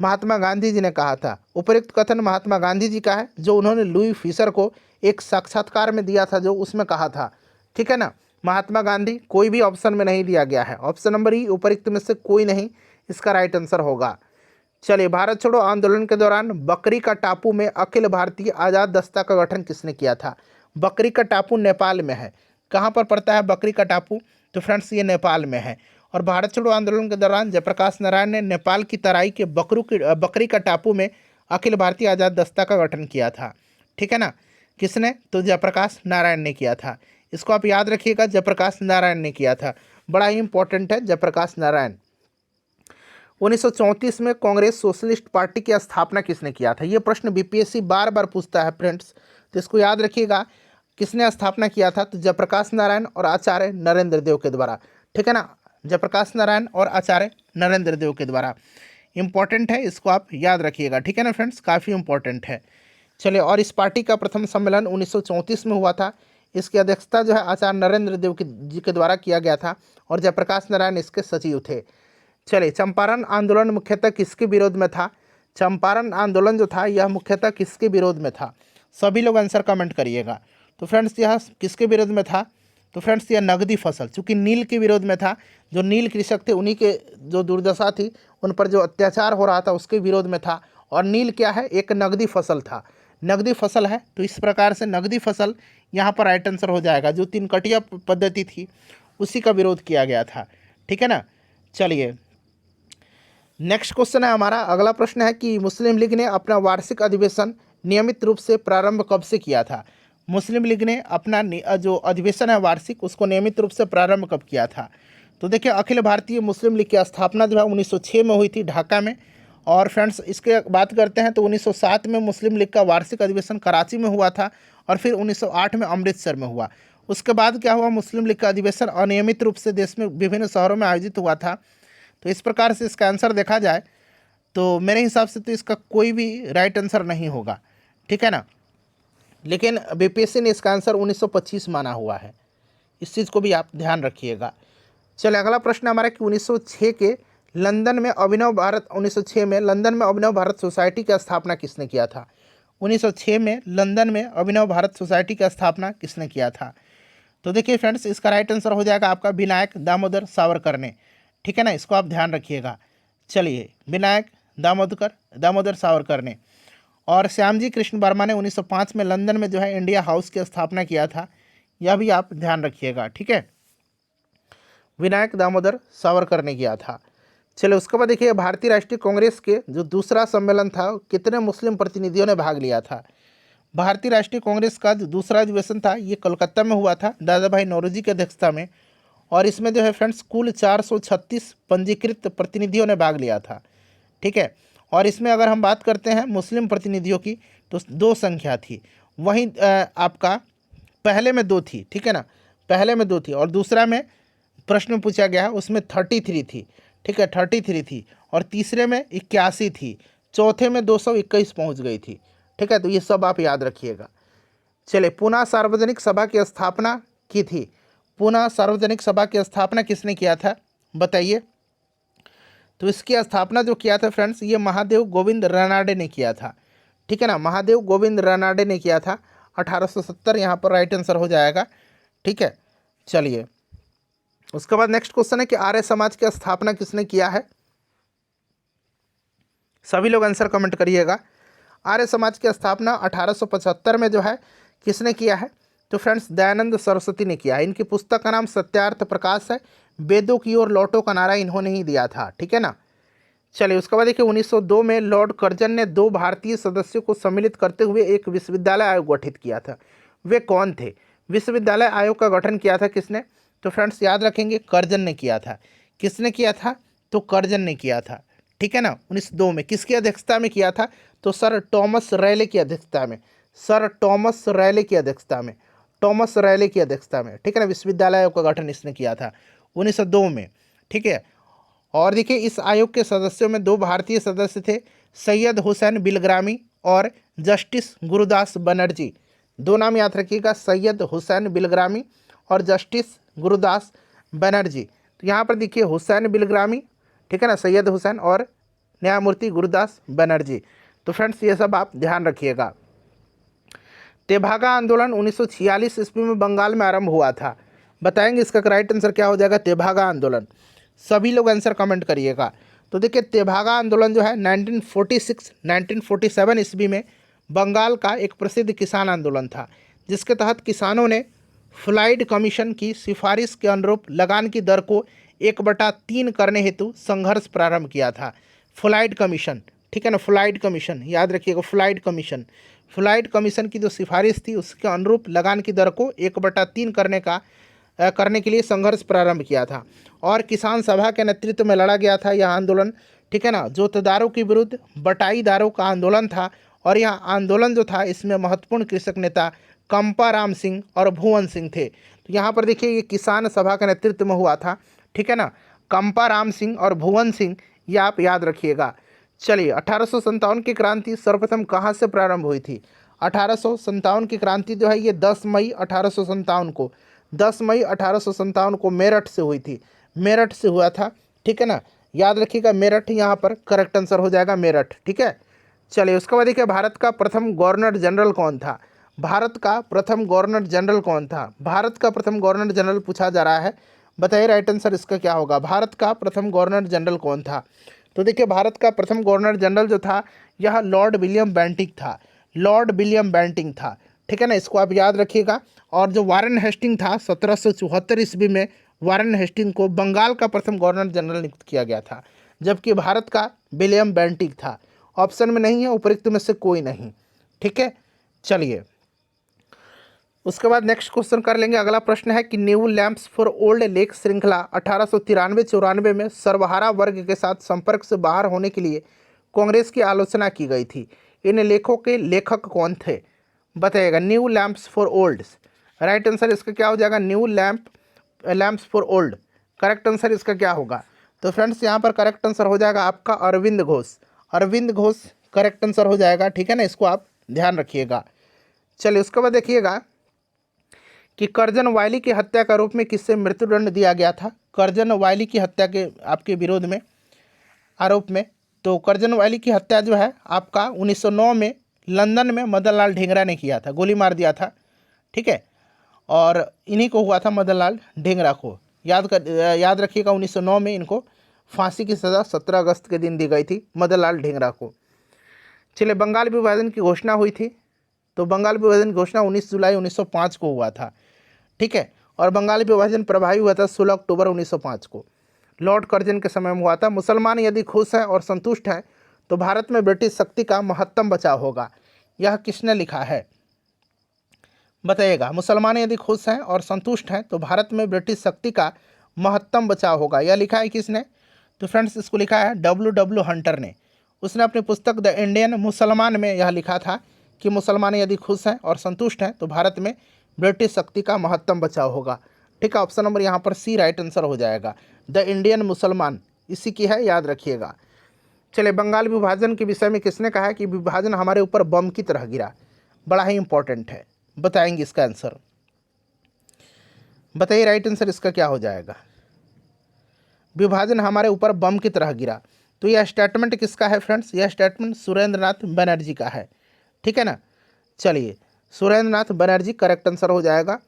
महात्मा गांधी जी ने कहा था। उपरोक्त कथन महात्मा गांधी जी का है जो उन्होंने लुई फिशर को एक साक्षात्कार में दिया था, जो उसमें कहा था। ठीक है ना, महात्मा गांधी, कोई भी ऑप्शन में नहीं दिया गया है। ऑप्शन नंबर ई उपरोक्त में से कोई नहीं इसका राइट आंसर होगा। चलिए, भारत छोड़ो आंदोलन के दौरान बकरी का टापू में अखिल भारतीय आज़ाद दस्ता का गठन किसने किया था? बकरी का टापू नेपाल में है। कहाँ पर पड़ता है बकरी का टापू? तो फ्रेंड्स ये नेपाल में है। और भारत छोड़ो आंदोलन के दौरान जयप्रकाश नारायण ने नेपाल की तराई के बकरी का टापू में अखिल भारतीय आज़ाद दस्ता का गठन किया था। ठीक है ना, किसने? तो जयप्रकाश नारायण ने किया था। इसको आप याद रखिएगा, जयप्रकाश नारायण ने किया था, बड़ा ही इंपॉर्टेंट है जयप्रकाश नारायण। 1934 में कांग्रेस सोशलिस्ट पार्टी की स्थापना किसने किया था? ये प्रश्न बीपीएससी बार बार पूछता है फ्रेंड्स, तो इसको याद रखिएगा, किसने स्थापना किया था? तो जयप्रकाश नारायण और आचार्य नरेंद्र देव के द्वारा। ठीक है ना, जयप्रकाश नारायण और आचार्य नरेंद्र देव के द्वारा। इंपॉर्टेंट है, इसको आप याद रखिएगा। ठीक है ना फ्रेंड्स, काफ़ी इंपॉर्टेंट है। चलिए, और इस पार्टी का प्रथम सम्मेलन 1934 में हुआ था। इसकी अध्यक्षता जो है आचार्य नरेंद्र देव जी के द्वारा किया गया था और जयप्रकाश नारायण इसके सचिव थे। चलिए, चंपारण आंदोलन मुख्यतः किसके विरोध में था? चंपारण आंदोलन जो था यह मुख्यतः किसके विरोध में था? सभी लोग आंसर कमेंट करिएगा। तो फ्रेंड्स यह किसके विरोध में था? तो फ्रेंड्स यह नगदी फसल, चूँकि नील के विरोध में था। जो नील कृषक थे उन्हीं के जो दुर्दशा थी, उन पर जो अत्याचार हो रहा था उसके विरोध में था। और नील क्या है? एक नगदी फसल था, नगदी फसल है। तो इस प्रकार से नगदी फसल यहाँ पर राइट आंसर हो जाएगा। जो तीन कटिया पद्धति थी उसी का विरोध किया गया था। ठीक है ना। चलिए, नेक्स्ट क्वेश्चन है हमारा, अगला प्रश्न है कि मुस्लिम लीग ने अपना वार्षिक अधिवेशन नियमित रूप से प्रारंभ कब से किया था? मुस्लिम लीग ने अपना जो अधिवेशन है वार्षिक, उसको नियमित रूप से प्रारंभ कब किया था? तो देखिए, अखिल भारतीय मुस्लिम लीग की स्थापना जो है 1906 में हुई थी ढाका में। और फ्रेंड्स इसके बात करते हैं तो 1907 में मुस्लिम लीग का वार्षिक अधिवेशन कराची में हुआ था और फिर 1908 में अमृतसर में हुआ। उसके बाद क्या हुआ? मुस्लिम लीग का अधिवेशन अनियमित रूप से देश में विभिन्न शहरों में आयोजित हुआ था। तो इस प्रकार से इसका आंसर देखा जाए तो मेरे हिसाब से तो इसका कोई भी राइट आंसर नहीं होगा। ठीक है ना, लेकिन बीपीएससी ने इसका आंसर 1925 माना हुआ है, इस चीज़ को भी आप ध्यान रखिएगा। चलिए, अगला प्रश्न हमारा कि 1906 के लंदन में अभिनव भारत 1906 में लंदन में अभिनव भारत सोसाइटी की स्थापना किसने किया था? 1906 में लंदन में अभिनव भारत सोसाइटी की स्थापना किसने किया था? तो देखिए फ्रेंड्स, इसका राइट आंसर हो जाएगा आपका विनायक दामोदर सावरकर ने। ठीक है ना, इसको आप ध्यान रखिएगा। चलिए, विनायक दामोदर सावरकर ने। और श्यामजी कृष्ण वर्मा ने 1905 में लंदन में जो है इंडिया हाउस की स्थापना किया था, यह भी आप ध्यान रखिएगा। ठीक है, विनायक दामोदर सावरकर ने किया था। चलिए, उसके बाद देखिए, भारतीय राष्ट्रीय कांग्रेस के जो दूसरा सम्मेलन था, कितने मुस्लिम प्रतिनिधियों ने भाग लिया था? भारतीय राष्ट्रीय कांग्रेस का जो दूसरा अधिवेशन था ये कोलकाता में हुआ था दादा भाई नौरोजी की अध्यक्षता में। और इसमें जो है फ्रेंड्स कुल 436 पंजीकृत प्रतिनिधियों ने भाग लिया था। ठीक है, और इसमें अगर हम बात करते हैं मुस्लिम प्रतिनिधियों की तो 2 संख्या थी। वहीं आपका पहले में 2 थी। ठीक है ना, पहले में 2 थी और दूसरा में प्रश्न में पूछा गया है उसमें 33 थी। ठीक है, 33 थी और तीसरे में 81 थी, चौथे में 221 पहुंच गई थी। ठीक है, तो ये सब आप याद रखिएगा। चलिए, पुणे सार्वजनिक सभा की स्थापना की थी। पुणे सार्वजनिक सभा की स्थापना किसने किया था बताइए? तो इसकी स्थापना जो किया था फ्रेंड्स ये महादेव गोविंद रानाडे ने किया था। ठीक है ना, महादेव गोविंद रानाडे ने किया था। 1870 यहाँ पर राइट आंसर हो जाएगा। ठीक है, चलिए, उसके बाद नेक्स्ट क्वेश्चन है कि आर्य समाज की स्थापना किसने किया है? सभी लोग आंसर कमेंट करिएगा। आर्य समाज की स्थापना 1875 में जो है किसने किया है? तो फ्रेंड्स दयानंद सरस्वती ने किया है। इनकी पुस्तक का नाम सत्यार्थ प्रकाश है। वेदों की ओर लौटो का नारा इन्होंने ही दिया था। ठीक है ना। चलिए, उसके बाद देखिए 1902 में लॉर्ड कर्जन ने 2 भारतीय सदस्यों को सम्मिलित करते हुए एक विश्वविद्यालय आयोग गठित किया था। वे कौन थे? विश्वविद्यालय आयोग का गठन किया था किसने? तो फ्रेंड्स याद रखेंगे, कर्जन ने किया था। किसने किया था? तो कर्जन ने किया था। ठीक है ना, 1902 में किसकी अध्यक्षता में किया था? तो सर टॉमस रैले की अध्यक्षता में। सर टॉमस रैले की अध्यक्षता में, टॉमस रैले की अध्यक्षता में। ठीक है ना, विश्वविद्यालय आयोग का गठन इसने किया था 1902 में। ठीक है, और देखिए इस आयोग के सदस्यों में 2 भारतीय सदस्य थे, सैयद हुसैन बिलग्रामी और जस्टिस गुरुदास बनर्जी। 2 नाम याद रखिएगा, सैयद हुसैन बिलग्रामी और जस्टिस गुरुदास बनर्जी। तो यहाँ पर देखिए हुसैन बिलग्रामी, ठीक है ना, सैयद हुसैन और न्यायमूर्ति गुरुदास बनर्जी। तो फ्रेंड्स ये सब आप ध्यान रखिएगा। तेभागा आंदोलन 1946 ईस्वी में बंगाल में आरंभ हुआ था। बताएंगे इसका राइट आंसर क्या हो जाएगा, तेभागा आंदोलन। सभी लोग आंसर कमेंट करिएगा। तो देखिए तेभागा आंदोलन जो है 1946 1947 ईस्वी में बंगाल का एक प्रसिद्ध किसान आंदोलन था, जिसके तहत किसानों ने फ्लाइड कमीशन की सिफारिश के अनुरूप लगान की दर को 1/3 करने हेतु संघर्ष प्रारंभ किया था। फ्लाइड कमीशन, ठीक है ना, फ्लाइड कमीशन याद रखिएगा, फ्लाइड कमीशन। फ्लाइड कमीशन की जो सिफारिश थी उसके अनुरूप लगान की दर को 1/3 करने के लिए संघर्ष प्रारंभ किया था और किसान सभा के नेतृत्व में लड़ा गया था यह आंदोलन, ठीक है ना। जोतदारों के विरुद्ध बटाईदारों का आंदोलन था और यह आंदोलन जो था इसमें महत्वपूर्ण कृषक नेता कंपा राम सिंह और भुवन सिंह थे। तो यहाँ पर देखिए ये किसान सभा के नेतृत्व में हुआ था, ठीक है ना, कंपा राम सिंह और भुवन सिंह, ये आप याद रखिएगा। चलिए 1857 की क्रांति सर्वप्रथम कहाँ से प्रारंभ हुई थी। 1857 की क्रांति जो है ये 10 मई 1857 को 10 मई 1857 को मेरठ से हुई थी, मेरठ से हुआ था, ठीक है ना, याद रखिएगा मेरठ यहाँ पर करेक्ट आंसर हो जाएगा, मेरठ, ठीक है। चलिए उसके बाद देखिए भारत का प्रथम गवर्नर जनरल कौन था। भारत का प्रथम गवर्नर जनरल कौन था, भारत का प्रथम गवर्नर जनरल पूछा जा रहा है, बताइए राइट आंसर इसका क्या होगा। भारत का प्रथम गवर्नर जनरल कौन था। तो देखिए भारत का प्रथम गवर्नर जनरल जो था यह लॉर्ड विलियम बेंटिंक था, लॉर्ड विलियम बेंटिंक था, ठीक है ना, इसको आप याद रखिएगा। और जो वारेन हेस्टिंग था 1774 ईस्वी में वारेन हेस्टिंग को बंगाल का प्रथम गवर्नर जनरल नियुक्त किया गया था, जबकि भारत का विलियम बेंटिक था। ऑप्शन में नहीं है उपर्युक्त में से कोई नहीं, ठीक है। चलिए उसके बाद नेक्स्ट क्वेश्चन कर लेंगे। अगला प्रश्न है कि new lamps for old lake श्रृंखला 1893-94 में सर्वहारा वर्ग के साथ संपर्क से बाहर होने के लिए कांग्रेस की आलोचना की गई थी। इन लेखों के लेखक कौन थे, बताइएगा। New lamps for old, right answer इसका क्या हो जाएगा, new lamps for old, correct answer इसका क्या होगा। तो फ्रेंड्स यहाँ पर करेक्ट आंसर हो जाएगा आपका अरविंद घोष, अरविंद घोष करेक्ट आंसर हो जाएगा, ठीक है ना, इसको आप ध्यान रखिएगा। चलिए उसके बाद देखिएगा कि कर्जन वायली की हत्या का आरोप में किससे मृत्युदंड दिया गया था। कर्जन वायली की हत्या के आपके विरोध में आरोप में, तो कर्जन वायली की हत्या जो है आपका 1909 में लंदन में मदन लाल ढींगरा ने किया था, गोली मार दिया था, ठीक है, और इन्हीं को हुआ था मदन लाल ढींगरा को, याद रखिएगा 1909 में इनको फांसी की सज़ा 17 अगस्त के दिन दी गई थी मदन लाल ढींगरा को। चलिए बंगाल विभाजन की घोषणा हुई थी, तो बंगाल विभाजन की घोषणा 19 जुलाई 1905 को हुआ था, ठीक है, और बंगाल विभाजन प्रभावी हुआ था 16 अक्टूबर 1905 को, लॉर्ड कर्जन के समय में हुआ था। मुसलमान यदि खुश हैं और संतुष्ट हैं तो भारत में ब्रिटिश शक्ति का महत्तम बचाव होगा, यह किसने लिखा है, बताइएगा। मुसलमान यदि खुश हैं और संतुष्ट हैं तो भारत में ब्रिटिश शक्ति का महत्तम बचाव होगा, यह लिखा है किसने। तो फ्रेंड्स इसको लिखा है W हंटर ने। उसने अपनी पुस्तक द इंडियन मुसलमान में यह लिखा था कि मुसलमान यदि खुश हैं और संतुष्ट हैं तो भारत में ब्रिटिश शक्ति का महत्तम बचाव होगा, ठीक है। ऑप्शन नंबर यहाँ पर सी राइट आंसर हो जाएगा, द इंडियन मुसलमान इसी की है, याद रखिएगा। चलिए बंगाल विभाजन के विषय में किसने कहा है कि विभाजन हमारे ऊपर बम की तरह गिरा, बड़ा ही इंपॉर्टेंट है, बताएंगे इसका आंसर, बताइए राइट आंसर इसका क्या हो जाएगा। विभाजन हमारे ऊपर बम की तरह गिरा, तो यह स्टेटमेंट किसका है फ्रेंड्स, यह स्टेटमेंट सुरेंद्र नाथ बनर्जी का है, ठीक है ना। चलिए सुरेंद्र नाथ बनर्जी करेक्ट आंसर हो जाएगा।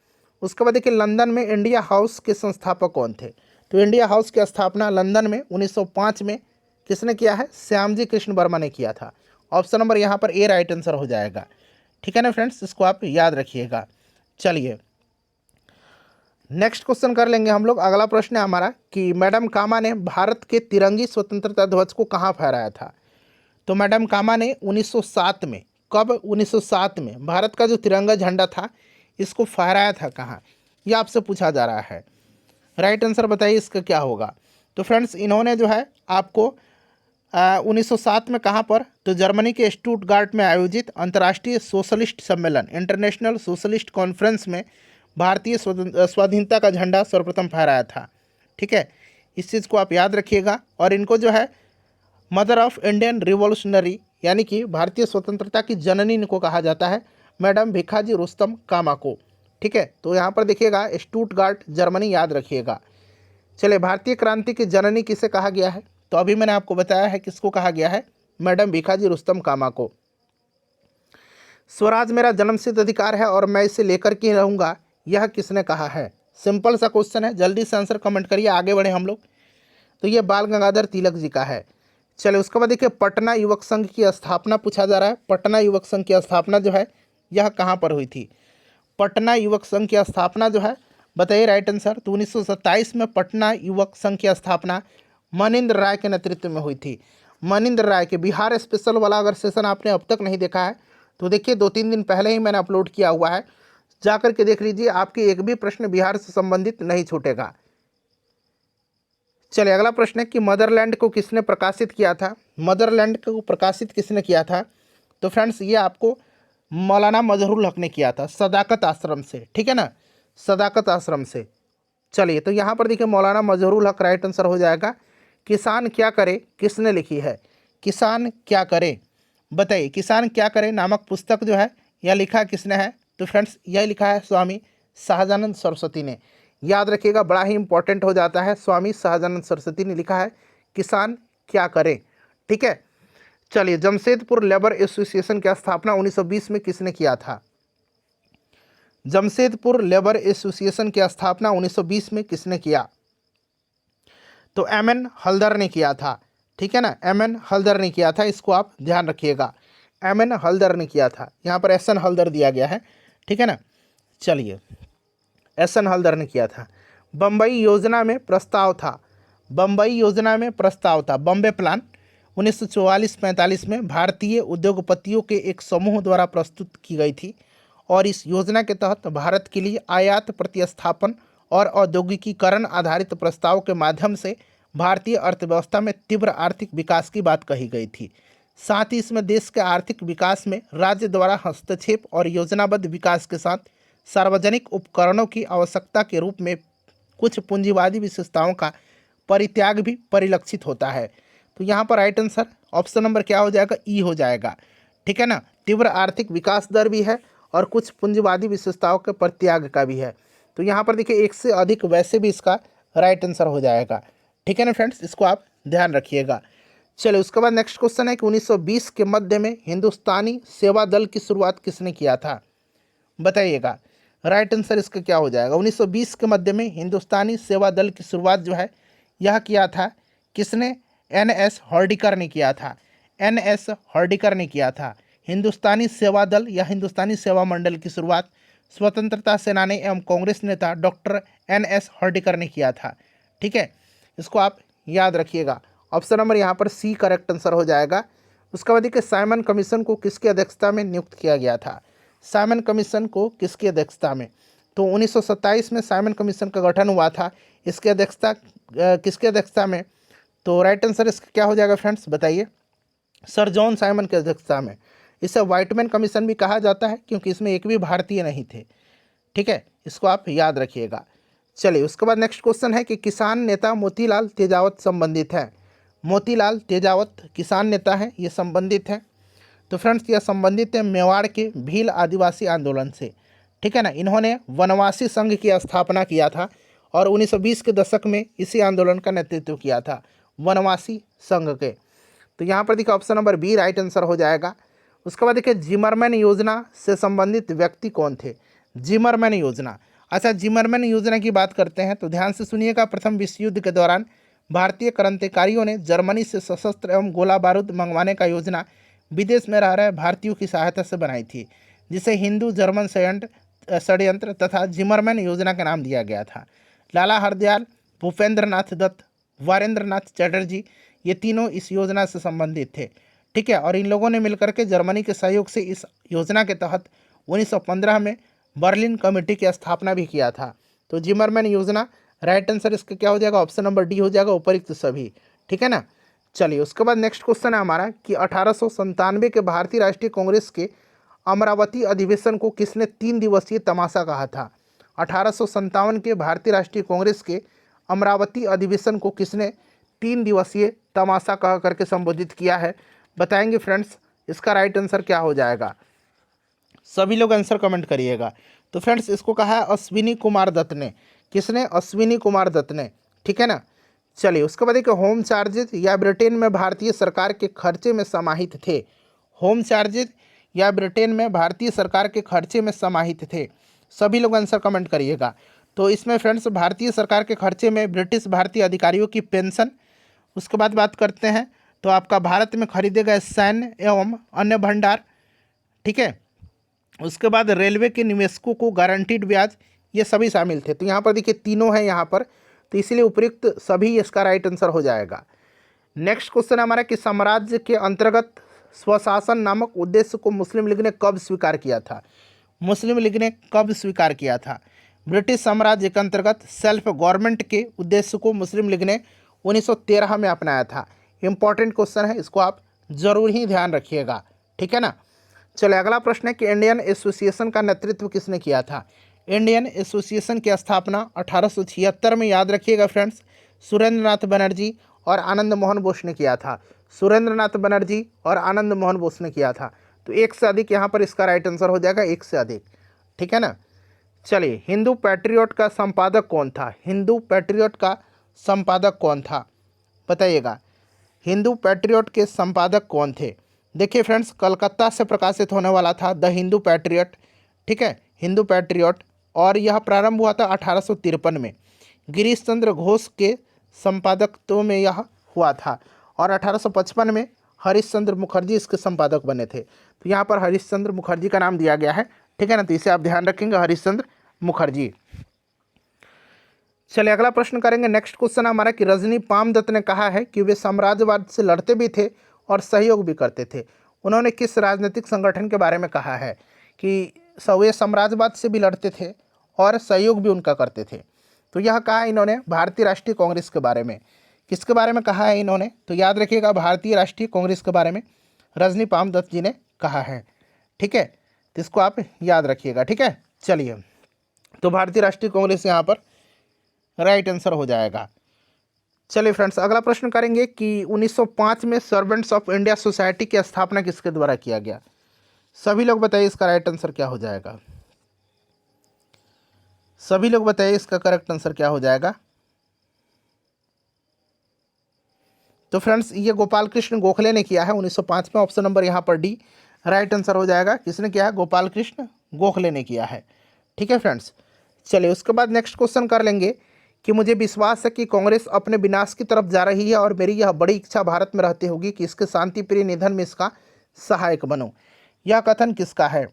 उसके बाद देखिए लंदन में इंडिया हाउस के संस्थापक कौन थे। तो इंडिया हाउस की स्थापना लंदन में 1905 में किसने किया है, श्यामजी कृष्ण वर्मा ने किया था। ऑप्शन नंबर यहाँ पर ए राइट आंसर हो जाएगा, ठीक है ना फ्रेंड्स, इसको आप याद रखिएगा। चलिए नेक्स्ट क्वेश्चन कर लेंगे हम लोग। अगला प्रश्न है हमारा कि मैडम कामा ने भारत के तिरंगी स्वतंत्रता ध्वज को कहाँ फहराया था। तो मैडम कामा ने 1907 में, कब, 1907 में भारत का जो तिरंगा झंडा था इसको फहराया था कहाँ, ये आपसे पूछा जा रहा है। राइट आंसर बताइए इसका क्या होगा। तो फ्रेंड्स इन्होंने जो है आपको 1907 में कहाँ पर, तो जर्मनी के स्टुटगार्ट में आयोजित अंतर्राष्ट्रीय सोशलिस्ट सम्मेलन इंटरनेशनल सोशलिस्ट कॉन्फ्रेंस में भारतीय स्वाधीनता का झंडा सर्वप्रथम फहराया था, ठीक है, इस चीज़ को आप याद रखिएगा। और इनको जो है मदर ऑफ इंडियन रिवॉल्यूशनरी यानी कि भारतीय स्वतंत्रता की जननी इनको कहा जाता है, मैडम भिखाजी रुस्तम कामा को, ठीक है। तो यहाँ पर देखिएगा स्टुटगार्ट जर्मनी, याद रखिएगा। चलिए भारतीय क्रांति की जननी किसे कहा गया है, तो अभी मैंने आपको बताया है किसको कहा गया है, मैडम भिखाजी रुस्तम कामा को। स्वराज मेरा जन्मसिद्ध अधिकार है और मैं इसे लेकर के रहूँगा, यह किसने कहा है, सिंपल सा क्वेश्चन है, जल्दी से आंसर कमेंट करिए, आगे बढ़े हम लोग। तो ये बाल गंगाधर तिलक जी का है। चलिए उसके बाद देखिए पटना युवक संघ की स्थापना पूछा जा रहा है। पटना युवक संघ की स्थापना जो है यह कहाँ पर हुई थी? पटना युवक संघ की स्थापना जो है, बताइए राइट आंसर। तो 1927 में पटना युवक संघ की स्थापना मनिंद्र राय के नेतृत्व में हुई थी। मनिंद्र राय के बिहार स्पेशल वाला अगर सेशन आपने अब तक नहीं देखा है तो देखिए 2-3 दिन पहले ही मैंने अपलोड किया हुआ है, जा कर के देख लीजिए, आपके एक भी प्रश्न बिहार से संबंधित नहीं छूटेगा। चलिए अगला प्रश्न है कि मदरलैंड को किसने प्रकाशित किया था? मदरलैंड को प्रकाशित किसने किया था? तो फ्रेंड्स ये आपको मौलाना मजहरूल हक ने किया था, सदाकत आश्रम से, ठीक है ना, सदाकत आश्रम से। चलिए तो यहाँ पर देखिए मौलाना मजहरूल हक राइट आंसर हो जाएगा। किसान क्या करे किसने लिखी है? किसान क्या करे, बताइए किसान क्या करे नामक पुस्तक जो है यह लिखा किसने है? तो फ्रेंड्स यह लिखा है स्वामी सहजानंद सरस्वती ने। याद रखिएगा, बड़ा ही इंपॉर्टेंट हो जाता है, स्वामी सहजानंद सरस्वती ने लिखा है किसान क्या करे, ठीक है। चलिए जमशेदपुर लेबर एसोसिएशन की स्थापना 1920 में किसने किया था? जमशेदपुर लेबर एसोसिएशन की स्थापना 1920 में किसने किया? तो एम.एन. हल्दर ने किया था, ठीक है ना, एम.एन. हल्दर ने किया था, इसको आप ध्यान रखिएगा, एम.एन. हल्दर ने किया था। यहाँ पर एस.एन. हल्दर दिया गया है, ठीक है ना। चलिए एस.एन. हल्दर ने किया था। बम्बई योजना में प्रस्ताव था, बम्बई योजना में प्रस्ताव था, बॉम्बे प्लान 1944-45 में भारतीय उद्योगपतियों के एक समूह द्वारा प्रस्तुत की गई थी और इस योजना के तहत भारत के लिए आयात प्रतिस्थापन और औद्योगिकीकरण आधारित प्रस्ताव के माध्यम से भारतीय अर्थव्यवस्था में तीव्र आर्थिक विकास की बात कही गई थी। साथ ही इसमें देश के आर्थिक विकास में राज्य द्वारा हस्तक्षेप और योजनाबद्ध विकास के साथ सार्वजनिक उपकरणों की आवश्यकता के रूप में कुछ पूंजीवादी विशेषताओं का परित्याग भी परिलक्षित होता है। तो यहाँ पर राइट आंसर ऑप्शन नंबर क्या हो जाएगा? ई हो जाएगा, ठीक है ना। तीव्र आर्थिक विकास दर भी है और कुछ पूंजीवादी विशेषताओं के परित्याग का भी है। तो यहाँ पर देखिए एक से अधिक वैसे भी इसका राइट आंसर हो जाएगा, ठीक है ना फ्रेंड्स, इसको आप ध्यान रखिएगा। चलिए उसके बाद नेक्स्ट क्वेश्चन है कि 1920 के मध्य में हिंदुस्तानी सेवा दल की शुरुआत किसने किया था? बताइएगा राइट आंसर इसका क्या हो जाएगा? 1920 के मध्य में हिंदुस्तानी सेवा दल की शुरुआत जो है यह किया था किसने? एन.एस. हर्डिकर ने किया था, एन.एस. हर्डिकर ने किया था। हिंदुस्तानी सेवा दल या हिंदुस्तानी सेवा मंडल की शुरुआत स्वतंत्रता सेनानी एवं कांग्रेस नेता डॉक्टर एन.एस. हर्डिकर ने किया था, ठीक है, इसको आप याद रखिएगा। ऑप्शन नंबर यहाँ पर सी करेक्ट आंसर हो जाएगा। उसके बाद देखिए साइमन कमीशन को किसकी अध्यक्षता में नियुक्त किया गया था? साइमन कमीशन को किसकी अध्यक्षता में? तो 1927 में साइमन कमीशन का गठन हुआ था, इसकी अध्यक्षता किसकी अध्यक्षता में? तो राइट आंसर इसका क्या हो जाएगा फ्रेंड्स, बताइए? सर जॉन साइमन की अध्यक्षता में। इसे व्हाइटमैन कमीशन भी कहा जाता है क्योंकि इसमें एक भी भारतीय नहीं थे, ठीक है, इसको आप याद रखिएगा। चलिए उसके बाद नेक्स्ट क्वेश्चन है कि किसान नेता मोतीलाल तेजावत संबंधित है। मोतीलाल तेजावत किसान नेता है, ये संबंधित है। तो फ्रेंड्स यह संबंधित है मेवाड़ के भील आदिवासी आंदोलन से, ठीक है ना। इन्होंने वनवासी संघ की स्थापना किया था और 1920 के दशक में इसी आंदोलन का नेतृत्व किया था, वनवासी संघ के। तो यहाँ पर देखिए option number B right answer हो जाएगा। उसके बाद देखिए जिमरमैन योजना से संबंधित व्यक्ति कौन थे? जिमरमैन योजना, अच्छा जिमरमैन योजना की बात करते हैं तो ध्यान से सुनिएगा। प्रथम विश्व युद्ध के दौरान भारतीय क्रांतिकारियों ने जर्मनी से शस्त्र एवं गोला बारूद मंगवाने का योजना विदेश में रह रहे भारतीयों की सहायता से बनाई थी, जिसे हिंदू जर्मन षड्यंत्र तथा जिमरमैन योजना का नाम दिया गया था। लाला हरदयाल, भूपेंद्र नाथ दत्त, वीरेंद्र नाथ चटर्जी, ये तीनों इस योजना से संबंधित थे, ठीक है। और इन लोगों ने मिलकर के जर्मनी के सहयोग से इस योजना के तहत 1915 में बर्लिन कमेटी की स्थापना भी किया था। तो जिमरमैन योजना राइट आंसर इसका क्या हो जाएगा? ऑप्शन नंबर डी हो जाएगा, उपयुक्त सभी, ठीक है ना। चलिए उसके बाद नेक्स्ट क्वेश्चन है हमारा कि 1897 के भारतीय राष्ट्रीय कांग्रेस के अमरावती अधिवेशन को किसने 3 दिवसीय तमाशा कहा था? 1857 के भारतीय राष्ट्रीय कांग्रेस के अमरावती अधिवेशन को किसने 3 दिवसीय तमाशा कह करके संबोधित किया है? बताएंगे फ्रेंड्स, इसका राइट आंसर क्या हो जाएगा? सभी लोग आंसर कमेंट करिएगा। तो फ्रेंड्स इसको कहा है अश्विनी कुमार दत्त ने, किसने? अश्विनी कुमार दत्त ने, ठीक है ना। चलिए उसके बाद देखिए होम चार्जेज या ब्रिटेन में भारतीय सरकार के खर्चे में समाहित थे। होम चार्जेज या ब्रिटेन में भारतीय सरकार के खर्चे में समाहित थे, सभी लोग आंसर कमेंट करिएगा। तो इसमें फ्रेंड्स भारतीय सरकार के खर्चे में ब्रिटिश भारतीय अधिकारियों की पेंशन, उसके बाद बात करते हैं तो आपका भारत में खरीदे गए सैन्य एवं अन्य भंडार, ठीक है। उसके बाद रेलवे के निवेशकों को गारंटीड ब्याज, ये सभी शामिल थे। तो यहाँ पर देखिए तीनों हैं यहाँ पर, तो इसलिए उपयुक्त सभी इसका राइट आंसर हो जाएगा। नेक्स्ट क्वेश्चन हमारा कि साम्राज्य के अंतर्गत स्वशासन नामक उद्देश्य को मुस्लिम लीग ने कब स्वीकार किया था? मुस्लिम लीग ने कब स्वीकार किया था? ब्रिटिश साम्राज्य के अंतर्गत सेल्फ गवर्नमेंट के उद्देश्य को मुस्लिम लीग ने 1913 में अपनाया था। इंपॉर्टेंट क्वेश्चन है, इसको आप जरूर ही ध्यान रखिएगा, ठीक है ना। चलिए अगला प्रश्न है कि इंडियन एसोसिएशन का नेतृत्व किसने किया था? इंडियन एसोसिएशन की स्थापना 1876 में, याद रखिएगा फ्रेंड्स, सुरेंद्र नाथ बनर्जी और आनंद मोहन बोस ने किया था। सुरेंद्र नाथ बनर्जी और आनंद मोहन बोस ने किया था। तो एक से अधिक यहाँ पर इसका राइट आंसर हो जाएगा, एक से अधिक, ठीक है ना। चलिए हिंदू पैट्रियट का संपादक कौन था? हिंदू पैट्रियट का संपादक कौन था बताइएगा? हिंदू पैट्रियट के संपादक कौन थे? देखिए फ्रेंड्स, कलकत्ता से प्रकाशित होने वाला था द हिंदू पैट्रियट, ठीक है, हिंदू पैट्रियट, और यह प्रारंभ हुआ था 1853 में। गिरीश चंद्र घोष के संपादकत्व में यह हुआ था, और 1855 में हरीश चंद्र मुखर्जी इसके संपादक बने थे। तो यहाँ पर हरीश चंद्र मुखर्जी का नाम दिया गया है, ठीक है ना, तो इसे आप ध्यान रखेंगे, हरीश चंद्र मुखर्जी। चलिए अगला प्रश्न करेंगे। नेक्स्ट क्वेश्चन हमारा कि रजनी पामदत्त ने कहा है कि वे साम्राज्यवाद से लड़ते भी थे और सहयोग भी करते थे। उन्होंने किस राजनीतिक संगठन के बारे में कहा है कि वे साम्राज्यवाद से भी लड़ते थे और सहयोग भी उनका करते थे? तो यह कहा इन्होंने भारतीय राष्ट्रीय कांग्रेस के बारे में। किसके बारे में कहा है इन्होंने? तो याद रखिएगा, भारतीय राष्ट्रीय कांग्रेस के बारे में रजनी पामदत्त जी ने कहा है, ठीक है, तो इसको आप याद रखिएगा, ठीक है। चलिए, तो भारतीय राष्ट्रीय कांग्रेस यहाँ पर राइट आंसर हो जाएगा। चलिए फ्रेंड्स अगला प्रश्न करेंगे कि 1905 में सर्वेंट्स ऑफ इंडिया सोसाइटी की स्थापना किसके द्वारा किया गया? सभी लोग बताइए इसका राइट आंसर क्या हो जाएगा? सभी लोग बताइए इसका करेक्ट आंसर क्या हो जाएगा? तो फ्रेंड्स ये गोपाल कृष्ण गोखले ने किया है 1905 में, ऑप्शन नंबर यहाँ पर डी राइट आंसर हो जाएगा। किसने किया है? गोपाल कृष्ण गोखले ने किया है, ठीक है फ्रेंड्स। चलिए उसके बाद नेक्स्ट क्वेश्चन कर लेंगे कि मुझे विश्वास है कि कांग्रेस अपने विनाश की तरफ जा रही है और मेरी यह बड़ी इच्छा भारत में रहती होगी कि इसके शांति प्रिय निधन में इसका सहायक बनूं। यह कथन किसका है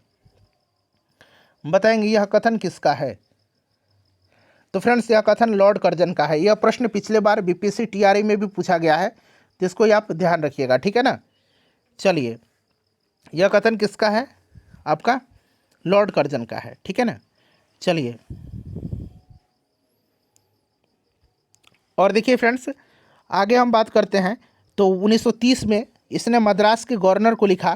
बताएंगे? यह कथन किसका है? तो फ्रेंड्स यह कथन लॉर्ड कर्जन का है। यह प्रश्न पिछले बार बीपीएससी टीआरई में भी पूछा गया है, तो इसको आप ध्यान रखिएगा, ठीक है ना। चलिए यह कथन किसका है? आपका लॉर्ड कर्जन का है, ठीक है ना। चलिए और देखिए फ्रेंड्स आगे हम बात करते हैं। तो 1930 में इसने मद्रास के गवर्नर को लिखा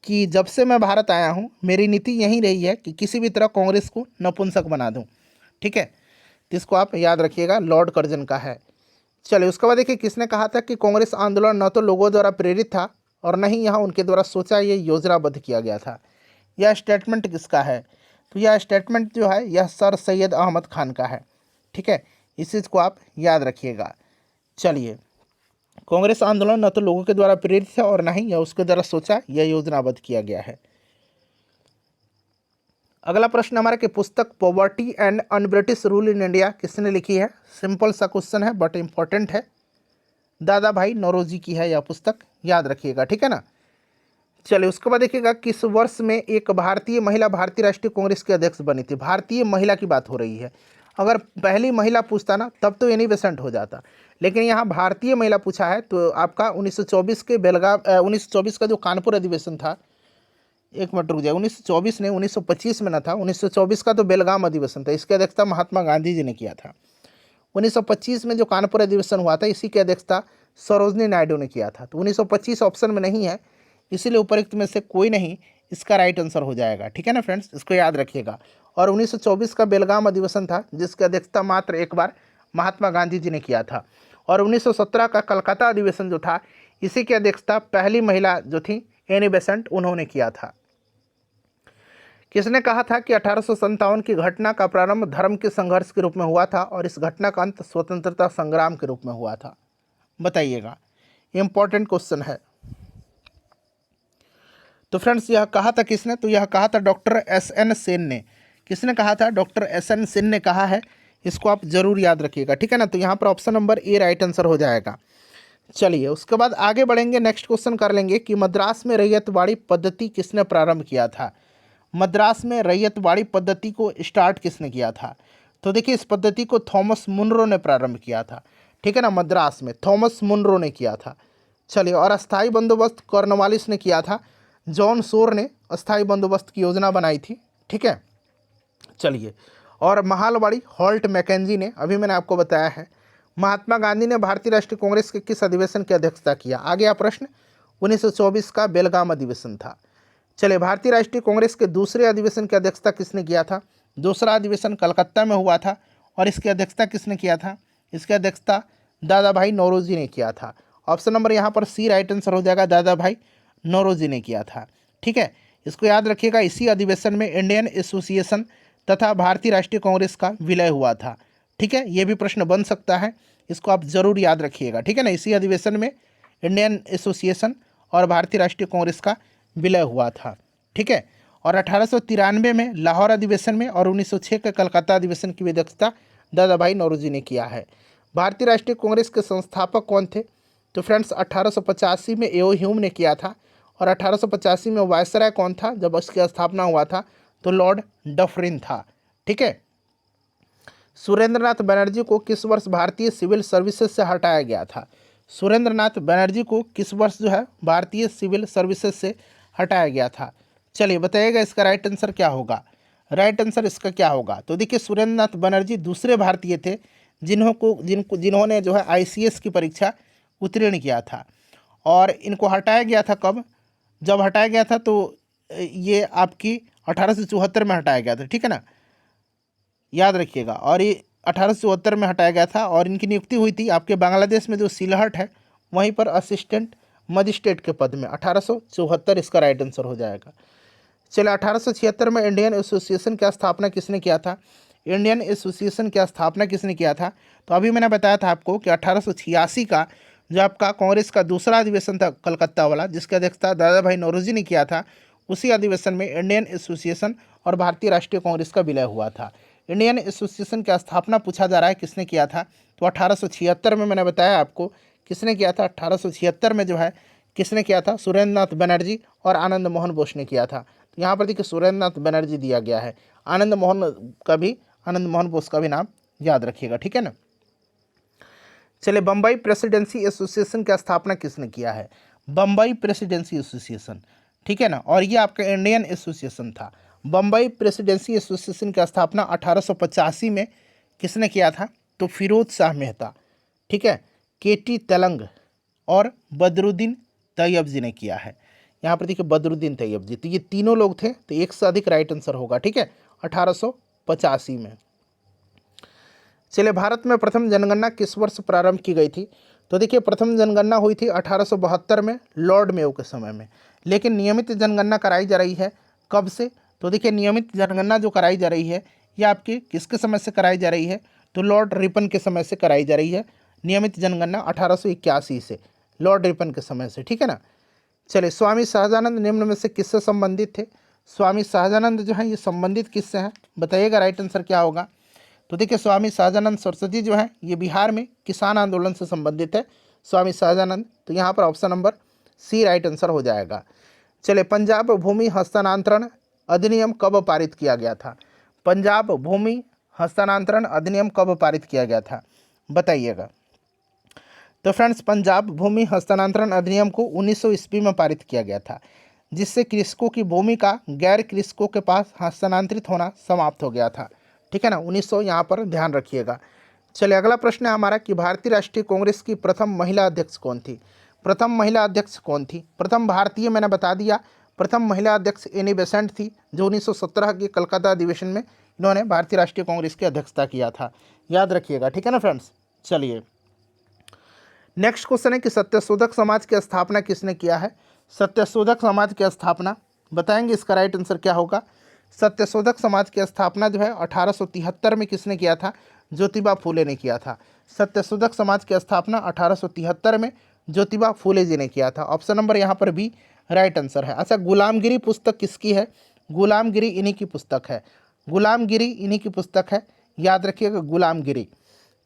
कि जब से मैं भारत आया हूँ मेरी नीति यही रही है कि किसी भी तरह कांग्रेस को नपुंसक बना दूँ, ठीक है, तो इसको आप याद रखिएगा, लॉर्ड कर्जन का है। चलिए उसके बाद देखिए किसने कहा था कि कांग्रेस आंदोलन न तो लोगों द्वारा प्रेरित था और न ही यहाँ उनके द्वारा सोचा ये योजनाबद्ध किया गया था। यह स्टेटमेंट किसका है? तो यह स्टेटमेंट जो है यह सर सैयद अहमद खान का है, ठीक है, इस चीज़ को आप याद रखिएगा। चलिए कांग्रेस आंदोलन न तो लोगों के द्वारा प्रेरित है और न ही यह उसके द्वारा सोचा यह योजनाबद्ध किया गया है। अगला प्रश्न हमारा कि पुस्तक poverty and un British rule in India किसने लिखी है? सिंपल सा क्वेश्चन है बट इम्पॉर्टेंट है। दादा भाई नौरोजी की है यह पुस्तक, याद रखिएगा, ठीक है ना। चलिए उसके बाद देखिएगा किस वर्ष में एक भारतीय महिला भारतीय राष्ट्रीय कांग्रेस की अध्यक्ष बनी थी? भारतीय महिला की बात हो रही है। अगर पहली महिला पूछता ना तब तो एनी बेसेंट हो जाता, लेकिन यहाँ भारतीय महिला पूछा है तो आपका 1924 के बेलगाम 1924 का जो कानपुर अधिवेशन था, एक मिनट रुक जाए, 1924 ने 1925 में ना था, 1924 का तो बेलगाम अधिवेशन था, इसकी अध्यक्षता महात्मा गांधी जी ने किया था। 1925 में जो कानपुर अधिवेशन हुआ था इसी की अध्यक्षता सरोजनी नायडू ने किया था। तो 1925 ऑप्शन में नहीं है, इसीलिए उपरोक्त में से कोई नहीं इसका राइट आंसर हो जाएगा, ठीक है ना फ्रेंड्स, इसको याद रखिएगा। और 1924 का बेलगाम अधिवेशन था जिसकी अध्यक्षता मात्र एक बार महात्मा गांधी जी ने किया था। और 1917 का कलकत्ता अधिवेशन जो था इसी की अध्यक्षता पहली महिला जो थी एनी बेसेंट उन्होंने किया था। किसने कहा था कि 1857 की घटना का प्रारंभ धर्म के संघर्ष के रूप में हुआ था और इस घटना का अंत स्वतंत्रता संग्राम के रूप में हुआ था? बताइएगा, इंपॉर्टेंट क्वेश्चन है। तो फ्रेंड्स यह कहा था किसने? तो यह कहा था डॉक्टर एस एन सेन ने। किसने कहा था? डॉक्टर एस एन सेन ने कहा है इसको आप जरूर याद रखिएगा, ठीक है ना। तो यहाँ पर option number A right answer हो जाएगा। चलिए उसके बाद आगे बढ़ेंगे, नेक्स्ट क्वेश्चन कर लेंगे कि मद्रास में रैयतवाड़ी पद्धति किसने प्रारंभ किया था। मद्रास में रैयतवाड़ी पद्धति को स्टार्ट किसने किया था। तो देखिए इस पद्धति को थॉमस मुनरो ने प्रारंभ किया था, ठीक है ना। मद्रास में थॉमस मुनरो ने किया था। चलिए, और अस्थाई बंदोबस्त कॉर्नवालिस ने किया था। जॉन शोर ने अस्थाई बंदोबस्त की योजना बनाई थी, ठीक है। चलिए, और महालवाड़ी हॉल्ट मैकेंजी ने, अभी मैंने आपको बताया है। महात्मा गांधी ने भारतीय राष्ट्रीय कांग्रेस के किस अधिवेशन की अध्यक्षता किया। आ गया प्रश्न, 1924 का बेलगाम अधिवेशन था। चलिए, भारतीय राष्ट्रीय कांग्रेस के दूसरे अधिवेशन की अध्यक्षता किसने किया था। दूसरा अधिवेशन कलकत्ता में हुआ था, और इसकी अध्यक्षता किसने किया था। इसकी अध्यक्षता दादा भाई नौरोजी ने किया था। ऑप्शन नंबर यहाँ पर सी राइट आंसर हो जाएगा, दादा भाई नौरोजी ने किया था, ठीक है। इसको याद रखिएगा, इसी अधिवेशन में इंडियन एसोसिएशन तथा भारतीय राष्ट्रीय कांग्रेस का विलय हुआ था, ठीक है। ये भी प्रश्न बन सकता है, इसको आप जरूर याद रखिएगा, ठीक है ना। इसी अधिवेशन में इंडियन एसोसिएशन और भारतीय राष्ट्रीय कांग्रेस का विलय हुआ था, ठीक है। और 1893 में लाहौर अधिवेशन में और 1906 के कलकत्ता अधिवेशन की अध्यक्षता दादा भाई नौरोजी ने किया है। भारतीय राष्ट्रीय कांग्रेस के संस्थापक कौन थे। तो फ्रेंड्स 1885 में एओ ह्यूम ने किया था, और 1885 में वायसराय कौन था जब उसकी स्थापना हुआ था। तो लॉर्ड डफरिन था, ठीक है। सुरेंद्रनाथ बनर्जी को किस वर्ष भारतीय सिविल सर्विसेज से हटाया गया था। सुरेंद्रनाथ बनर्जी को किस वर्ष जो है भारतीय सिविल सर्विसेज से हटाया गया था। चलिए बताइएगा इसका राइट आंसर क्या होगा। राइट आंसर इसका क्या होगा। तो देखिए सुरेंद्रनाथ बनर्जी दूसरे भारतीय थे जिन्होंने जो है आईसीएस की परीक्षा उत्तीर्ण किया था, और इनको हटाया गया था कब। जब हटाया गया था तो ये आपकी 1874 में हटाया गया था, ठीक है ना, याद रखिएगा। और ये 1874 में हटाया गया था, और इनकी नियुक्ति हुई थी आपके बांग्लादेश में जो सिलहट है वहीं पर असिस्टेंट मजिस्ट्रेट के पद में। 1874 इसका राइट आंसर हो जाएगा। चलिए 1876 में इंडियन एसोसिएशन की स्थापना किसने किया था। इंडियन एसोसिएशन की स्थापना किसने किया था। तो अभी मैंने बताया था आपको कि 1886 का जो आपका कांग्रेस का दूसरा अधिवेशन था कलकत्ता वाला, जिसकी अध्यक्षता दादा भाई नौरोजी ने किया था, उसी अधिवेशन में इंडियन एसोसिएशन और भारतीय राष्ट्रीय कांग्रेस का विलय हुआ था। इंडियन एसोसिएशन की स्थापना पूछा जा रहा है किसने किया था। तो 1876 में मैंने बताया आपको किसने किया था। 1876 में जो है किसने किया था, सुरेंद्रनाथ बनर्जी और आनंद मोहन बोस ने किया था। तो यहाँ पर देखिए सुरेंद्रनाथ बनर्जी दिया गया है, आनंद मोहन बोस का भी नाम याद रखिएगा, ठीक है ना। चलिए, बम्बई प्रेसिडेंसी एसोसिएशन की स्थापना किसने किया है। बम्बई प्रेसिडेंसी एसोसिएशन, ठीक है ना, और ये आपका इंडियन एसोसिएशन था। बम्बई प्रेसिडेंसी एसोसिएशन की स्थापना 1885 में किसने किया था। तो फिरोज शाह मेहता, ठीक है, केटी तेलंग और बदरुद्दीन तैयब जी ने किया है। यहाँ पर देखिए बदरुद्दीन तैयब जी, तो ये तीनों लोग थे, तो एक से अधिक राइट आंसर होगा, ठीक है, 1885 में। चलिए, भारत में प्रथम जनगणना किस वर्ष प्रारंभ की गई थी। तो देखिए प्रथम जनगणना हुई थी 1872 में लॉर्ड मेयो के समय में, लेकिन नियमित जनगणना कराई जा रही है कब से। तो देखिए नियमित जनगणना जो कराई जा रही है ये आपकी किसके समय से कराई जा रही है। तो लॉर्ड रिपन के समय से कराई जा रही है नियमित जनगणना 1881 से, लॉर्ड रिपन के समय से, ठीक है ना। चलिए, स्वामी सहजानंद निम्न में से किससे संबंधित थे। स्वामी सहजानंद जो है ये संबंधित किससे हैं, बताइएगा राइट आंसर क्या होगा। तो देखिए स्वामी सहजानंद सरस्वती जो है ये बिहार में किसान आंदोलन से संबंधित है स्वामी सहजानंद। तो यहाँ पर option number C right answer हो जाएगा। चलिए, पंजाब भूमि हस्तांतरण अधिनियम कब पारित किया गया था। पंजाब भूमि हस्तांतरण अधिनियम कब पारित किया गया था, बताइएगा। तो फ्रेंड्स पंजाब भूमि हस्तांतरण अधिनियम को 1900 ईस्वी में पारित किया गया था, जिससे कृषकों की भूमि का गैर कृषकों के पास हस्तांतरित होना समाप्त हो गया था, ठीक है ना। 1900 यहाँ पर ध्यान रखिएगा। चलिए, अगला प्रश्न है हमारा कि भारतीय राष्ट्रीय कांग्रेस की प्रथम महिला अध्यक्ष कौन थी। प्रथम महिला अध्यक्ष कौन थी। प्रथम भारतीय मैंने बता दिया, प्रथम महिला अध्यक्ष एनी बेसेंट थी, जो 1917 के कलकत्ता अधिवेशन में इन्होंने भारतीय राष्ट्रीय कांग्रेस की अध्यक्षता किया था, याद रखिएगा, ठीक है ना फ्रेंड्स। चलिए, नेक्स्ट क्वेश्चन है कि सत्यशोधक समाज की स्थापना किसने किया है। सत्यशोधक समाज की स्थापना बताएंगे, इसका राइट आंसर क्या होगा। सत्यशोधक समाज की स्थापना जो है 1873 में किसने किया था, ज्योतिबा फूले ने किया था। सत्यशोधक समाज की स्थापना 1873 में ज्योतिबा फूले जी ने किया था। ऑप्शन नंबर यहाँ पर भी राइट आंसर है। अच्छा, गुलामगिरी पुस्तक किसकी है। गुलामगिरी इन्हीं की पुस्तक है। गुलामगिरी इन्हीं की पुस्तक है। याद रखिएगा गुलामगिरी।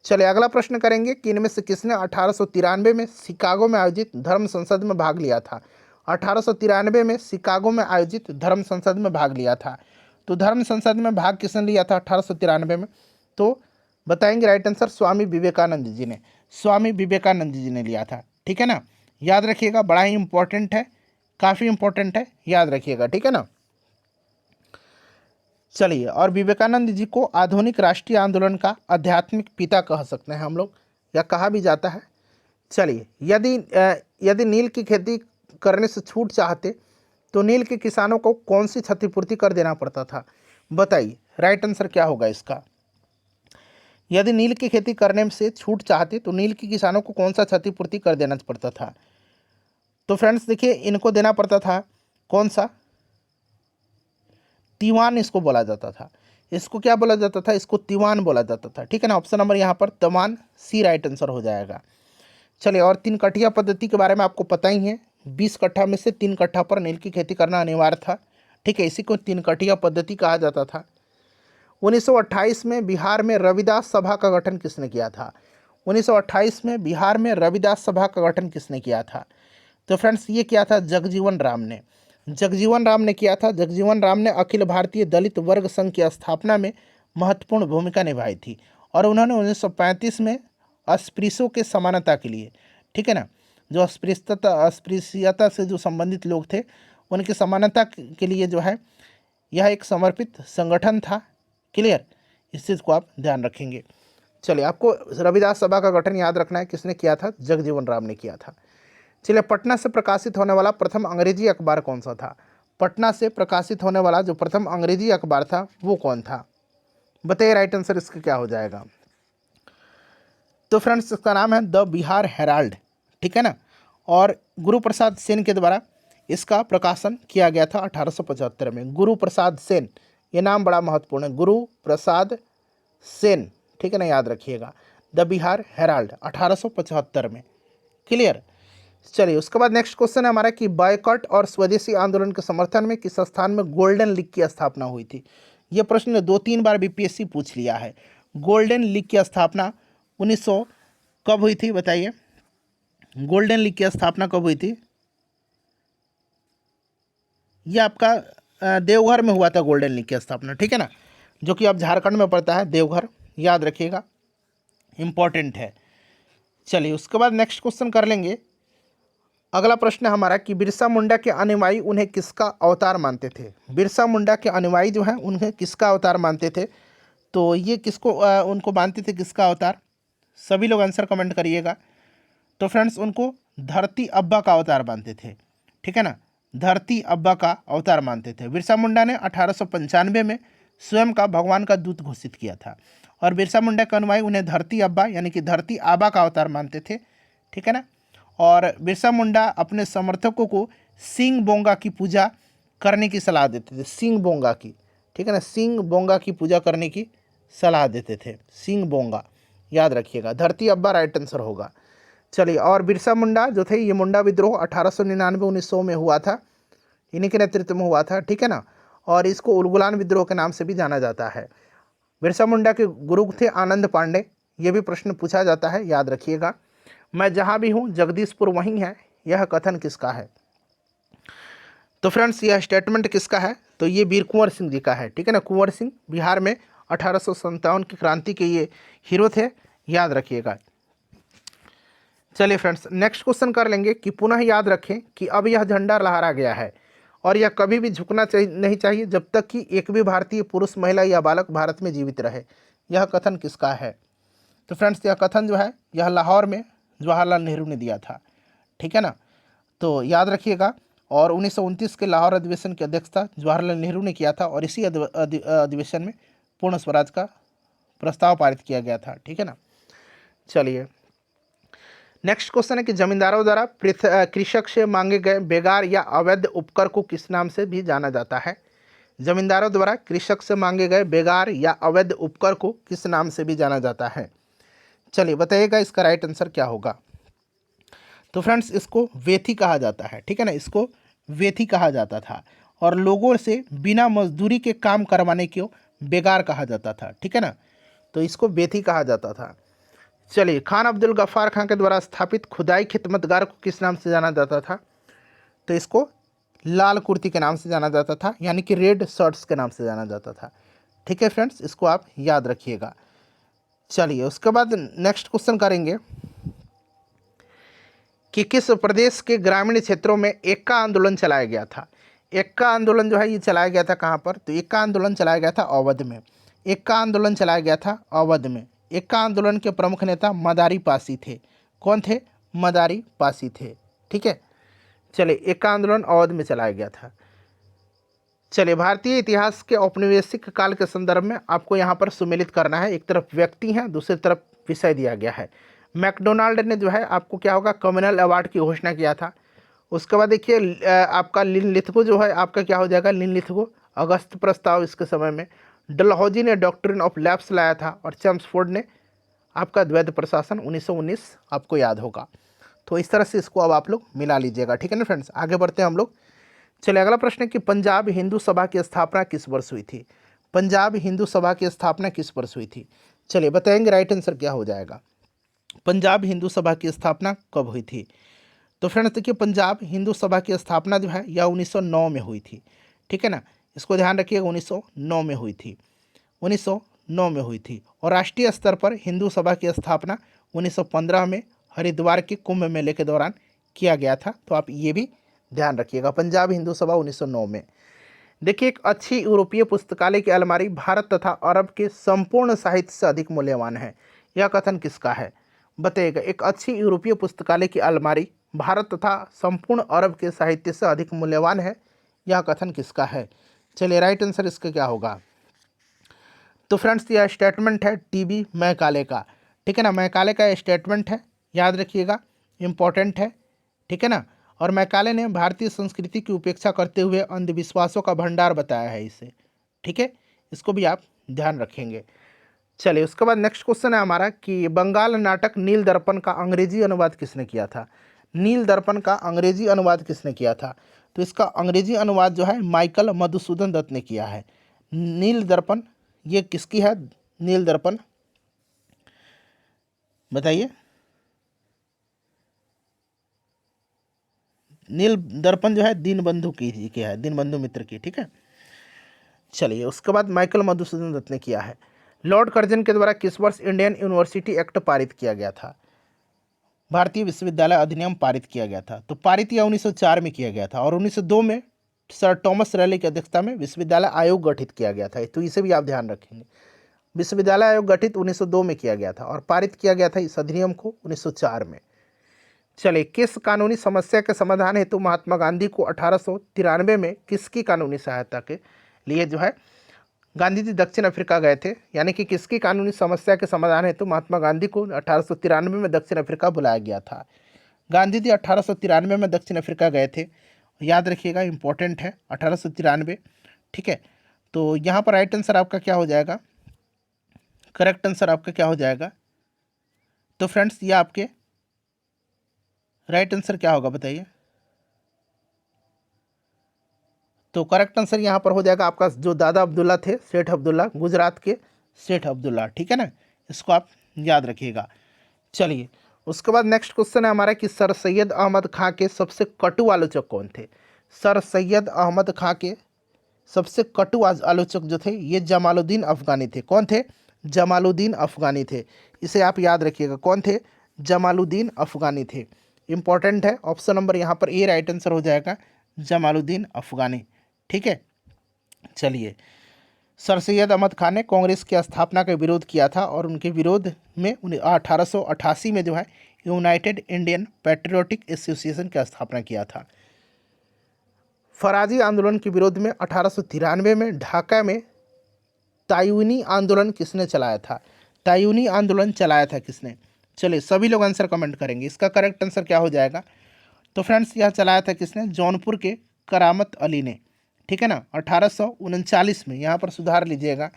चलिए अगला प्रश्न करेंगे कि इनमें से किसने 1893 में शिकागो में आयोजित धर्म संसद में भाग लिया था। 1893 में शिकागो में आयोजित धर्म संसद में भाग लिया था। तो धर्म संसद में भाग किसने लिया था 1893 में? तो बताएंगे राइट आंसर स्वामी विवेकानंद जी ने। स्वामी विवेकानंद जी ने लिया था, ठीक है ना। याद रखिएगा, बड़ा ही इंपॉर्टेंट है, काफ़ी इंपॉर्टेंट है, याद रखिएगा, ठीक है ना। चलिए, और विवेकानंद जी को आधुनिक राष्ट्रीय आंदोलन का आध्यात्मिक पिता कह सकते हैं हम लोग, या कहा भी जाता है। चलिए, यदि नील की खेती करने से छूट चाहते तो नील के किसानों को कौन सी क्षतिपूर्ति कर देना पड़ता था? बताइए राइट आंसर क्या होगा इसका। यदि नील की खेती करने से छूट चाहते तो नील के किसानों को कौन सा क्षतिपूर्ति कर देना पड़ता था? तो फ्रेंड्स देखिए, इनको देना पड़ता था कौन सा, तीवान इसको बोला जाता था। इसको क्या बोला जाता था? इसको तीवान बोला जाता था, ठीक है ना। ऑप्शन नंबर यहाँ पर तमान सी राइट आंसर हो जाएगा। चलिए, और 3 कट्ठिया पद्धति के बारे में आपको पता ही है। 20 कट्ठा में से 3 कट्ठा पर नील की खेती करना अनिवार्य था, ठीक है। इसी को 3 कट्ठिया पद्धति कहा जाता था। 1928 में बिहार में रविदास सभा का गठन किसने किया था? 1928 में बिहार में रविदास सभा का गठन किसने किया था? तो फ्रेंड्स ये किया था जगजीवन राम ने। जगजीवन राम ने किया था। जगजीवन राम ने अखिल भारतीय दलित वर्ग संघ की स्थापना में महत्वपूर्ण भूमिका निभाई थी, और उन्होंने 1935 में अस्पृश्यों के समानता के लिए, ठीक है ना, जो अस्पृश्यता से जो संबंधित लोग थे उनकी समानता के लिए जो है यह एक समर्पित संगठन था। क्लियर, इस चीज़ को आप ध्यान रखेंगे। चलिए, आपको रविदास सभा का गठन याद रखना है, किसने किया था? जगजीवन राम ने किया था। चलिए, पटना से प्रकाशित होने वाला प्रथम अंग्रेजी अखबार कौन सा था? पटना से प्रकाशित होने वाला जो प्रथम अंग्रेजी अखबार था वो कौन था? बताइए राइट आंसर इसका क्या हो जाएगा। तो फ्रेंड्स इसका नाम है द बिहार हेराल्ड, ठीक है ना। और गुरु प्रसाद सेन के द्वारा इसका प्रकाशन किया गया था 1875 में। गुरु प्रसाद सेन, ये नाम बड़ा महत्वपूर्ण है, गुरु प्रसाद सेन, ठीक है ना, याद रखिएगा। द बिहार हेराल्ड 1875 में। क्लियर। चलिए, उसके बाद नेक्स्ट क्वेश्चन है हमारा कि बायकॉट और स्वदेशी आंदोलन के समर्थन में किस स्थान में गोल्डन लीग की स्थापना हुई थी? ये प्रश्न 2-3 बार बीपीएससी पूछ लिया है। गोल्डन लीग की स्थापना 1900 कब हुई थी? बताइए, गोल्डन लीग की स्थापना कब हुई थी? ये आपका देवघर में हुआ था गोल्डन लीग की स्थापना, ठीक है ना, जो कि अब झारखंड में पड़ता है देवघर, याद रखिएगा, इंपॉर्टेंट है। चलिए, उसके बाद नेक्स्ट क्वेश्चन कर लेंगे। अगला प्रश्न है हमारा कि बिरसा मुंडा के अनुयायी उन्हें किसका अवतार मानते थे? बिरसा मुंडा के अनुयायी जो हैं उन्हें किसका अवतार मानते थे? तो ये किसको उनको मानते थे, किसका अवतार? सभी लोग आंसर कमेंट करिएगा। तो फ्रेंड्स उनको धरती अब्बा का अवतार मानते थे, ठीक है ना, धरती अब्बा का अवतार मानते थे। बिरसा मुंडा ने 1895 में स्वयं का भगवान का दूत घोषित किया था, और बिरसा मुंडा के अनुयायी उन्हें धरती अब्बा यानी कि धरती आबा का अवतार मानते थे, ठीक है ना। और बिरसा मुंडा अपने समर्थकों को सिंह बोंगा की पूजा करने की सलाह देते थे, सिंह बोंगा की, ठीक है ना, सिंह बोंगा की पूजा करने की सलाह देते थे, सिंह बोंगा, याद रखिएगा। धरती अब्बा राइट आंसर होगा। चलिए, और बिरसा मुंडा जो थे ये मुंडा विद्रोह 1899-1900 में हुआ था, इन्हीं के नेतृत्व में हुआ था, ठीक है ना। और इसको उलगुलान विद्रोह के नाम से भी जाना जाता है। बिरसा मुंडा के गुरु थे आनंद पांडे, ये भी प्रश्न पूछा जाता है, याद रखिएगा। मैं जहाँ भी हूँ जगदीशपुर वहीं है, यह कथन किसका है? तो फ्रेंड्स यह स्टेटमेंट किसका है? तो ये वीर कुंवर सिंह जी का है, ठीक है ना। कुंवर सिंह बिहार में 1857 की क्रांति के ये हीरो थे, याद रखिएगा। चलिए फ्रेंड्स, नेक्स्ट क्वेश्चन कर लेंगे कि पुनः याद रखें कि अब यह झंडा लहरा गया है और यह कभी भी झुकना नहीं चाहिए जब तक कि एक भी भारतीय पुरुष, महिला या बालक भारत में जीवित रहे। यह कथन किसका है? तो फ्रेंड्स यह कथन जो है यह लाहौर में जवाहरलाल नेहरू ने दिया था, ठीक है ना, तो याद रखिएगा। और 1929 के लाहौर अधिवेशन की अध्यक्षता जवाहरलाल नेहरू ने किया था, और इसी अधिवेशन में पूर्ण स्वराज का प्रस्ताव पारित किया गया था, ठीक है ना। चलिए, नेक्स्ट क्वेश्चन है कि जमींदारों द्वारा कृषक से मांगे गए बेगार या अवैध उपकर को किस नाम से भी जाना जाता है? जमींदारों द्वारा कृषक से मांगे गए बेगार या अवैध उपकर को किस नाम से भी जाना जाता है? चलिए बताइएगा, इसका राइट आंसर क्या होगा। तो फ्रेंड्स इसको वेथी कहा जाता है, ठीक है ना, इसको वेथी कहा जाता था, और लोगों से बिना मजदूरी के काम करवाने को बेगार कहा जाता था, ठीक है ना। तो इसको बेथी कहा जाता था। चलिए, खान अब्दुल गफ्फार खान के द्वारा स्थापित खुदाई खिदमतगार को किस नाम से जाना जाता था? तो इसको लाल कुर्ती के नाम से जाना जाता था, यानी कि रेड शर्ट्स के नाम से जाना जाता था। ठीक है फ्रेंड्स, इसको आप याद रखिएगा। चलिए, उसके बाद नेक्स्ट क्वेश्चन करेंगे कि किस प्रदेश के ग्रामीण क्षेत्रों में एक्का आंदोलन चलाया गया था? एक्का आंदोलन जो है ये चलाया गया था कहाँ पर? तो एक्का आंदोलन चलाया गया था अवध में। एक्का आंदोलन चलाया गया था अवध में। एक्का आंदोलन के प्रमुख नेता मदारी पासी थे। कौन थे? मदारी पासी थे। ठीक है, चलिए, एक्का आंदोलन अवध में चलाया गया था। चलिए, भारतीय इतिहास के औपनिवेशिक काल के संदर्भ में आपको यहाँ पर सुमेलित करना है। एक तरफ व्यक्ति हैं, दूसरी तरफ विषय दिया गया है। मैकडोनाल्ड ने जो है आपको क्या होगा, कम्युनल अवार्ड की घोषणा किया था। उसके बाद देखिए आपका लिनलिथगो जो है आपका क्या हो जाएगा, लिनलिथगो अगस्त प्रस्ताव इसके समय में। डलहौजी ने डॉक्ट्रिन ऑफ लैप्स लाया था और चेम्सफोर्ड ने आपका द्वैध प्रशासन 1919 आपको याद होगा। तो इस तरह से इसको अब आप लोग मिला लीजिएगा। ठीक है ना फ्रेंड्स, आगे बढ़ते हैं हम लोग। चलिए, अगला प्रश्न है कि पंजाब हिंदू सभा की स्थापना किस वर्ष हुई थी? पंजाब हिंदू सभा की स्थापना किस वर्ष हुई थी? चलिए बताएंगे, राइट आंसर क्या हो जाएगा। पंजाब हिंदू सभा की स्थापना कब हुई थी? तो फ्रेंड्स देखिए, पंजाब हिंदू सभा की स्थापना जो है यह 1909 में हुई थी। ठीक है ना, इसको ध्यान रखिएगा, 1909 में हुई थी। 1909 में हुई थी। और राष्ट्रीय स्तर पर हिंदू सभा की स्थापना 1915 में हरिद्वार के कुंभ मेले के दौरान किया गया था। तो आप ये भी ध्यान रखिएगा, पंजाब हिंदू सभा 1909 में। देखिए, एक अच्छी यूरोपीय पुस्तकालय की अलमारी भारत तथा अरब के संपूर्ण साहित्य से अधिक मूल्यवान है। यह कथन किसका है? बताइएगा। एक अच्छी यूरोपीय पुस्तकालय की अलमारी भारत तथा संपूर्ण अरब के साहित्य से अधिक मूल्यवान है, यह कथन किसका है? चलिए, राइट आंसर इसका क्या होगा? तो फ्रेंड्स यह स्टेटमेंट है टीबी मैकाले का। ठीक है ना, मैकाले का स्टेटमेंट है, याद रखिएगा, इम्पॉर्टेंट है। ठीक है ना, और मैकाले ने भारतीय संस्कृति की उपेक्षा करते हुए अंधविश्वासों का भंडार बताया है इसे। ठीक है, इसको भी आप ध्यान रखेंगे। चलिए, उसके बाद नेक्स्ट क्वेश्चन है हमारा कि बंगाल नाटक नील दर्पण का अंग्रेजी अनुवाद किसने किया था? नील दर्पण का अंग्रेजी अनुवाद किसने किया था? तो इसका अंग्रेजी अनुवाद जो है माइकल मधुसूदन दत्त ने किया है। नील दर्पण ये किसकी है? नील दर्पण बताइए। नील दर्पण जो है दीनबंधु की जी के है, दीनबंधु मित्र की। ठीक है, चलिए, उसके बाद माइकल मधुसूदन दत्त ने किया है। लॉर्ड कर्जन के द्वारा किस वर्ष इंडियन यूनिवर्सिटी एक्ट पारित किया गया था? भारतीय विश्वविद्यालय अधिनियम पारित किया गया था। तो पारित यह 1904 में किया गया था और 1902 में सर टॉमस रैली की अध्यक्षता में विश्वविद्यालय आयोग गठित किया गया था। तो इसे भी आप ध्यान रखेंगे, विश्वविद्यालय आयोग गठित 1902 में किया गया था और पारित किया गया था इस अधिनियम को 1904 में। चलिए, किस कानूनी समस्या के समाधान हेतु महात्मा गांधी को 1893 में किसकी कानूनी सहायता के लिए जो है गांधी जी दक्षिण अफ्रीका गए थे? यानी कि किसकी कानूनी समस्या के समाधान हेतु महात्मा गांधी को 1893 में दक्षिण अफ्रीका बुलाया गया था? गांधी जी 1893 में दक्षिण अफ्रीका गए थे, याद रखिएगा, इंपॉर्टेंट है 1893। ठीक है, तो यहाँ पर राइट आंसर आपका क्या हो जाएगा? करेक्ट आंसर आपका क्या हो जाएगा? तो फ्रेंड्स ये आपके राइट आंसर क्या होगा बताइए? तो करेक्ट आंसर यहाँ पर हो जाएगा आपका जो दादा अब्दुल्ला थे, सेठ अब्दुल्ला, गुजरात के सेठ अब्दुल्ला। ठीक है ना, इसको आप याद रखिएगा। चलिए, उसके बाद नेक्स्ट क्वेश्चन है हमारा कि सर सैयद अहमद खां के सबसे कटु आलोचक कौन थे? सर सैयद अहमद खां के सबसे कटु आलोचक जो थे ये जमालुद्दीन अफगानी थे। कौन थे? जमालुद्दीन अफगानी थे। इसे आप याद रखिएगा, कौन थे? जमालुद्दीन अफगानी थे। इंपॉर्टेंट है, ऑप्शन नंबर यहाँ पर ए राइट आंसर हो जाएगा, जमालुद्दीन अफगानी। ठीक है, चलिए, सर सैयद अहमद खान ने कांग्रेस की स्थापना का विरोध किया था और उनके विरोध में 1888 में जो है यूनाइटेड इंडियन पैट्रियोटिक एसोसिएशन की स्थापना किया था। फराजी आंदोलन के विरोध में 1893 में ढाका में तायूनी आंदोलन किसने चलाया था? तायूनी आंदोलन चलाया था किसने? चलिए, सभी लोग आंसर कमेंट करेंगे, इसका करेक्ट आंसर क्या हो जाएगा? तो फ्रेंड्स यह चलाया था किसने? जौनपुर के करामत अली ने। ठीक है ना, 1839 में, यहाँ पर सुधार लीजिएगा,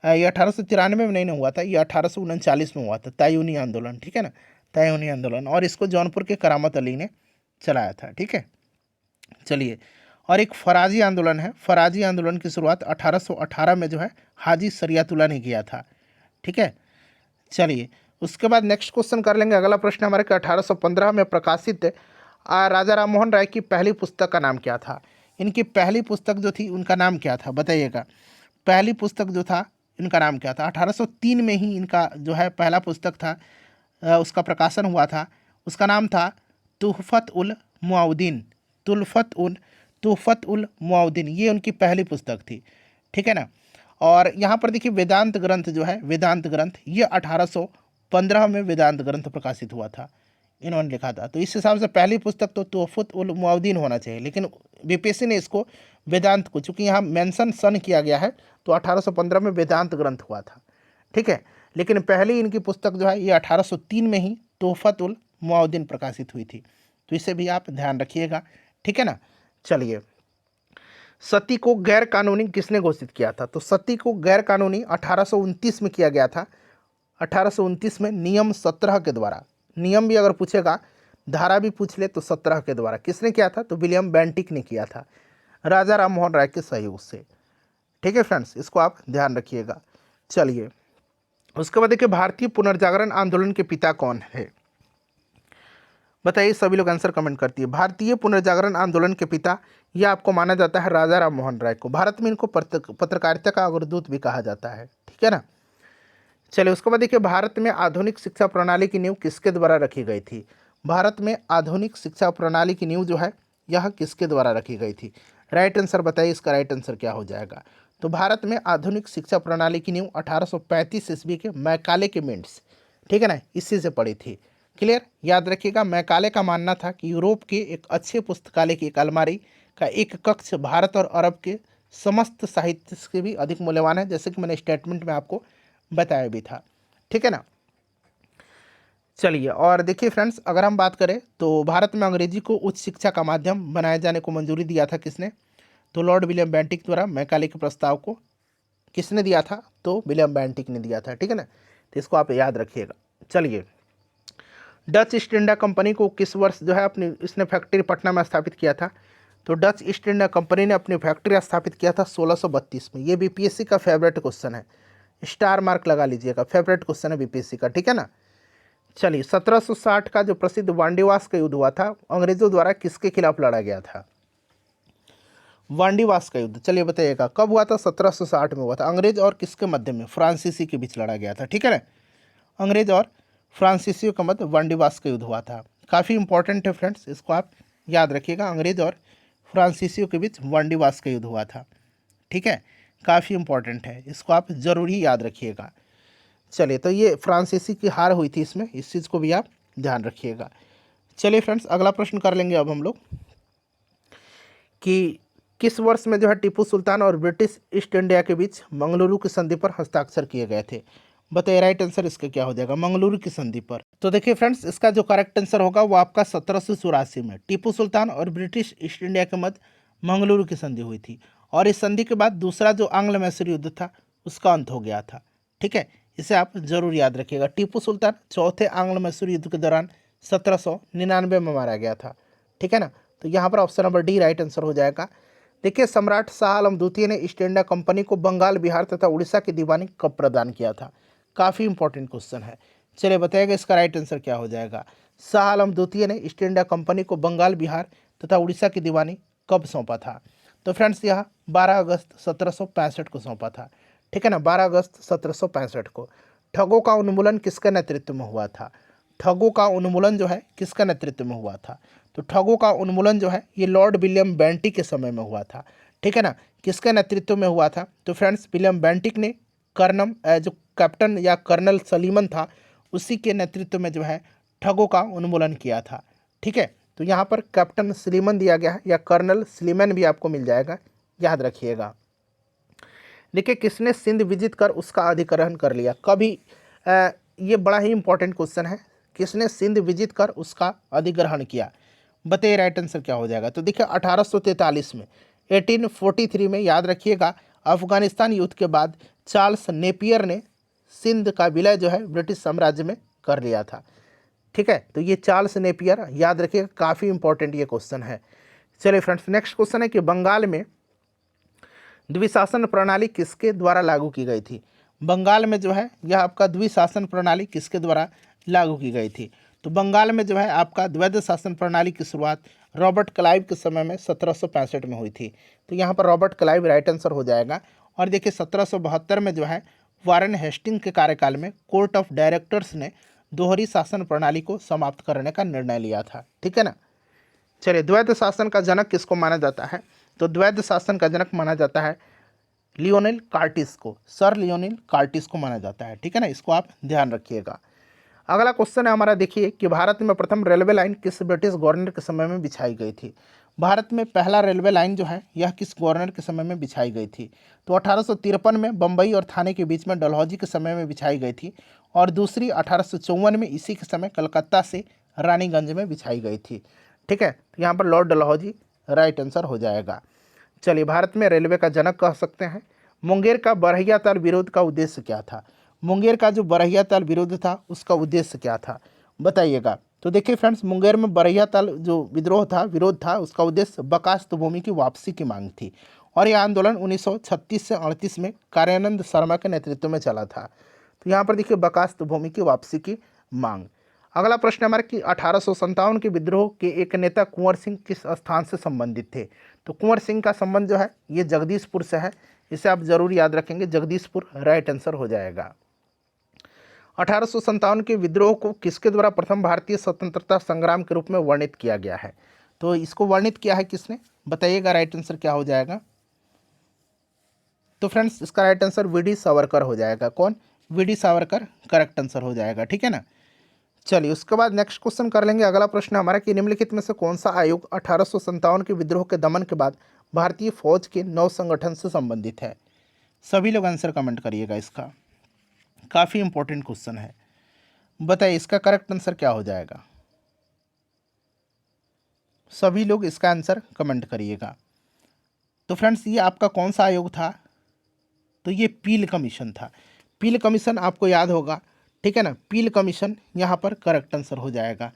ये 1893 में नहीं हुआ था, ये 1839 में हुआ था तायूनी आंदोलन। ठीक है ना, तायूनी आंदोलन, और इसको जौनपुर के करामत अली ने चलाया था। ठीक है, चलिए, और एक फराजी आंदोलन है। फराजी आंदोलन की शुरुआत 1818 में जो है हाजी शरियतुल्लाह ने किया था। ठीक है, चलिए उसके बाद नेक्स्ट क्वेश्चन कर लेंगे। अगला प्रश्न हमारे कि 1815 में प्रकाशित राजा राम मोहन राय की पहली पुस्तक का नाम क्या था। इनकी पहली पुस्तक जो थी उनका नाम क्या था बताइएगा। पहली पुस्तक जो था इनका नाम क्या था। 1803 में ही इनका जो है पहला पुस्तक था, उसका प्रकाशन हुआ था। उसका नाम था तुहफत उल मुआउद्दीन। तुहफत उल मुआउद्दीन, ये उनकी पहली पुस्तक थी। ठीक है ना। और यहाँ पर देखिए वेदांत ग्रंथ जो है, वेदांत ग्रंथ, ये 1815 में वेदांत ग्रंथ प्रकाशित हुआ था, इन्होंने लिखा था। तो इस हिसाब से पहली पुस्तक तो तुहफत उल मुआउद्दीन होना चाहिए, लेकिन बीपीएससी ने इसको वेदांत को, चूँकि यहाँ मेंशन सन किया गया है, तो 1815 में वेदांत ग्रंथ हुआ था। ठीक है, लेकिन पहली इनकी पुस्तक जो है ये 1803 में ही तुहफत उल मुआउद्दीन प्रकाशित हुई थी। तो इसे भी आप ध्यान रखिएगा। ठीक है ना। चलिए, सती को गैर कानूनी किसने घोषित किया था। तो सती को गैर कानूनी 1829 में किया गया था। 1829 में नियम 17 के द्वारा, नियम भी अगर पूछेगा, धारा भी पूछ ले, तो 17 के द्वारा किसने किया था, तो विलियम बेंटिक ने किया था, राजा राम मोहन राय के सहयोग से। ठीक है फ्रेंड्स, इसको आप ध्यान रखिएगा। चलिए, उसके बाद देखिए भारतीय पुनर्जागरण आंदोलन के पिता कौन है बताइए। सभी लोग आंसर कमेंट करती है। भारतीय पुनर्जागरण आंदोलन के पिता, यह आपको माना जाता है राजा राम मोहन राय को। भारत में इनको पत्रकारिता का अग्रदूत भी कहा जाता है। ठीक है ना। चलिए, उसके बाद देखिए भारत में आधुनिक शिक्षा प्रणाली की नींव किसके द्वारा रखी गई थी। भारत में आधुनिक शिक्षा प्रणाली की नींव जो है यह किसके द्वारा रखी गई थी। राइट आंसर बताइए, इसका राइट आंसर क्या हो जाएगा। तो भारत में आधुनिक शिक्षा प्रणाली की नींव 1835 ईस्वी के मैकाले के मिंट्स, ठीक है ना, इसी से पड़ी थी। क्लियर, याद रखिएगा। मैकाले का मानना था कि यूरोप के एक अच्छे पुस्तकालय की एक अलमारी का एक कक्ष भारत और अरब के समस्त साहित्य से भी अधिक मूल्यवान है, जैसे कि मैंने स्टेटमेंट में आपको बताया भी था। ठीक है ना। चलिए, और देखिए फ्रेंड्स, अगर हम बात करें तो भारत में अंग्रेजी को उच्च शिक्षा का माध्यम बनाए जाने को मंजूरी दिया था किसने, तो लॉर्ड विलियम बेंटिक द्वारा। मैकाले के प्रस्ताव को किसने दिया था, तो विलियम बेंटिक ने दिया था। ठीक है ना, तो इसको आप याद रखिएगा। चलिए, डच ईस्ट इंडिया कंपनी को किस वर्ष जो है अपनी इसने फैक्ट्री पटना में स्थापित किया था। तो डच ईस्ट इंडिया कंपनी ने अपनी फैक्ट्री स्थापित किया था 1632 में। ये बीपीएससी का फेवरेट क्वेश्चन है, स्टार मार्क लगा लीजिएगा, फेवरेट क्वेश्चन है बीपीएससी का। ठीक है ना। चलिए, 1760 का जो प्रसिद्ध वांडीवास का युद्ध हुआ था, अंग्रेजों द्वारा किसके खिलाफ लड़ा गया था। वांडीवास का युद्ध, चलिए बताइएगा कब हुआ था। 1760 में हुआ था। अंग्रेज और किसके मध्य में, फ्रांसीसी के बीच लड़ा गया था। ठीक है ना, अंग्रेज और फ्रांसीसियों के मध्य वांडीवास का युद्ध हुआ था। काफ़ी इंपॉर्टेंट है फ्रेंड्स, इसको आप याद रखिएगा। अंग्रेज और फ्रांसीसियों के बीच वांडीवास का युद्ध हुआ था। ठीक है, काफ़ी इंपॉर्टेंट है, इसको आप ज़रूरी याद रखिएगा। चलिए, तो ये फ्रांसीसी की हार हुई थी इसमें, इस चीज़ को भी आप ध्यान रखिएगा। चलिए फ्रेंड्स, अगला प्रश्न कर लेंगे अब हम लोग कि किस वर्ष में जो है टीपू सुल्तान और ब्रिटिश ईस्ट इंडिया के बीच मंगलुरु की संधि पर हस्ताक्षर किए गए थे। बताइए राइट आंसर इसका क्या हो जाएगा, मंगलुरु की संधि पर। तो देखिए फ्रेंड्स, इसका जो करेक्ट आंसर होगा वो आपका 1784 में टीपू सुल्तान और ब्रिटिश ईस्ट इंडिया के मध्य मंगलुरु की संधि हुई थी। और इस संधि के बाद दूसरा जो आंग्ल मैसूर युद्ध था उसका अंत हो गया था। ठीक है, इसे आप जरूर याद रखिएगा। टीपू सुल्तान चौथे आंग्ल मैसूर युद्ध के दौरान 1799 में मारा गया था। ठीक है ना, तो यहाँ पर option number D right answer हो जाएगा। देखिए, सम्राट शाह आलम द्वितीय ने ईस्ट इंडिया कंपनी को बंगाल, बिहार तथा उड़ीसा की दीवानी कब प्रदान किया था। काफ़ी इंपॉर्टेंट क्वेश्चन है, चलिए बताइएगा इसका राइट आंसर क्या हो जाएगा। शाह आलम द्वितीय ने ईस्ट इंडिया कंपनी को बंगाल, बिहार तथा उड़ीसा की दीवानी कब सौंपा था। तो फ्रेंड्स, यह 12 अगस्त 1765 को सौंपा था। ठीक है ना, 12 अगस्त 1765 को। ठगों का उन्मूलन किसके नेतृत्व में हुआ था। ठगों का उन्मूलन जो है किसका नेतृत्व में हुआ था। तो ठगों का उन्मूलन जो है ये लॉर्ड विलियम बेंटिक के समय में हुआ था। ठीक है ना, किसके नेतृत्व में हुआ था। तो फ्रेंड्स, विलियम बेंटिक ने जो कैप्टन या कर्नल सलीमन था उसी के नेतृत्व में जो है ठगों का उन्मूलन किया था। ठीक है, तो यहाँ पर कैप्टन सलीमन दिया गया है या कर्नल सलीमन भी आपको मिल जाएगा, याद रखिएगा। देखिए, किसने सिंध विजित कर उसका अधिग्रहण कर लिया। कभी ये बड़ा ही इंपॉर्टेंट क्वेश्चन है, किसने सिंध विजित कर उसका अधिग्रहण किया। बताइए राइट आंसर क्या हो जाएगा। तो देखिए 1843 में, 1843 में, याद रखिएगा, अफगानिस्तान युद्ध के बाद चार्ल्स नेपियर ने सिंध का विलय जो है ब्रिटिश साम्राज्य में कर लिया था। ठीक है, तो ये चार्ल्स नेपियर, याद रखिएगा, काफ़ी इंपॉर्टेंट ये क्वेश्चन है। चलिए फ्रेंड्स, नेक्स्ट क्वेश्चन है कि बंगाल में द्विशासन प्रणाली किसके द्वारा लागू की गई थी। बंगाल में जो है यह आपका द्विशासन प्रणाली किसके द्वारा लागू की गई थी? तो बंगाल में जो है आपका द्वैध शासन प्रणाली की शुरुआत रॉबर्ट क्लाइव के समय में 1765 में हुई थी। तो यहाँ पर रॉबर्ट क्लाइव राइट आंसर हो जाएगा। और देखिए 1772 में जो है वारेन हेस्टिंग के कार्यकाल में कोर्ट ऑफ डायरेक्टर्स ने दोहरी शासन प्रणाली को समाप्त करने का निर्णय लिया था। ठीक है ना। चलिए, द्वैध शासन का जनक किसको माना जाता है? तो द्वैध शासन का जनक माना जाता है लियोनेल कार्टिस को, सर लियोनेल कार्टिस को माना जाता है। ठीक है ना, इसको आप ध्यान रखिएगा। अगला क्वेश्चन है हमारा, देखिए कि भारत में प्रथम रेलवे लाइन किस ब्रिटिश गवर्नर के समय में बिछाई गई थी? भारत में पहला रेलवे लाइन जो है यह किस गवर्नर के समय में बिछाई गई थी? तो 1853 में बम्बई और थाने के बीच में डलहौजी के समय में बिछाई गई थी, और दूसरी 1854 में इसी के समय कलकत्ता से रानीगंज में बिछाई गई थी। ठीक है, तो यहाँ पर लॉर्ड डलहौजी राइट आंसर हो जाएगा। चलिए, भारत में रेलवे का जनक कह सकते हैं। मुंगेर का बरहिया ताल विरोध का उद्देश्य क्या था? मुंगेर का जो बरहिया ताल विरोध था उसका उद्देश्य क्या था, बताइएगा। तो देखिए फ्रेंड्स, मुंगेर में बरहिया ताल जो विद्रोह था, विरोध था, उसका उद्देश्य बकास्त भूमि की वापसी की मांग थी। और यह आंदोलन 1936 से 38 में कार्यानंद शर्मा के नेतृत्व में चला था। तो यहाँ पर देखिए बकास्त भूमि की वापसी की मांग। अगला प्रश्न हमारा कि 1857 के विद्रोह के एक नेता कुंवर सिंह किस स्थान से संबंधित थे? तो कुंवर सिंह का संबंध जो है ये जगदीशपुर से है। इसे आप जरूर याद रखेंगे, जगदीशपुर राइट आंसर हो जाएगा। 1857 के विद्रोह को किसके द्वारा प्रथम भारतीय स्वतंत्रता संग्राम के रूप में वर्णित किया गया है? तो इसको वर्णित किया है किसने, बताइएगा। राइट आंसर क्या हो जाएगा? तो फ्रेंड्स, इसका राइट आंसर वीडी सावरकर हो जाएगा। कौन? वीडी सावरकर करेक्ट आंसर हो जाएगा। ठीक है ना। चलिए, उसके बाद नेक्स्ट क्वेश्चन कर लेंगे। अगला प्रश्न हमारा कि निम्नलिखित में से कौन सा आयोग 1857 के विद्रोह के दमन के बाद भारतीय फौज के नव संगठन से संबंधित है? सभी लोग आंसर कमेंट करिएगा। इसका काफ़ी इंपॉर्टेंट क्वेश्चन है, बताइए इसका करेक्ट आंसर क्या हो जाएगा? सभी लोग इसका आंसर कमेंट करिएगा। तो फ्रेंड्स, ये आपका कौन सा आयोग था? तो ये पील कमीशन था। पील कमीशन आपको याद होगा। ठीक है ना, पील कमीशन यहाँ पर करेक्ट आंसर हो जाएगा।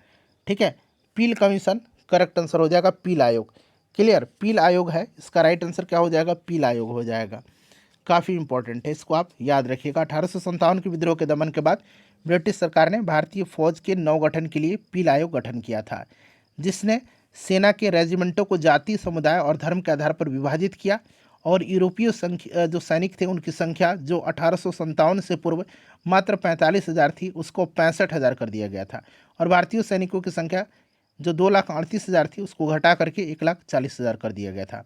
ठीक है, पील कमीशन करेक्ट आंसर हो जाएगा। पील आयोग, क्लियर, पील आयोग है। इसका राइट आंसर क्या हो जाएगा? पील आयोग हो जाएगा। काफ़ी इंपॉर्टेंट है, इसको आप याद रखिएगा। 1857 के विद्रोह के दमन के बाद ब्रिटिश सरकार ने भारतीय फौज के नवगठन के लिए पील आयोग गठन किया था, जिसने सेना के रेजिमेंटों को जाति, समुदाय और धर्म के आधार पर विभाजित किया, और यूरोपीय संख्या जो सैनिक थे उनकी संख्या जो 1857 से पूर्व मात्र 45,000 थी उसको 65,000 कर दिया गया था, और भारतीय सैनिकों की संख्या जो 2,38,000 थी उसको घटा करके 1,40,000 कर दिया गया था।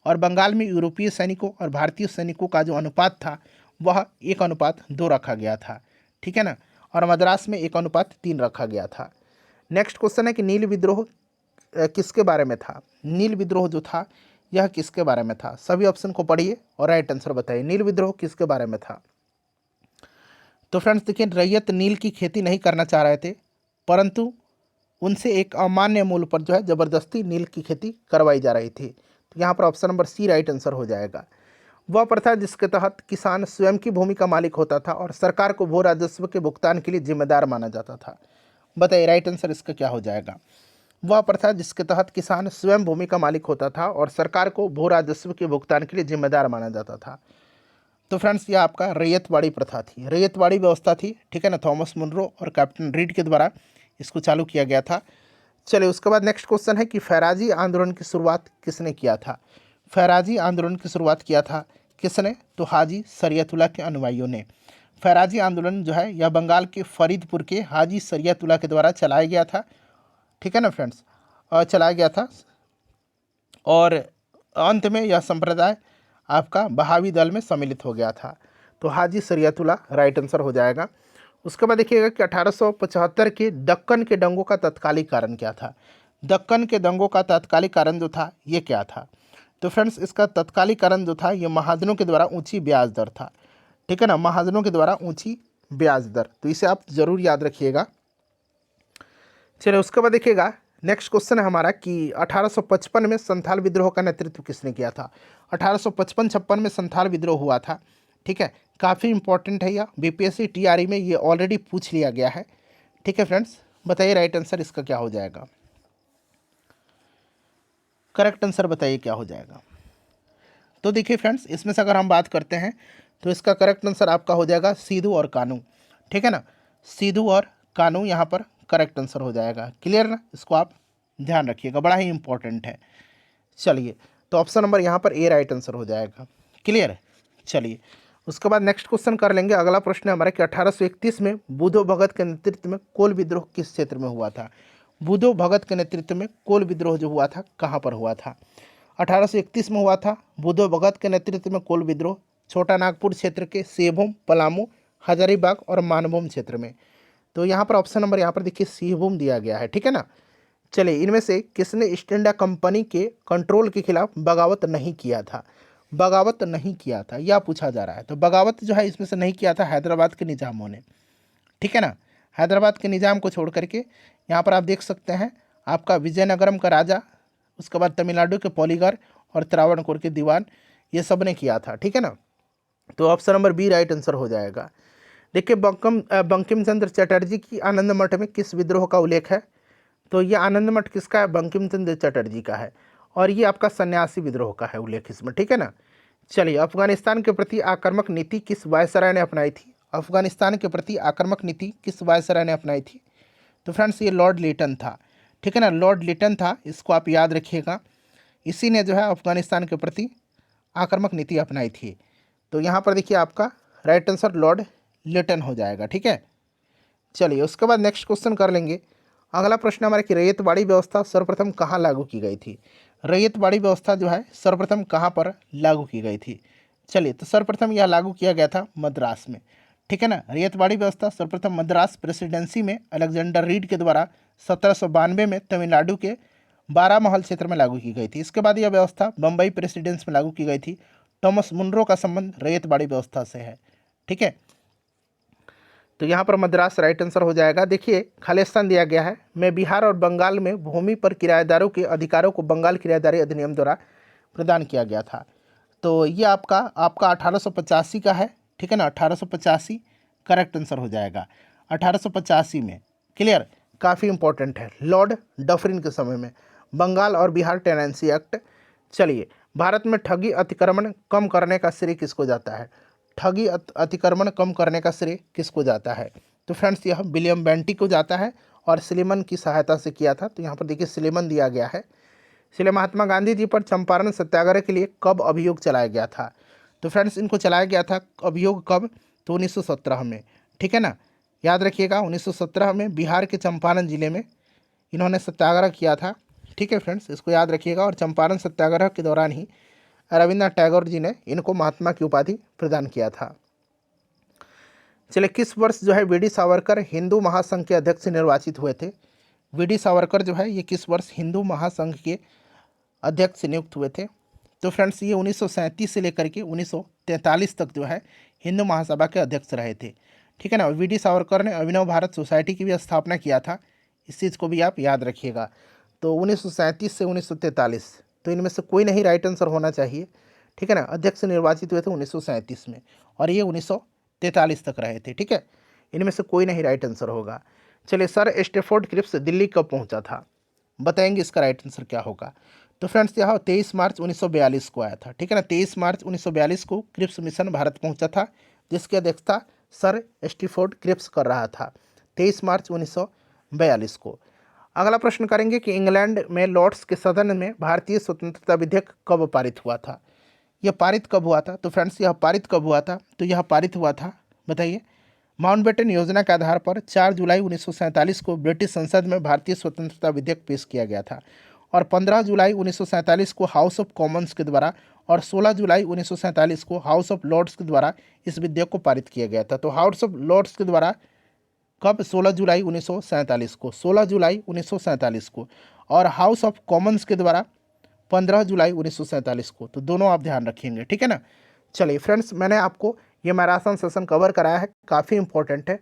और बंगाल में यूरोपीय सैनिकों और भारतीय सैनिकों का जो अनुपात था वह 1:2 रखा गया था। ठीक है ना, और मद्रास में 1:3 रखा गया था। नेक्स्ट क्वेश्चन है कि नील विद्रोह किसके बारे में था? नील विद्रोह जो था यह किसके बारे में था? सभी ऑप्शन को पढ़िए और राइट आंसर बताइए। नील विद्रोह किसके बारे में था? तो फ्रेंड्स देखिए, रैयत नील की खेती नहीं करना चाह रहे थे, परंतु उनसे एक अमान्य मूल्य पर जो है जबरदस्ती नील की खेती करवाई जा रही थी। तो यहाँ पर option number C right answer हो जाएगा। वह प्रथा जिसके तहत किसान स्वयं की भूमि का मालिक होता था और सरकार को भू राजस्व के भुगतान के लिए जिम्मेदार माना जाता था। बताइए राइट आंसर इसका क्या हो जाएगा? वह प्रथा जिसके तहत किसान स्वयं भूमि का मालिक होता था और सरकार को भू राजस्व के भुगतान के लिए जिम्मेदार माना जाता था। तो फ्रेंड्स, यह आपका रैयतवाड़ी प्रथा थी, रैयतवाड़ी व्यवस्था थी। ठीक है ना, थॉमस मुनरो और कैप्टन रीड के द्वारा इसको चालू किया गया था। चलिए, उसके बाद नेक्स्ट क्वेश्चन है कि फैराजी आंदोलन की शुरुआत किसने किया था? फैराजी आंदोलन की शुरुआत किया था किसने? तो हाजी शरीयतुल्लाह के अनुयायियों ने। फैराजी आंदोलन जो है यह बंगाल के फरीदपुर के हाजी शरीयतुल्लाह के द्वारा चलाया गया था। ठीक है ना फ्रेंड्स, चलाया गया था, और अंत में यह संप्रदाय आपका बहावी दल में सम्मिलित हो गया था। तो हाजी शरीयतुल्लाह राइट आंसर हो जाएगा। उसके बाद देखिएगा कि 1875 के दक्कन के दंगों का तत्कालिक कारण क्या था? दक्कन के दंगों का तत्कालिक कारण जो था ये क्या था? तो फ्रेंड्स, इसका तत्कालिक कारण जो था ये महाजनों के द्वारा ऊंची ब्याज दर था। ठीक है ना, महाजनों के द्वारा ऊंची ब्याज दर, तो इसे आप जरूर याद रखिएगा। चलिए, उसके बाद देखिएगा नेक्स्ट क्वेश्चन है हमारा कि 1855 में संथाल विद्रोह का नेतृत्व किसने किया था? 1855-56 में संथाल विद्रोह हुआ था। ठीक है, काफ़ी इंपॉर्टेंट है यह, बीपीएससी टीआरई में ये ऑलरेडी पूछ लिया गया है। ठीक है फ्रेंड्स, बताइए राइट आंसर इसका क्या हो जाएगा? करेक्ट आंसर बताइए क्या हो जाएगा? तो देखिए फ्रेंड्स, इसमें से अगर हम बात करते हैं तो इसका करेक्ट आंसर आपका हो जाएगा सिधु और कान्हू, ठीक है ना, सिधु और कान्हू यहाँ पर करेक्ट आंसर हो जाएगा। क्लियर ना, इसको आप ध्यान रखिएगा, बड़ा ही इंपॉर्टेंट है। चलिए, तो ऑप्शन नंबर यहाँ पर ए राइट आंसर हो जाएगा। क्लियर है। चलिए, उसके बाद नेक्स्ट क्वेश्चन कर लेंगे। अगला प्रश्न है हमारा कि 1831 में बुधो भगत के नेतृत्व में कोल विद्रोह किस क्षेत्र में हुआ था। बुधो भगत के नेतृत्व में कोल विद्रोह जो हुआ था कहाँ पर हुआ था। 1831 में हुआ था बुधो भगत के नेतृत्व में कोल विद्रोह छोटा नागपुर क्षेत्र के सेभूम, पलामू, हजारीबाग और मानभूम क्षेत्र में। तो यहाँ पर ऑप्शन नंबर यहाँ पर देखिए सेभूम दिया गया है, ठीक है ना। चलिए, इनमें से किसने ईस्ट इंडिया कंपनी के कंट्रोल के खिलाफ बगावत नहीं किया था। बगावत नहीं किया था यह पूछा जा रहा है। तो बगावत जो है इसमें से नहीं किया था हैदराबाद के निजामों ने, ठीक है ना। हैदराबाद के निजाम को छोड़ करके यहाँ पर आप देख सकते हैं आपका विजयनगरम का राजा, उसके बाद तमिलनाडु के पॉलीगर और त्रावणकोर के दीवान, ये सब ने किया था, ठीक है ना। तो option number B right answer हो जाएगा। देखिए, बंकिम चंद्र चटर्जी की आनंद मठ में किस विद्रोह का उल्लेख है। तो ये आनंद मठ किसका है, बंकिम चंद्र चटर्जी का है, और ये आपका सन्यासी विद्रोह का है उल्लेख इसमें, ठीक है ना। चलिए, अफगानिस्तान के प्रति आक्रामक नीति किस वायसराय ने अपनाई थी। अफगानिस्तान के प्रति आक्रामक नीति किस वायसराय ने अपनाई थी। तो फ्रेंड्स ये लॉर्ड लिटन था, ठीक है ना, लॉर्ड लिटन था, इसको आप याद रखिएगा। इसी ने जो है अफगानिस्तान के प्रति आक्रामक नीति अपनाई थी। तो यहाँ पर देखिए आपका राइट आंसर लॉर्ड लिटन हो जाएगा, ठीक है। चलिए, उसके बाद नेक्स्ट क्वेश्चन कर लेंगे। अगला प्रश्न हमारा कि रैयतवाड़ी व्यवस्था सर्वप्रथम कहाँ लागू की गई थी। रैयतवाड़ी व्यवस्था जो है सर्वप्रथम कहाँ पर लागू की गई थी। चलिए, तो सर्वप्रथम यह लागू किया गया था मद्रास में, ठीक है ना। रैयतवाड़ी व्यवस्था सर्वप्रथम मद्रास प्रेसिडेंसी में अलेक्जेंडर रीड के द्वारा 1792 में तमिलनाडु के बारामहल क्षेत्र में लागू की गई थी। इसके बाद यह व्यवस्था बम्बई प्रेसिडेंस में लागू की गई थी। थॉमस मुनरो का संबंध रैयतवाड़ी व्यवस्था से है, ठीक है। तो यहाँ पर मद्रास राइट आंसर हो जाएगा। देखिए, खालिस्तान दिया गया है। में बिहार और बंगाल में भूमि पर किराएदारों के अधिकारों को बंगाल किराएदारी अधिनियम द्वारा प्रदान किया गया था। तो ये आपका 1885 का है, ठीक है ना, 1885 करेक्ट आंसर हो जाएगा 1885 में। क्लियर, काफ़ी इंपॉर्टेंट है, लॉर्ड डफरिन के समय में बंगाल और बिहार टेनेंसी एक्ट। चलिए, भारत में ठगी अतिक्रमण कम करने का श्रेय किसको जाता है। ठगी अतिक्रमण कम करने का श्रेय किसको जाता है। तो फ्रेंड्स यह विलियम बेंटिक को जाता है और स्लीमन की सहायता से किया था। तो यहाँ पर देखिए स्लीमन दिया गया है। इसलिए महात्मा गांधी जी पर चंपारण सत्याग्रह के लिए कब अभियोग चलाया गया था। तो फ्रेंड्स इनको चलाया गया था अभियोग कब, तो 1917 में, ठीक है ना, याद रखिएगा 1917 में बिहार के चंपारण जिले में इन्होंने सत्याग्रह किया था, ठीक है फ्रेंड्स, इसको याद रखिएगा। और चंपारण सत्याग्रह के दौरान ही रविन्द्रनाथ टैगोर जी ने इनको महात्मा की उपाधि प्रदान किया था। चलिए, किस वर्ष जो है वीडी सावरकर हिंदू महासंघ के अध्यक्ष निर्वाचित हुए थे। वीडी सावरकर जो है ये किस वर्ष हिंदू महासंघ के अध्यक्ष नियुक्त हुए थे। तो फ्रेंड्स ये 1937 से लेकर के 1943 तक जो है हिंदू महासभा के अध्यक्ष रहे थे, ठीक है ना। वीडी सावरकर ने अभिनव भारत सोसाइटी की भी स्थापना किया था, इस चीज़ को भी आप याद रखिएगा। तो 1937 से 1943, तो इनमें से कोई नहीं राइट आंसर होना चाहिए, ठीक है ना। अध्यक्ष निर्वाचित हुए थे 1937 में और ये 1943 तक रहे थे, ठीक है। इनमें से कोई नहीं राइट आंसर होगा। चलिए, सर स्टैफोर्ड क्रिप्स दिल्ली कब पहुंचा था, बताएंगे इसका राइट आंसर क्या होगा। तो फ्रेंड्स यहाँ 23 मार्च 1942 को आया था, ठीक है ना। 23 मार्च 1942 को क्रिप्स मिशन भारत पहुँचा था, जिसकी अध्यक्षता सर स्टैफोर्ड क्रिप्स कर रहा था 23 मार्च 1942 को। अगला प्रश्न करेंगे कि इंग्लैंड में लॉर्ड्स के सदन में भारतीय स्वतंत्रता विधेयक कब पारित हुआ था। यह पारित कब हुआ था। तो फ्रेंड्स यह पारित कब हुआ था, तो यह पारित हुआ था, बताइए, माउंटबेटन योजना के आधार पर 4 जुलाई 1947 को ब्रिटिश संसद में भारतीय स्वतंत्रता विधेयक पेश किया गया था और 15 जुलाई 1947 को हाउस ऑफ कॉमन्स के द्वारा और 16 जुलाई 1947 को हाउस ऑफ लॉर्ड्स के द्वारा इस विधेयक को पारित किया गया था। तो हाउस ऑफ लॉर्ड्स के द्वारा कब, 16 जुलाई 1947 को, 16 जुलाई 1947 को, और हाउस ऑफ कॉमन्स के द्वारा 15 जुलाई 1947 को। तो दोनों आप ध्यान रखेंगे, ठीक है ना। चलिए फ्रेंड्स, मैंने आपको ये मैराथन सेशन कवर कराया है, काफ़ी इंपॉर्टेंट है।